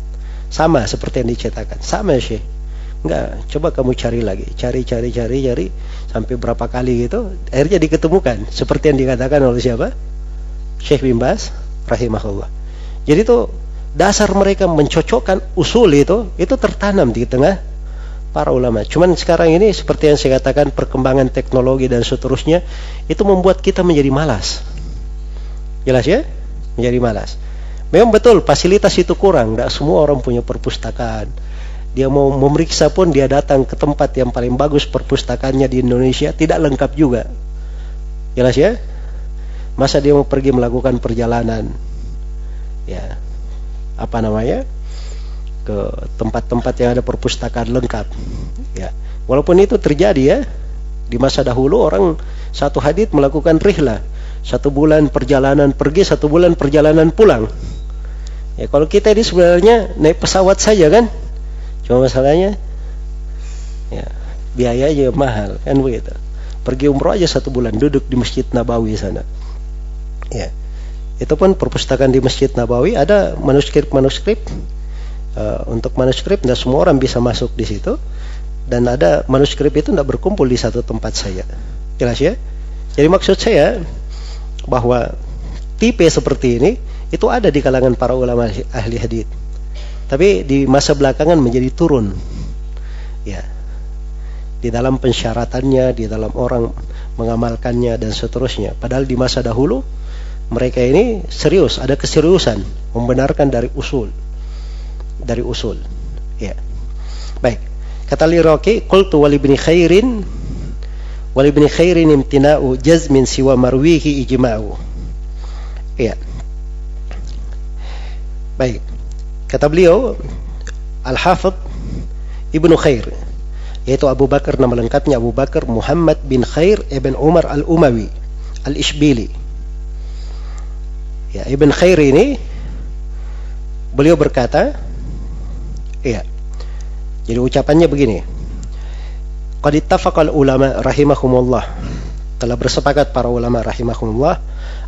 Sama seperti yang dicetakkan. Sama Syekh. Enggak, coba kamu cari lagi. Cari sampai berapa kali gitu. Akhirnya diketemukan seperti yang dikatakan oleh siapa? Syekh bin Baz rahimahullah. Jadi itu dasar mereka mencocokkan usul itu tertanam di tengah para ulama. Cuman sekarang ini seperti yang saya katakan, perkembangan teknologi dan seterusnya itu membuat kita menjadi malas. Jelas ya? Menjadi malas. Memang betul fasilitas itu kurang, tidak semua orang punya perpustakaan. Dia mau memeriksa pun dia datang ke tempat yang paling bagus perpustakaannya di Indonesia, tidak lengkap juga. Jelas ya? Masa dia mau pergi melakukan perjalanan ya, apa namanya, ke tempat-tempat yang ada perpustakaan lengkap ya. Walaupun itu terjadi ya, di masa dahulu orang satu hadits melakukan rihlah, 1 bulan perjalanan pergi, 1 bulan perjalanan pulang ya. Kalau kita ini sebenarnya naik pesawat saja kan, cuma masalahnya ya biayanya mahal kan begitu. Pergi umroh aja 1 bulan, duduk di Masjid Nabawi sana ya. Itu pun perpustakaan di Masjid Nabawi ada manuskrip untuk manuskrip tidak semua orang bisa masuk di situ, dan ada manuskrip itu tidak berkumpul di satu tempat saja. Jelas ya? Jadi maksud saya bahwa tipe seperti ini itu ada di kalangan para ulama ahli hadits, tapi di masa belakangan menjadi turun ya, di dalam pensyaratannya, di dalam orang mengamalkannya dan seterusnya. Padahal di masa dahulu mereka ini serius, ada keseriusan membenarkan dari usul ya. Baik, kata Liraqi, qultu wal ibni khairin imtina'u jazmin siwa marwihi ijma'u ya. Baik, kata beliau Al-Hafidh Ibnu Khair, yaitu Abu Bakar, nama lengkapnya Abu Bakar Muhammad bin Khair ibn Umar Al-Umawi Al-Ishbili ya. Ibn Khair ini beliau berkata ya, jadi ucapannya begini, qad ittafaqal ulama rahimahumullah, telah bersepakat para ulama rahimahumullah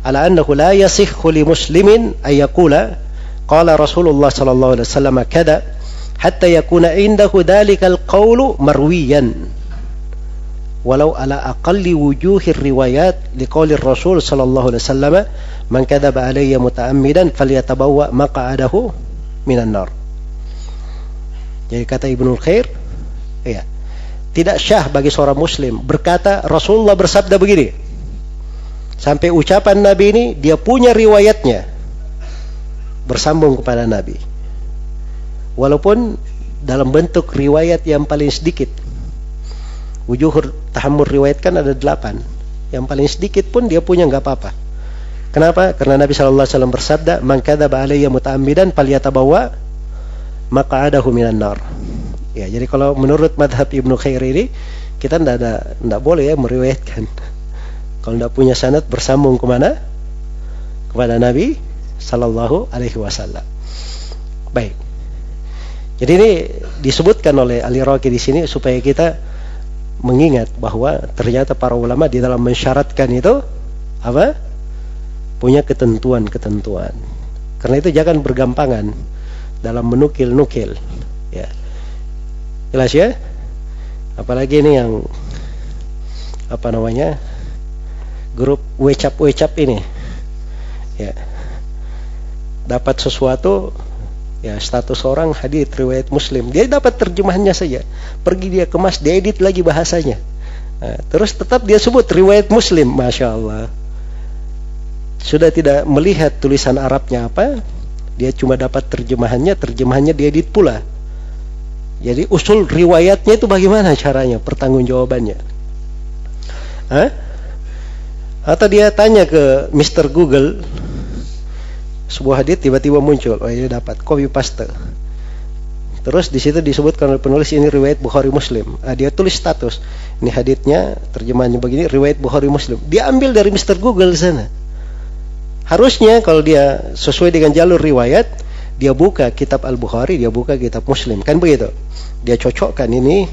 ala annahu la yasihhu li muslimin ay yaqula qala Rasulullah sallallahu alaihi wasallam kada hatta yakuna indahu dhalikal qawlu marwiyan walau ala aqalli wujuhir riwayat liqawli Rasul sallallahu alaihi wasallam man kadaba alayya muta'ammidan falyatabawwa maq'adahu minan nar. Jadi kata Ibnu Khair ya, tidak syah bagi seorang muslim berkata Rasulullah bersabda begini, sampai ucapan Nabi ini dia punya riwayatnya bersambung kepada Nabi, walaupun dalam bentuk riwayat yang paling sedikit. Wujuhur tahammur riwayat kan ada 8, yang paling sedikit pun dia punya nggak apa-apa. Kenapa? Karena Nabi SAW bersabda, man kadzaba alayya muta'ammidan falyatabawwa maq'adahu minan nar. Ya, jadi kalau menurut madhab Ibnu Khair ini kita tidak boleh ya meriwayatkan kalau tidak punya sanad bersambung kemana? Kepada Nabi Sallallahu Alaihi Wasallam. Baik. Jadi ini disebutkan oleh Al-Iraqi di sini supaya kita mengingat bahwa ternyata para ulama di dalam mensyaratkan itu apa? punya ketentuan-ketentuan. Karena itu jangan bergampangan dalam menukil-nukil, ya. Jelas ya? Apalagi ini yang grup wecap ini, ya, dapat sesuatu, ya, status orang hadits riwayat Muslim, dia dapat terjemahannya saja, pergi dia kemas, dia edit lagi bahasanya, nah, terus tetap dia sebut riwayat Muslim. Masya Allah, sudah tidak melihat tulisan Arabnya apa, dia cuma dapat terjemahannya dia edit pula. Jadi usul riwayatnya itu bagaimana caranya, pertanggungjawabannya? Atau dia tanya ke Mr. Google sebuah hadits, tiba-tiba muncul, oh ini dapat, copy paste. Terus di situ disebutkan oleh penulis ini riwayat Bukhari Muslim. Dia tulis status, ini haditsnya terjemahannya begini, riwayat Bukhari Muslim. Dia ambil dari Mr. Google di sana. Harusnya kalau dia sesuai dengan jalur riwayat, dia buka kitab Al-Bukhari, dia buka kitab Muslim, kan begitu? Dia cocokkan ini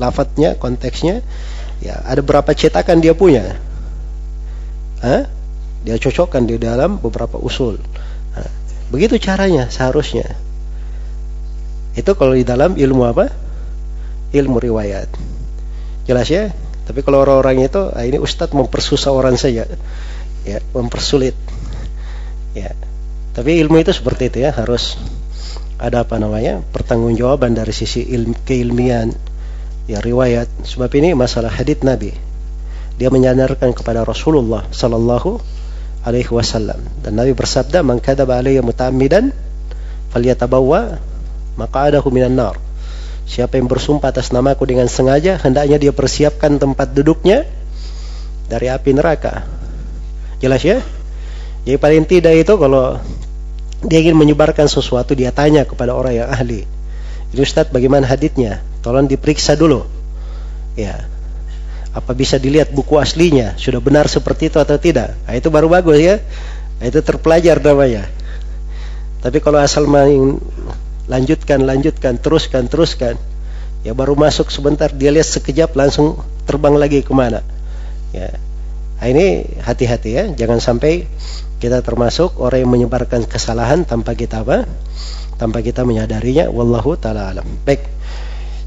lafadznya, konteksnya, ya, ada berapa cetakan dia punya, dia cocokkan di dalam beberapa usul. Begitu caranya seharusnya. Itu kalau di dalam ilmu apa? Ilmu riwayat. Jelas ya? Tapi kalau orang-orang itu, ini Ustadz mempersusah orang saja, ya, mempersulit, ya. Tapi ilmu itu seperti itu ya, harus ada pertanggungjawaban dari sisi keilmian, ya, riwayat. Sebab ini masalah hadits Nabi, dia menyandarkan kepada Rasulullah sallallahu alaihi wasallam, dan Nabi bersabda, "Man kadzaba alayya muta'ammidan falyatabawwa maq'adahu minan nar." Siapa yang bersumpah atas namaku dengan sengaja, hendaknya dia persiapkan tempat duduknya dari api neraka. Jelas ya? Jadi paling tidak itu kalau dia ingin menyebarkan sesuatu, dia tanya kepada orang yang ahli. Ini Ustadz, bagaimana haditsnya? Tolong diperiksa dulu, ya. Apa bisa dilihat buku aslinya, sudah benar seperti itu atau tidak? Nah, itu baru bagus ya. Nah, itu terpelajar namanya. Tapi kalau asal main lanjutkan, teruskan, ya, baru masuk sebentar, dia lihat sekejap langsung terbang lagi kemana, ya. Nah, ini hati-hati ya, jangan sampai kita termasuk orang yang menyebarkan kesalahan tanpa kita menyadarinya. Wallahu ta'ala alam. Baik,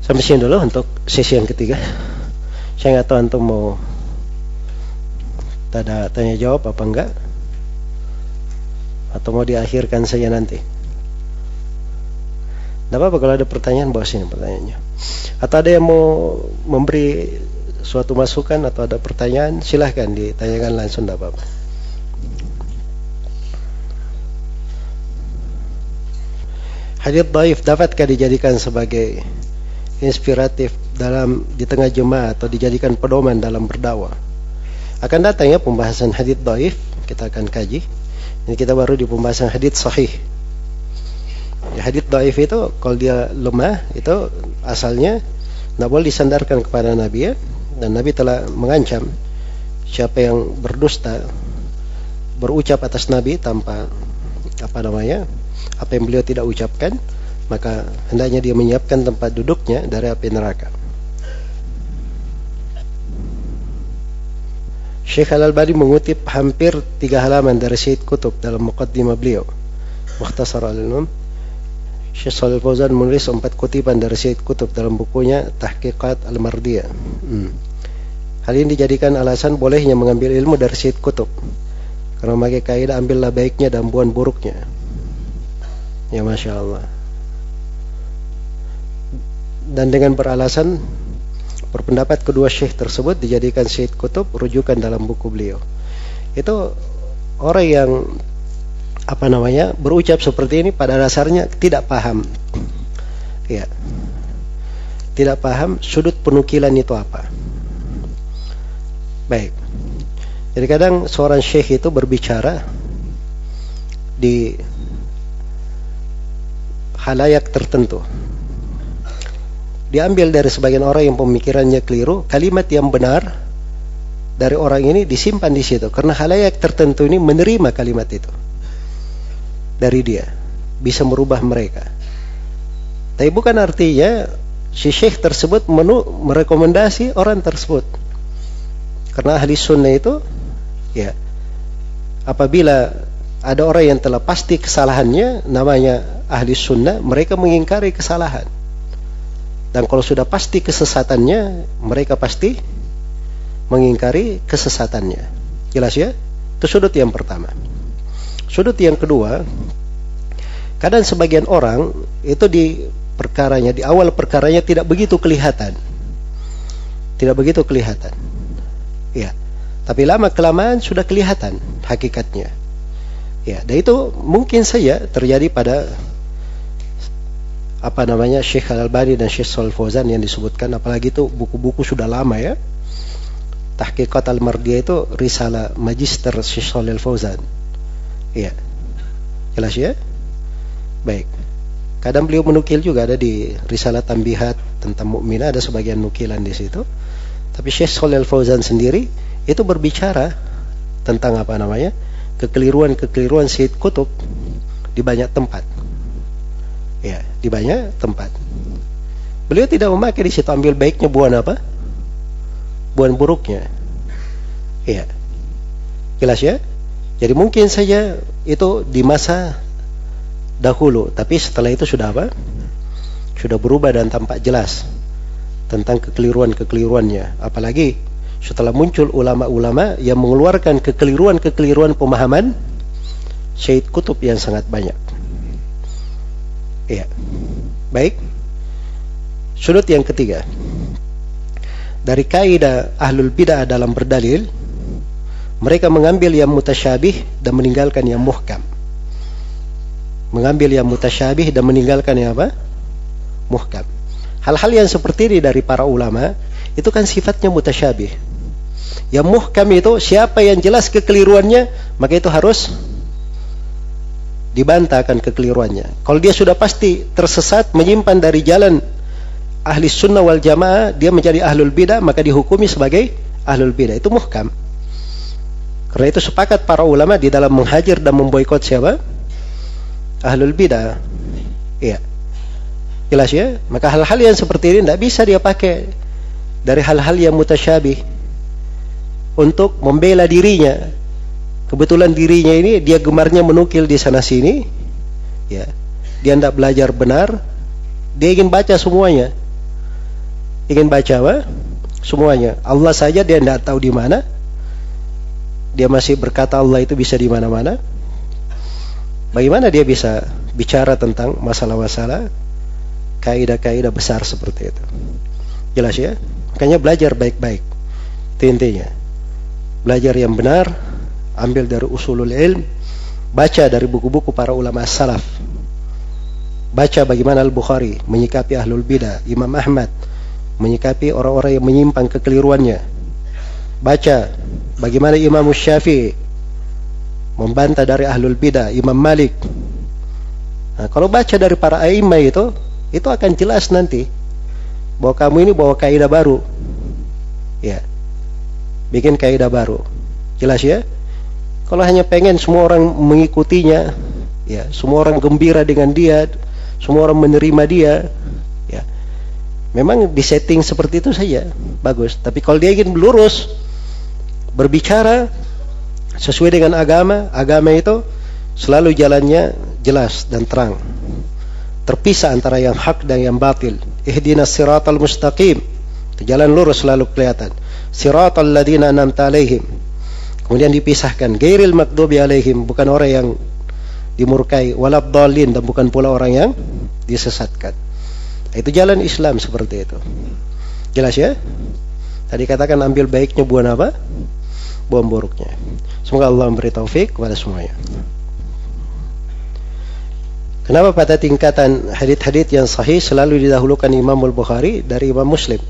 sampai sini dulu untuk sesi yang ketiga. Saya nggak tahu antum mau tanya jawab apa enggak, atau mau diakhirkan saja nanti. Tidak apa-apa kalau ada pertanyaan, bawa sini pertanyaannya. Atau ada yang mau memberi suatu masukan atau ada pertanyaan, silahkan ditanyakan langsung, tidak apa-apa. Hadits dhaif dapatkah dijadikan sebagai inspiratif di tengah jemaah atau dijadikan pedoman dalam berdakwah? Akan datang ya pembahasan hadits dhaif, kita akan kaji. Ini kita baru di pembahasan hadits sahih. Ya, hadits dhaif itu kalau dia lemah, itu asalnya tidak boleh disandarkan kepada Nabi ya. Dan Nabi telah mengancam siapa yang berdusta, berucap atas Nabi tanpa apa yang beliau tidak ucapkan, maka hendaknya dia menyiapkan tempat duduknya dari api neraka. Syekh Al-Albani mengutip hampir 3 halaman dari Syed Qutb dalam muqaddimah beliau, Mukhtasar al-Ilm. Syekh Shalih Fauzan menulis 4 kutipan dari Syed Qutb dalam bukunya Tahqiqat Al-Mardiyah. Hal ini dijadikan alasan bolehnya mengambil ilmu dari Syed Qutb, karena memakai kaidah ambillah baiknya dan buang buruknya. Ya, Masya Allah. Dan dengan beralasan berpendapat kedua syekh tersebut dijadikan Syed Qutb rujukan dalam buku beliau. Itu orang yang berucap seperti ini pada dasarnya tidak paham, ya, tidak paham sudut penukilan itu apa. Baik. Jadi kadang seorang syekh itu berbicara di halayak tertentu, diambil dari sebagian orang yang pemikirannya keliru, kalimat yang benar dari orang ini disimpan di situ, karena halayak tertentu ini menerima kalimat itu dari dia, bisa merubah mereka. Tapi bukan artinya si syekh tersebut merekomendasi orang tersebut, karena ahli sunnah itu ya apabila ada orang yang telah pasti kesalahannya, namanya ahli sunnah, mereka mengingkari kesalahan. Dan kalau sudah pasti kesesatannya, mereka pasti mengingkari kesesatannya. Jelas ya? Itu sudut yang pertama. Sudut yang kedua, kadang sebagian orang itu di awal perkaranya tidak begitu kelihatan. Tidak begitu kelihatan. Ya. Tapi lama kelamaan sudah kelihatan hakikatnya. Ya, dan itu mungkin saja terjadi pada Syekh Al-Albani dan Syekh Shalih Fauzan yang disebutkan, apalagi itu buku-buku sudah lama ya. Tahqiqat Al-Mardiyah itu risalah magister Syekh Shalih Fauzan. Iya. Jelas ya? Baik. Kadang beliau menukil juga, ada di risalah Tambihat tentang mukminah, ada sebagian nukilan di situ. Tapi Syekh Shalih Fauzan sendiri itu berbicara tentang kekeliruan-kekeliruan Syed Qutb di banyak tempat. Ya, di banyak tempat. Beliau tidak memakai di situ ambil baiknya, buan buruknya. Iya. Jelas ya? Jadi mungkin saja itu di masa dahulu, tapi setelah itu sudah sudah berubah dan tampak jelas tentang kekeliruan-kekeliruannya. Apalagi setelah muncul ulama-ulama yang mengeluarkan kekeliruan-kekeliruan pemahaman Syed Qutb yang sangat banyak. Iya. Baik. Sudut yang ketiga. Dari kaidah ahlul bidah dalam berdalil, mereka mengambil yang mutasyabih dan meninggalkan yang muhkam. Mengambil yang mutasyabih dan meninggalkan yang muhkam. Hal-hal yang seperti ini dari para ulama itu kan sifatnya mutasyabih. Yang muhkam itu siapa yang jelas kekeliruannya, maka itu harus dibantahkan kekeliruannya. Kalau dia sudah pasti tersesat, menyimpan dari jalan ahli sunnah wal jamaah, dia menjadi ahlul bidah, maka dihukumi sebagai ahlul bidah. Itu muhkam. Karena itu sepakat para ulama di dalam menghajar dan memboikot siapa? Ahlul bidah. Iya. Jelas ya? Maka hal-hal yang seperti ini tidak bisa dia pakai dari hal-hal yang mutasyabih untuk membela dirinya. Kebetulan dirinya ini dia gemarnya menukil di sana sini, ya. Dia tidak belajar benar, dia ingin baca semuanya, semuanya. Allah saja dia tidak tahu di mana, dia masih berkata Allah itu bisa di mana-mana. Bagaimana dia bisa bicara tentang masalah-masalah kaidah-kaidah besar seperti itu? Jelas ya? Makanya belajar baik-baik. Itu intinya. Belajar yang benar, ambil dari usulul ilm, baca dari buku-buku para ulama salaf. Baca bagaimana Al-Bukhari menyikapi ahlul bidah, Imam Ahmad menyikapi orang-orang yang menyimpang kekeliruannya. Baca bagaimana Imam Syafi'i membantah dari ahlul bidah, Imam Malik. Nah, kalau baca dari para a'immah itu akan jelas nanti bahwa kamu ini bawa kaidah baru. Ya. Bikin kaidah baru. Jelas ya? Kalau hanya pengen semua orang mengikutinya, ya, semua orang gembira dengan dia, semua orang menerima dia, ya. Memang disetting seperti itu saja, bagus. Tapi kalau dia ingin lurus berbicara sesuai dengan agama itu selalu jalannya jelas dan terang. Terpisah antara yang hak dan yang batil. Ihdinas siratal mustaqim. Itu jalan lurus selalu kelihatan. Siratal ladzina an'amta alaihim. Kemudian dipisahkan, ghairil maghdubi alaihim, bukan orang yang dimurkai, waladhdallin, dan bukan pula orang yang disesatkan. Itu jalan Islam seperti itu. Jelas ya? Tadi katakan ambil baiknya, buang buruknya. Semoga Allah memberi taufik kepada semuanya. Kenapa pada tingkatan hadits-hadits yang sahih selalu didahulukan Imam Al-Bukhari dari Imam Muslim?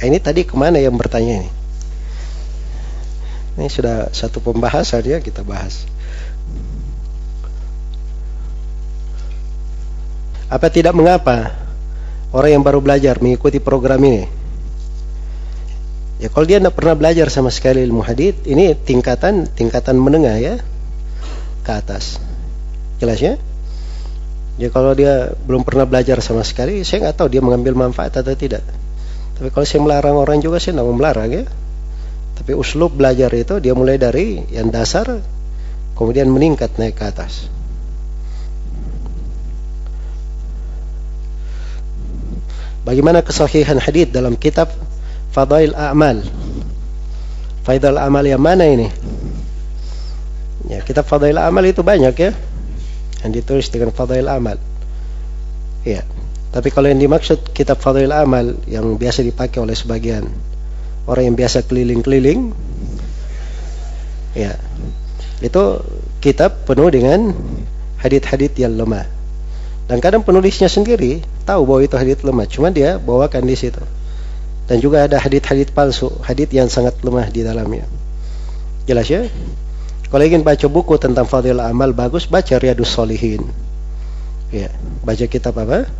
Ini tadi kemana yang bertanya ini? Ini sudah satu pembahasan ya, kita bahas. Apa tidak mengapa orang yang baru belajar mengikuti program ini? Ya kalau dia tidak pernah belajar sama sekali ilmu hadits, ini tingkatan menengah ya, ke atas. Jelas ya? Ya kalau dia belum pernah belajar sama sekali, saya nggak tahu dia mengambil manfaat atau tidak. Tapi kalau saya melarang orang juga, saya tidak mau melarang ya. Tapi uslub belajar itu dia mulai dari yang dasar, kemudian meningkat naik ke atas. Bagaimana kesahihan hadis dalam kitab Fadail A'mal? Fadail A'mal yang mana ini? Ya, kitab Fadail A'mal itu banyak ya, yang ditulis dengan Fadail A'mal. Ya, tapi kalau yang dimaksud kitab Fadail A'mal yang biasa dipakai oleh sebagian orang yang biasa keliling-keliling, ya, itu kitab penuh dengan hadits-hadits yang lemah. Dan kadang penulisnya sendiri tahu bahwa itu hadits lemah, cuma dia bawakan di situ. Dan juga ada hadits-hadits palsu, hadits yang sangat lemah di dalamnya. Jelas ya? Kalau ingin baca buku tentang Fadhil Amal bagus, baca Riyadus Shalihin. Ya, baca kitab apa?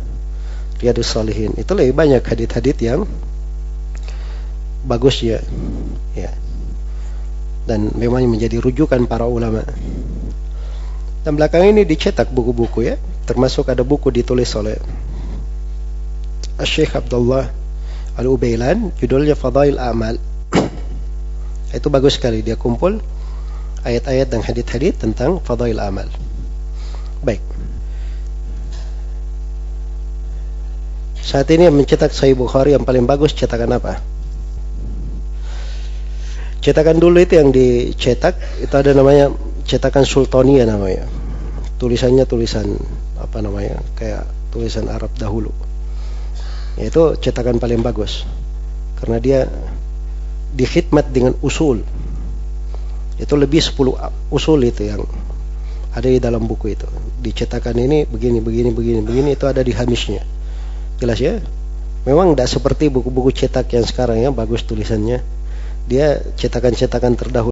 Riyadus Shalihin. Itu lebih banyak hadits-hadits yang bagus ya. Ya. Dan memang menjadi rujukan para ulama. Dan belakang ini dicetak buku-buku ya, termasuk ada buku ditulis oleh Syekh Abdullah Al-Ubailan, judulnya Fadail A'mal. Itu bagus sekali, dia kumpul ayat-ayat dan hadits-hadits tentang Fadail A'mal. Baik. Saat ini yang mencetak Sahih Bukhari yang paling bagus cetakan apa? Cetakan dulu itu yang dicetak itu ada namanya cetakan Sultania namanya. Tulisannya tulisan apa namanya? Kayak tulisan Arab dahulu. Yaitu cetakan paling bagus. Karena dia dikhidmat dengan usul. Itu lebih 10 usul itu yang ada di dalam buku itu. Di cetakan ini begini itu ada di hamisnya. Jelas ya? Memang tidak seperti buku-buku cetak yang sekarang ya bagus tulisannya. Dia cetakan-cetakan terdahulu.